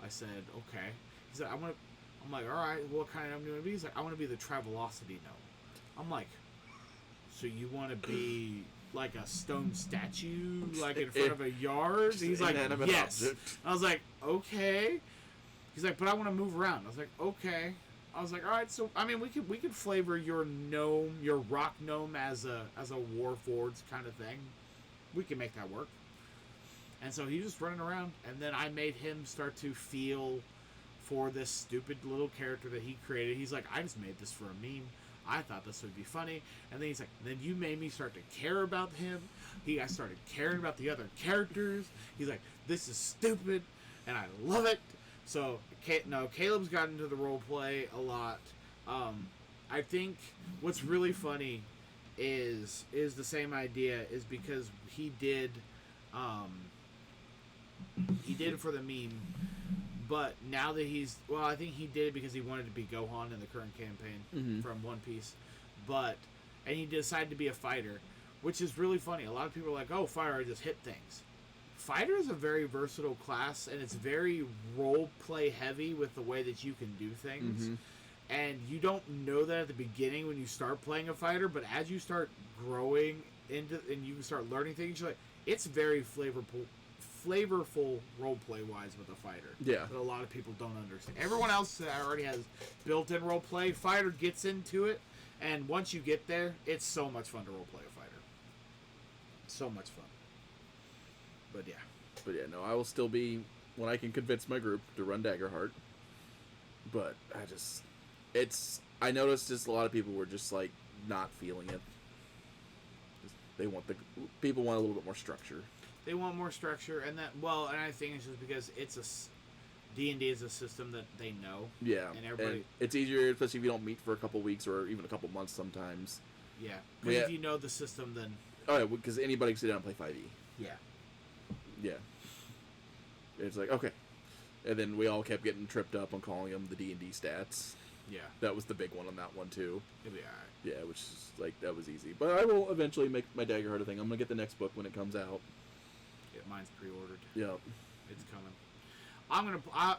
I said, okay. He said, I'm like, all right, what kind of gnome do you want to be? He's like, I want to be the Travelocity gnome. I'm like, so you want to be like a stone statue, like in front of a yard? He's like, yes. Object. I was like, okay. He's like, but I want to move around. I was like, okay. I was like, all right. So I mean, we could flavor your gnome, your rock gnome, as a Warforged kind of thing. We can make that work. And so he was just running around, and then I made him start to feel for this stupid little character that he created. He's like, I just made this for a meme. I thought this would be funny. And then he's like, then you made me start to care about him. I started caring about the other characters. He's like, this is stupid, and I love it. So, Caleb's gotten into the role play a lot. I think what's really funny is the same idea, is because he did it for the meme, but now that I think he did it because he wanted to be Gohan in the current campaign from One Piece, and he decided to be a fighter, which is really funny. A lot of people are like, oh, fighter, I just hit things. Fighter is a very versatile class, and it's very role play heavy with the way that you can do things. And you don't know that at the beginning when you start playing a fighter, but as you start growing into and you start learning things, you're like, it's very flavorful role play wise with a fighter. Yeah. That a lot of people don't understand. Everyone else already has built-in role play. Fighter gets into it, and once you get there, it's so much fun to role play a fighter. So much fun. But yeah, no, I will still be, when I can convince my group to run Daggerheart. But I noticed just a lot of people were just like not feeling it. People want a little bit more structure. They want more structure, and I think it's just because D&D is a system that they know. Yeah, and everybody. And it's easier, especially if you don't meet for a couple weeks or even a couple months sometimes. Yeah, because if you know the system, then. Oh yeah, because anybody can sit down and play 5e. Yeah. Yeah. It's like, okay. And then we all kept getting tripped up on calling them the D&D stats. Yeah. That was the big one on that one, too. It'll be alright. Yeah, which is, like, that was easy. But I will eventually make my Daggerheart a thing. I'm going to get the next book when it comes out. Yeah, mine's pre-ordered. Yep. It's coming.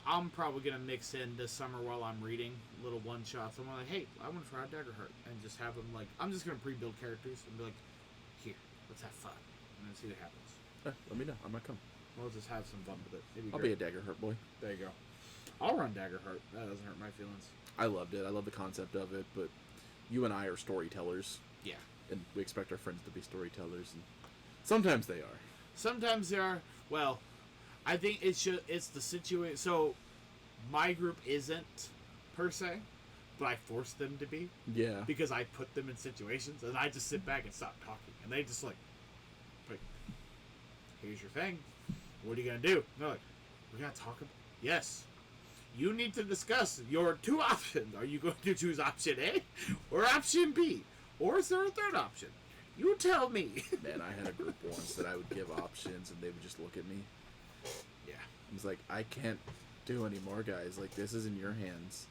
I'm probably going to mix in this summer while I'm reading little one-shots. I'm like, hey, I want to try out Daggerheart. And just have them, like, I'm just going to pre-build characters and be like, here, let's have fun. And then see what happens. Let me know. I might come. We'll just have some fun with it. I'll be a Daggerheart boy. There you go. I'll run Daggerheart. That doesn't hurt my feelings. I loved it. I love the concept of it, but you and I are storytellers. Yeah. And we expect our friends to be storytellers, and sometimes they are. Sometimes they are. Well, I think it's the situation. So, my group isn't, per se, but I force them to be. Yeah. Because I put them in situations, and I just sit back and stop talking. And they just like, here's your thing. What are you going to do? And they're like, we're going to talk about... Yes. You need to discuss your two options. Are you going to choose option A or option B? Or is there a third option? You tell me. Man, I had a group once that I would give options and they would just look at me. Yeah. I was like, I can't do anymore, guys. Like, this is in your hands.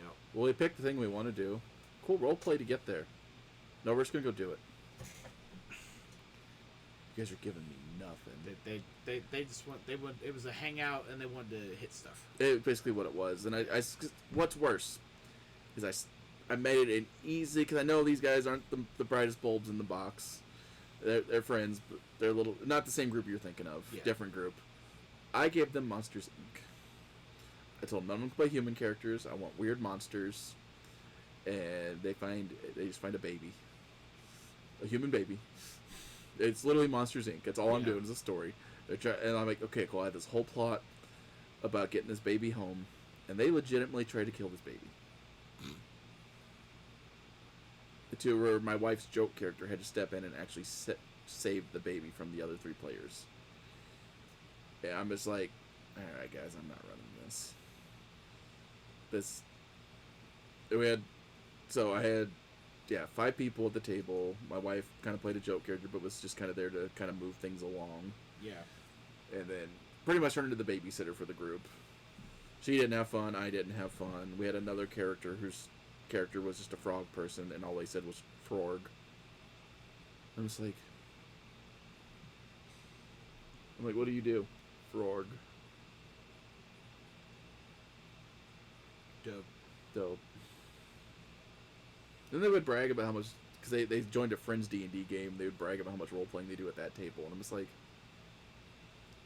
Yep. Well, we picked the thing we want to do. Cool, role play to get there. No, we're just going to go do it. You guys are giving me nothing. They just want, it was a hangout and they wanted to hit stuff. It basically what it was. And what's worse is I made it an easy, because I know these guys aren't the brightest bulbs in the box. They're friends, but they're not the same group you're thinking of. Yeah. Different group. I gave them Monsters Inc. I told them none of them can play human characters. I want weird monsters. And they just find a baby. A human baby. It's literally Monsters Inc. That's all I'm doing is a story. And I'm like, okay, cool. I have this whole plot about getting this baby home, and they legitimately try to kill this baby. To where my wife's joke character had to step in and actually save the baby from the other 3 players. Yeah, I'm just like, all right, guys, I'm not running this. I had 5 people at the table. My wife kind of played a joke character, but was just kind of there to kind of move things along. Yeah. And then pretty much turned into the babysitter for the group. She didn't have fun. I didn't have fun. We had another character whose character was just a frog person, and all they said was frog. I was like, what do you do? Frog. Dope. Then they would brag about how much, because they joined a Friends D&D game, they would brag about how much role-playing they do at that table, and I'm just like,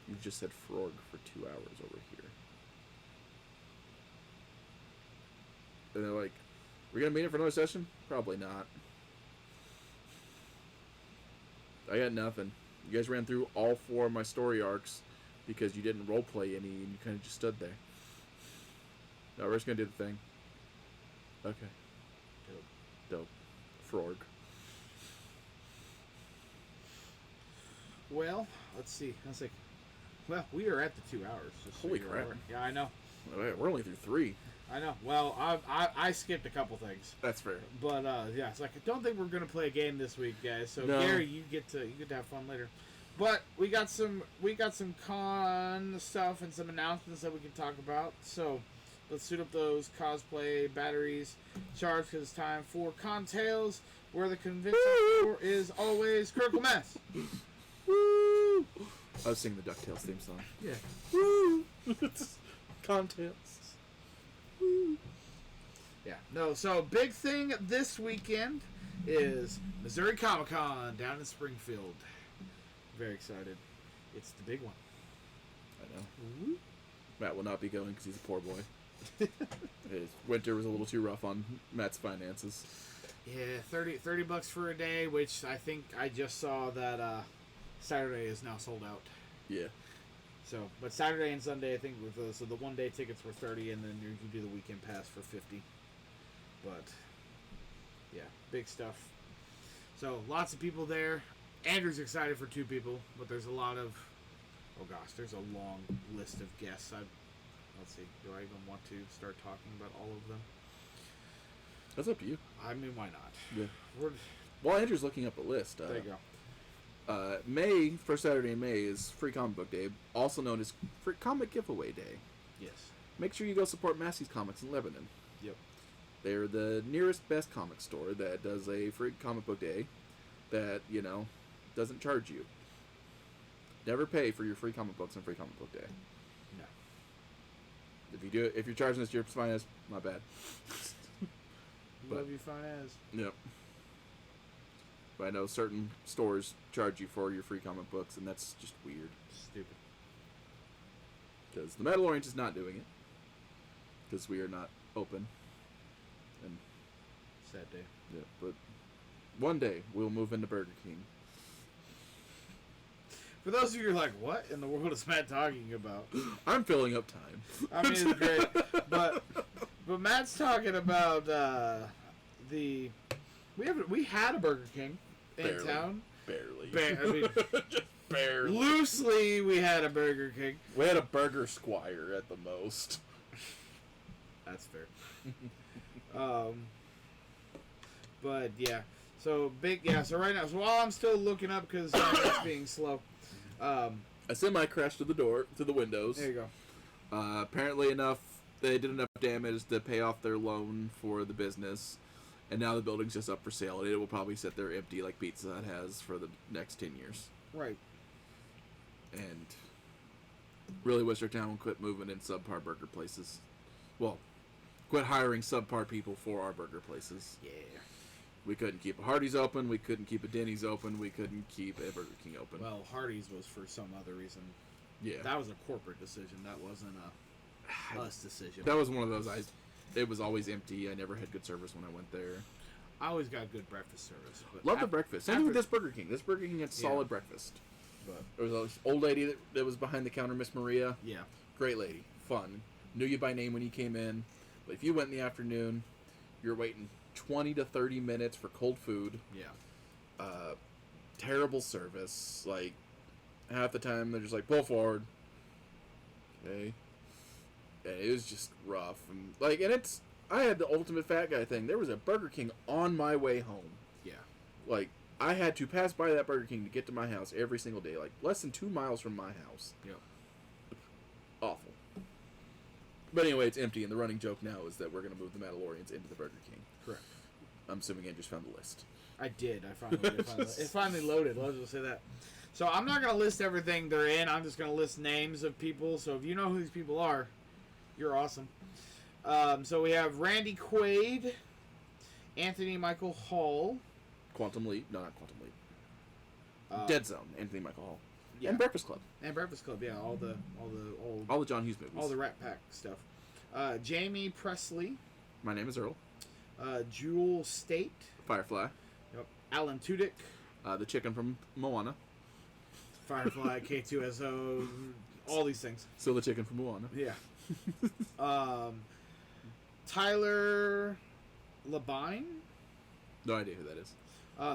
you just said frog for 2 hours over here. And they're like, we're going to meet it for another session? Probably not. I got nothing. You guys ran through all 4 of my story arcs because you didn't roleplay any and you kind of just stood there. No, we're just going to do the thing. Okay. Dope. Frog. Well, let's see. I was like, well, we are at the 2 hours. Holy crap. Yeah, I know. We're only through 3. I know. Well, I skipped a couple things. That's fair. But yeah, it's like I don't think we're gonna play a game this week, guys. So No. Gary, you get to have fun later. But we got some con stuff and some announcements that we can talk about. So let's suit up those cosplay batteries, charge because it's time for Con Tales, where the convincing score is always critical mass. Woo! I was singing the DuckTales theme song. Yeah. Woo! Contents. Woo! Yeah. No. So big thing this weekend is Missouri Comic-Con down in Springfield. Very excited. It's the big one. I know. Matt will not be going because he's a poor boy. His winter was a little too rough on Matt's finances. Yeah, $30 for a day, which I think I just saw that Saturday is now sold out. Yeah. So, but Saturday and Sunday, I think, so the one-day tickets were $30, and then you do the weekend pass for $50. But yeah, big stuff. So lots of people there. Andrew's excited for 2 people, but there's a lot of, oh gosh, there's a long list of guests. Let's see, do I even want to start talking about all of them? That's up to you. I mean, why not? Yeah. While Andrew's looking up a list, There you go. May, first Saturday in May, is Free Comic Book Day, also known as Free Comic Giveaway Day. Yes. Make sure you go support Massey's Comics in Lebanon. Yep. They're the nearest best comic store that does a free comic book day that, doesn't charge you. Never pay for your free comic books on Free Comic Book Day. No. If you're charging us your finance, my bad. Love you, fine as. Yep. But I know certain stores charge you for your free comic books, and that's just weird. Stupid. Because the Mandalorian is not doing it. Because we are not open. And Sad day. yeah, but one day we'll move into Burger King. For those of you who are like, what in the world is Matt talking about? I'm filling up time. I mean, it's great. But Matt's talking about we had a Burger King in town. Barely. I mean, just barely. Loosely, we had a Burger King. We had a Burger Squire at the most. That's fair. But yeah, so big. Yeah, so right now, so while I'm still looking up because it's being slow. A semi crashed to the windows. There you go. Apparently they did enough damage to pay off their loan for the business, and now the building's just up for sale, and it will probably sit there empty like Pizza Hut has for the next 10 years. Right. And really wish our town would quit moving in subpar burger places. Well, quit hiring subpar people for our burger places. Yeah. We couldn't keep a Hardee's open. We couldn't keep a Denny's open. We couldn't keep a Burger King open. Well, Hardee's was for some other reason. Yeah. That was a corporate decision. That wasn't a us decision. That was one of those. It was always empty. I never had good service when I went there. I always got good breakfast service. But Love the breakfast. Same thing with this Burger King. This Burger King had solid breakfast. But There was this old lady that was behind the counter, Miss Maria. yeah. Great lady. Fun. Knew you by name when you came in. But if you went in the afternoon, you're waiting 20 to 30 minutes for cold food. Yeah. Terrible service. Like, half the time they're just like, pull forward. Okay. And it was just rough. And I had the ultimate fat guy thing. There was a Burger King on my way home. Yeah. Like, I had to pass by that Burger King to get to my house every single day. Like, less than 2 miles from my house. Yep. Awful. But anyway, it's empty, and the running joke now is that we're going to move the Mandalorians into the Burger King. Correct. I'm assuming Andrew's found the list. I did. It finally loaded. Let's just say that. So I'm not going to list everything they're in. I'm just going to list names of people. So if you know who these people are, you're awesome. So we have Randy Quaid, Anthony Michael Hall. Quantum Leap. No, not Quantum Leap. Dead Zone. Anthony Michael Hall. Yeah. And Breakfast Club. And Breakfast Club, yeah. All the John Hughes movies. all the Rat Pack stuff. Jamie Presley. My Name is Earl. Jewel State. Firefly. Yep. Alan Tudyk. The chicken from Moana. Firefly, K2SO, all these things. Still the chicken from Moana. Yeah. Tyler Labine. No idea who that is.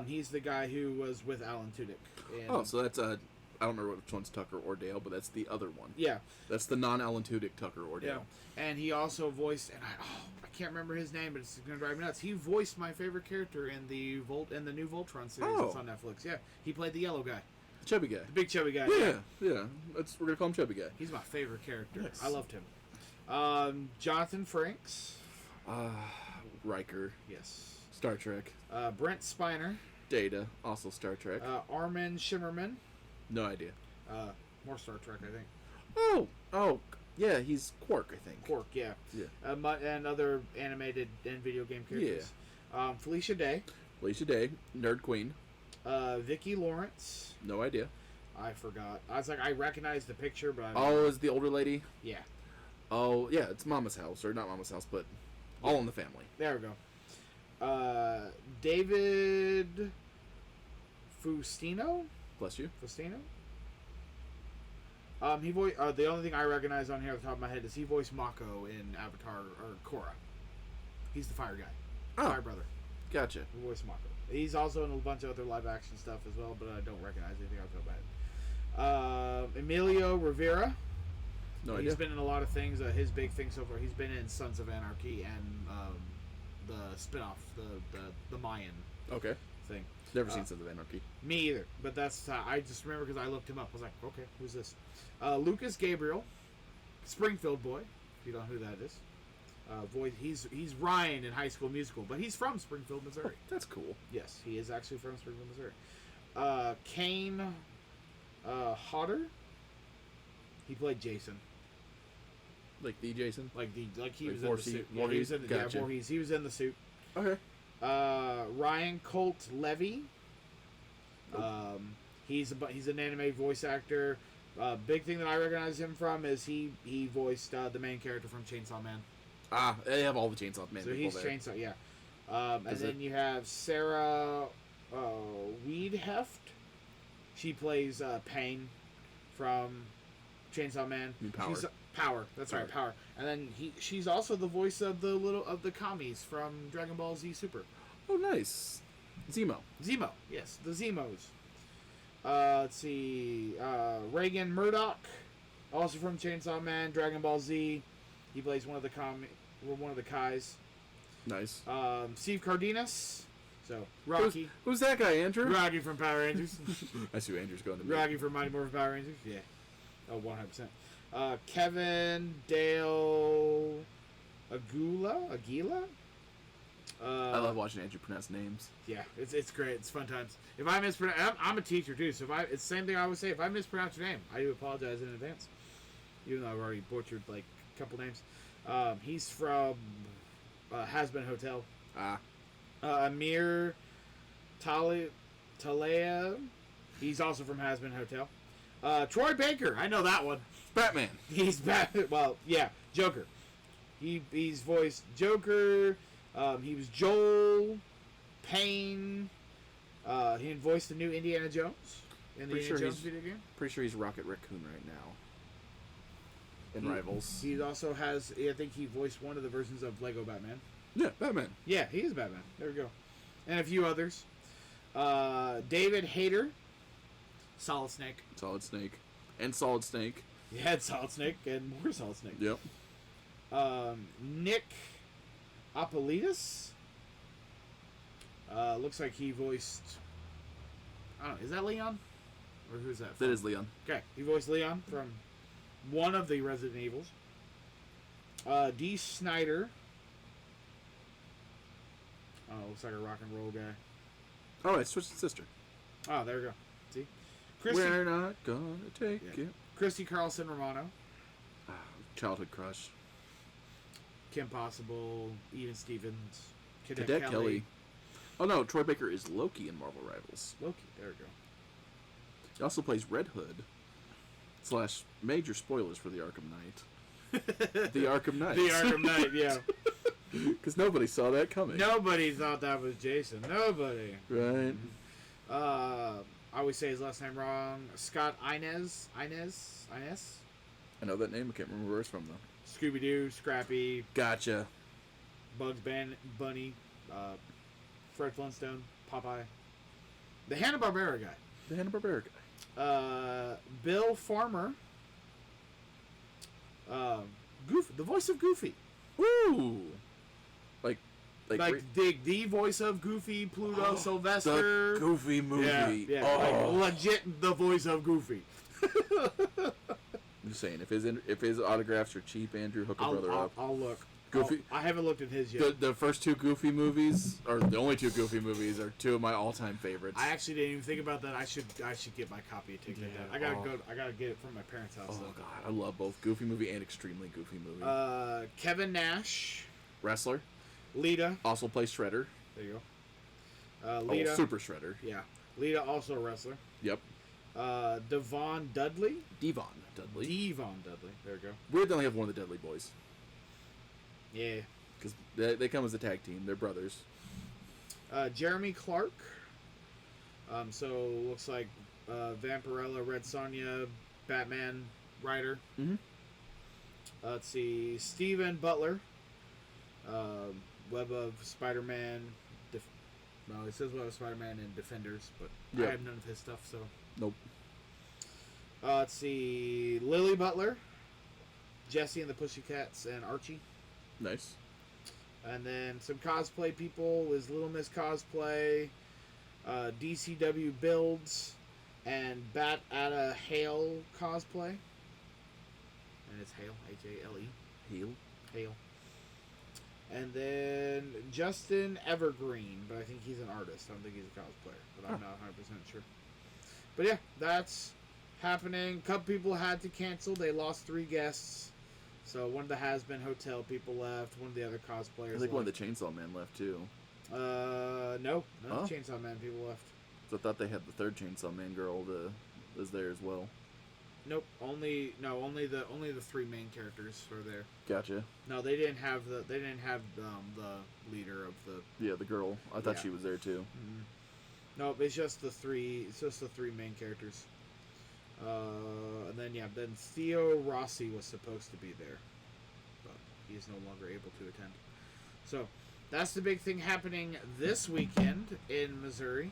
He's the guy who was with Alan Tudyk. Oh, so that's I don't remember which one's Tucker or Dale, but that's the other one. Yeah. That's the non-Alan Tudyk Tucker or Dale. Yeah. And he also voiced, and I can't remember his name, but it's gonna drive me nuts. He voiced my favorite character in the new Voltron series that's on Netflix. Yeah. He played the yellow guy. The chubby guy. The big chubby guy. Yeah. We're gonna call him Chubby Guy. He's my favorite character. Yes. I loved him. Jonathan Frakes. Riker. Yes. Star Trek. Brent Spiner. Data. Also Star Trek. Armin Shimmerman. No idea. More Star Trek, I think. Oh, yeah, he's Quark, I think. Quark, yeah. Yeah. And other animated and video game characters. Yeah. Felicia Day. Felicia Day. Nerd Queen. Vicki Lawrence. No idea. I forgot. I was like, I recognized the picture, but I don't know. Is the older lady? Yeah. Oh, yeah, it's Mama's house. Or not Mama's house, but All in the Family. There we go. David Faustino? Bless you. Faustino? He voiced. The only thing I recognize on here off the top of my head is he voiced Mako in Avatar or Korra. He's the fire guy. Fire brother. Gotcha. He voiced Mako. He's also in a bunch of other live action stuff as well, but I don't recognize anything off the top of my head. Emilio Rivera. No idea. He's been in a lot of things. His big thing so far, he's been in Sons of Anarchy and the spinoff, the Mayan thing. Never seen Sons of Anarchy. Me either, but that's I just remember because I looked him up. I was like, okay, who's this? Lucas Gabriel, Springfield boy. If you don't know who that is. He's Ryan in High School Musical, but he's from Springfield, Missouri. Oh, that's cool. Yes, he is actually from Springfield, Missouri. Kane Hodder. He played Jason. Like the Jason? He was in the suit. Yeah, he was in gotcha. Voorhees. He was in the suit. Okay. Ryan Colt Levy. He's an anime voice actor. Big thing that I recognize him from is he voiced the main character from Chainsaw Man. They have all the Chainsaw Man. So people he's there. Chainsaw, yeah. And then you have Sarah Weedheft. She plays Pain from Chainsaw Man. Power. Power. That's right, Power. And then she's also the voice of the commies from Dragon Ball Z Super. Oh, nice. Zemo. Yes, the Zemos. Let's see. Reagan Murdoch, also from Chainsaw Man, Dragon Ball Z. He plays one of the Kais. Nice. Steve Cardenas. So Rocky. Who's that guy, Andrew? Rocky from Power Rangers. I see who Andrew's going to be. Rocky from Mighty Morphin Power Rangers. Yeah. Oh, 100%. Kevin Dale Aguila. I love watching Andrew pronounce names. Yeah, it's great. It's fun times. If I mispronounce, I'm a teacher too, so it's the same thing I always say. If I mispronounce your name, I do apologize in advance. Even though I've already butchered like a couple names. He's from Has Been Hotel. Amir Talea. He's also from Has Been Hotel. Troy Baker. I know that one. Batman. He's Batman. Well, yeah, Joker. He's voiced Joker. He was Joel, Payne. He voiced the new Indiana Jones in the Indiana Jones video game. Pretty sure he's Rocket Raccoon right now. In Rivals. He also has, I think he voiced one of the versions of Lego Batman. Yeah, Batman. Yeah, he is Batman. There we go. And a few others. David Hayter. Solid Snake. Solid Snake. And Solid Snake. He had Solid Snake and more Solid Snake. Yep. Nick Apolitis. Looks like he voiced... I don't know. Is that Leon? Or who's that from? That is Leon. Okay. He voiced Leon from one of the Resident Evils. D. Snyder. Oh, looks like a rock and roll guy. Oh, it's Twisted Sister. Oh, there we go. See? We're not gonna take it. Christy Carlson Romano. Childhood crush. Kim Possible. Eden Stevens. Cadet Kelly. Oh no, Troy Baker is Loki in Marvel Rivals. Loki, there we go. He also plays Red Hood. / major spoilers for the Arkham Knight. The Arkham Knight. The Arkham Knight, yeah. Because nobody saw that coming. Nobody thought that was Jason. Nobody. Right. I always say his last name wrong. Scott Inez. I know that name. I can't remember where it's from, though. Scooby-Doo, Scrappy. Gotcha. Bugs Bunny. Fred Flintstone. Popeye. The Hanna-Barbera guy. The Hanna-Barbera guy. Bill Farmer. Goofy. The voice of Goofy. Woo! Like the voice of Goofy, Pluto, Sylvester. The Goofy movie. Yeah. Oh. Like legit the voice of Goofy. I'm just saying, if his autographs are cheap, Andrew, hook a brother up. I'll look. Goofy. I haven't looked at his yet. The first two Goofy movies, or the only two Goofy movies, are two of my all-time favorites. I actually didn't even think about that. I should get my copy and take that down. I gotta get it from my parents' house. Oh God, I love both Goofy movie and Extremely Goofy movie. Kevin Nash, wrestler. Lita Also plays Shredder. There you go. Lita. Super Shredder. Yeah. Lita, also a wrestler. Yep. Devon Dudley. Devon Dudley. There we go. Weird they only have one of the Dudley boys. Yeah. Because they come as a tag team. They're brothers. Jeremy Clark. So looks like Vampirella, Red Sonja, Batman writer. Mm-hmm. Let's see. Steven Butler. Web of Spider-Man. No, it says Web of Spider-Man and Defenders, but I have none of his stuff, so. Nope. Let's see. Lily Butler. Jesse and the Pussycats and Archie. Nice. And then some cosplay people is Little Miss Cosplay, DCW Builds, and Bat Atta Hale Cosplay. And it's Hale, Hale. Hale. And then Justin Evergreen, but I think he's an artist. I don't think he's a cosplayer, but I'm not 100% sure. But yeah, that's happening. A couple people had to cancel. They lost 3 guests. So one of the Has-Been Hotel people left. One of the other cosplayers I think one of the Chainsaw Man left, too. No. None of the Chainsaw Man people left. So I thought they had the third Chainsaw Man girl was there as well. Nope. Only the 3 main characters are there. Gotcha. No, they didn't have the leader of the. Yeah, the girl. I thought she was there too. Mm-hmm. Nope, it's just the 3. It's just the 3 main characters. And then Theo Rossi was supposed to be there, but he's no longer able to attend. So that's the big thing happening this weekend in Missouri.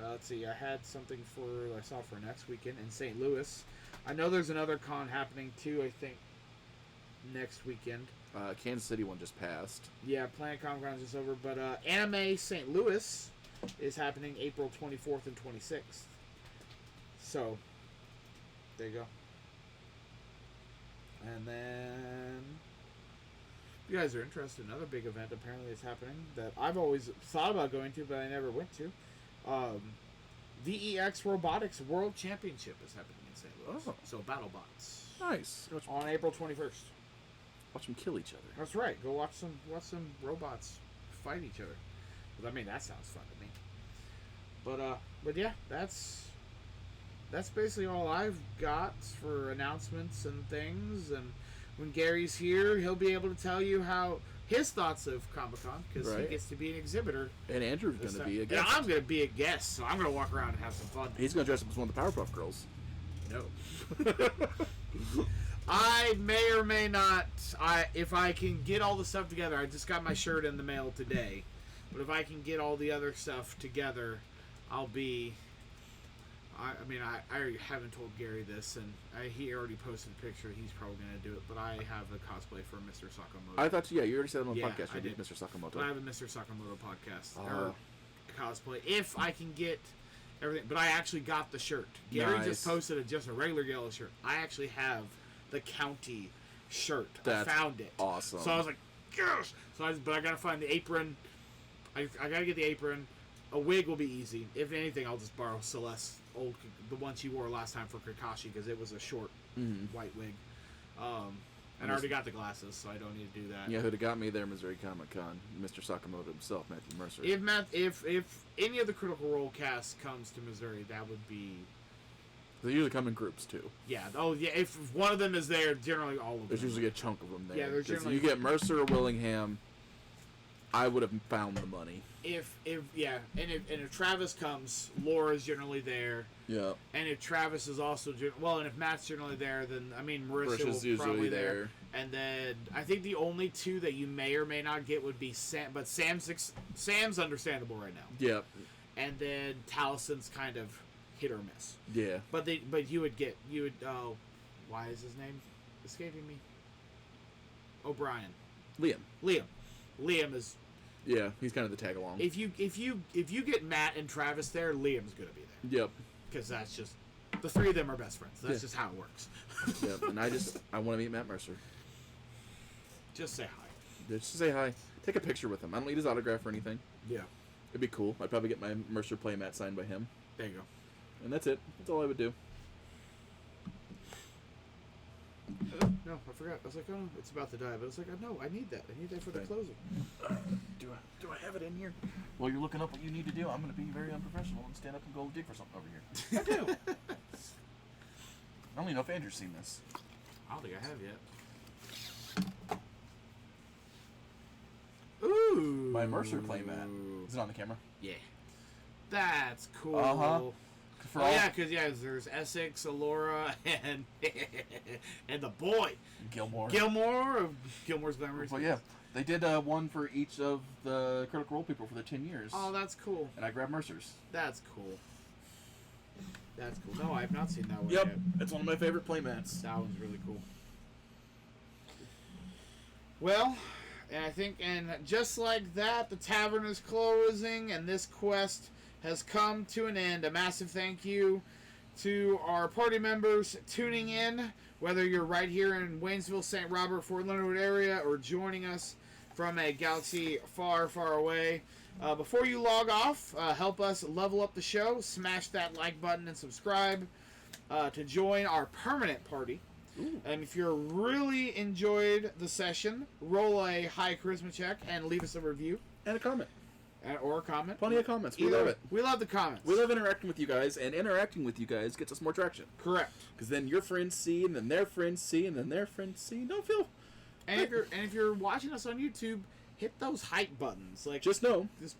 Let's see, I had something I saw for next weekend in St. Louis. I know there's another con happening too, I think, next weekend. Kansas City one just passed. Yeah, Planet Comic Con is just over, but Anime St. Louis is happening April 24th and 26th. So, there you go. And then, if you guys are interested, another big event apparently is happening that I've always thought about going to, but I never went to. VEX Robotics World Championship is happening in St. Louis. Oh. So BattleBots. Nice. On April 21st. Watch them kill each other. That's right. Go watch some robots fight each other. 'Cause, I mean, that sounds fun to me. But yeah, that's basically all I've got for announcements and things. And when Gary's here, he'll be able to tell you how his thoughts of Comic-Con, because he gets to be an exhibitor. And Andrew's going to be a guest. And I'm going to be a guest, so I'm going to walk around and have some fun. He's going to dress up as one of the Powerpuff Girls. No. I may or may not. If I can get all the stuff together, I just got my shirt in the mail today. But if I can get all the other stuff together, I'll be. I already haven't told Gary this, and he already posted a picture. He's probably going to do it, but I have a cosplay for Mr. Sakamoto. I thought, you already said it on the podcast. I did. Mr. Sakamoto. But I have a Mr. Sakamoto podcast or cosplay. If I can get everything, but I actually got the shirt. Gary just posted just a regular yellow shirt. I actually have the county shirt. That's I found it. awesome. So I was like, yes! But I gotta find the apron. I gotta get the apron. A wig will be easy. If anything, I'll just borrow Celeste's the one she wore last time for Kakashi, because it was a short white wig. And I already got the glasses, so I don't need to do that. Yeah, who'd have got me there, Missouri Comic-Con? Mr. Sakamoto himself, Matthew Mercer. If any of the Critical Role cast comes to Missouri, that would be... They usually come in groups, too. Yeah. Oh, yeah. If one of them is there, generally all of them. There's usually a chunk of them there. Yeah, there's generally... You get Mercer or Willingham, I would have found the money. If Travis comes, Laura's generally there. Yeah. And if Travis is also and if Matt's generally there, then Marissa's will probably there. And then I think the only two that you may or may not get would be Sam, but Sam's understandable right now. Yeah. And then Talison's kind of hit or miss. Yeah. But you would why is his name escaping me? O'Brien. Liam is. Yeah, he's kind of the tag along. If you get Matt and Travis there, Liam's gonna be there. Yep. Because that's just the three of them are best friends. That's just how it works. Yep. And I want to meet Matt Mercer. Just say hi. Just say hi. Take a picture with him. I don't need his autograph or anything. Yeah. It'd be cool. I'd probably get my Mercer playmat signed by him. There you go. And that's it. That's all I would do. No, I forgot. I was like, oh, it's about to die. But it's like, no, I need that. I need that for the closing. Do I have it in here? While you're looking up what you need to do, I'm going to be very unprofessional and stand up and go dig for something over here. I do. I don't even know if Andrew's seen this. I don't think I have yet. Ooh. My Mercer playmat. Is it on the camera? Yeah. That's cool. Uh-huh. Because there's Essex, Alora, and the boy. Gilmore of Gilmore's Glamorous. Well, yeah. They did one for each of the Critical Role people for their 10 years. Oh, that's cool. And I grabbed Mercer's. That's cool. That's cool. No, I have not seen that one yep. yet. It's one of my favorite playmats. That one's really cool. Well, and just like that, the tavern is closing, and this quest has come to an end. A massive thank you to our party members tuning in, whether you're right here in Waynesville, St. Robert, Fort Leonard Wood area, or joining us from a galaxy far, far away. Before you log off, help us level up the show. Smash that like button and subscribe to join our permanent party. Ooh. And if you really enjoyed the session, roll a high charisma check and leave us a review. And a comment. Or a comment. Plenty of comments. We love it. We love the comments. We love interacting with you guys, and interacting with you guys gets us more traction. Correct. Because then your friends see, and then their friends see, and then their friends see. Don't feel. And if you're watching us on YouTube, hit those hype buttons. Like, just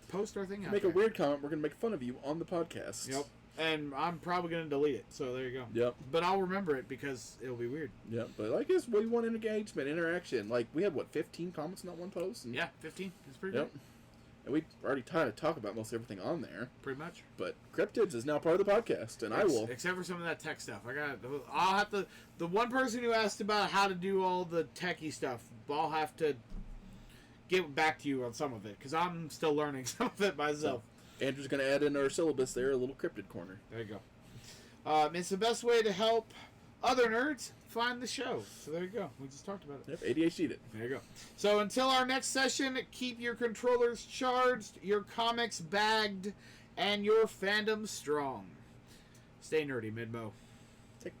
post our thing out. Make there. a weird comment. We're gonna make fun of you on the podcast. Yep. And I'm probably gonna delete it. So there you go. Yep. But I'll remember it because it'll be weird. Yep. But like this, we want engagement, interaction. Like we had 15 comments in that one post. And, yeah, 15. It's pretty good. And we already tried to talk about most everything on there. Pretty much. But Cryptids is now part of the podcast, and I will. Except for some of that tech stuff. I'll have to. The one person who asked about how to do all the techie stuff, I'll have to get back to you on some of it because I'm still learning some of it myself. So, Andrew's going to add in our syllabus there, a little cryptid corner. There you go. It's the best way to help other nerds find the show. So there you go. We just talked about it. Yep, ADHD'd it. There you go. So until our next session, keep your controllers charged, your comics bagged, and your fandom strong. Stay nerdy, Midmo. Take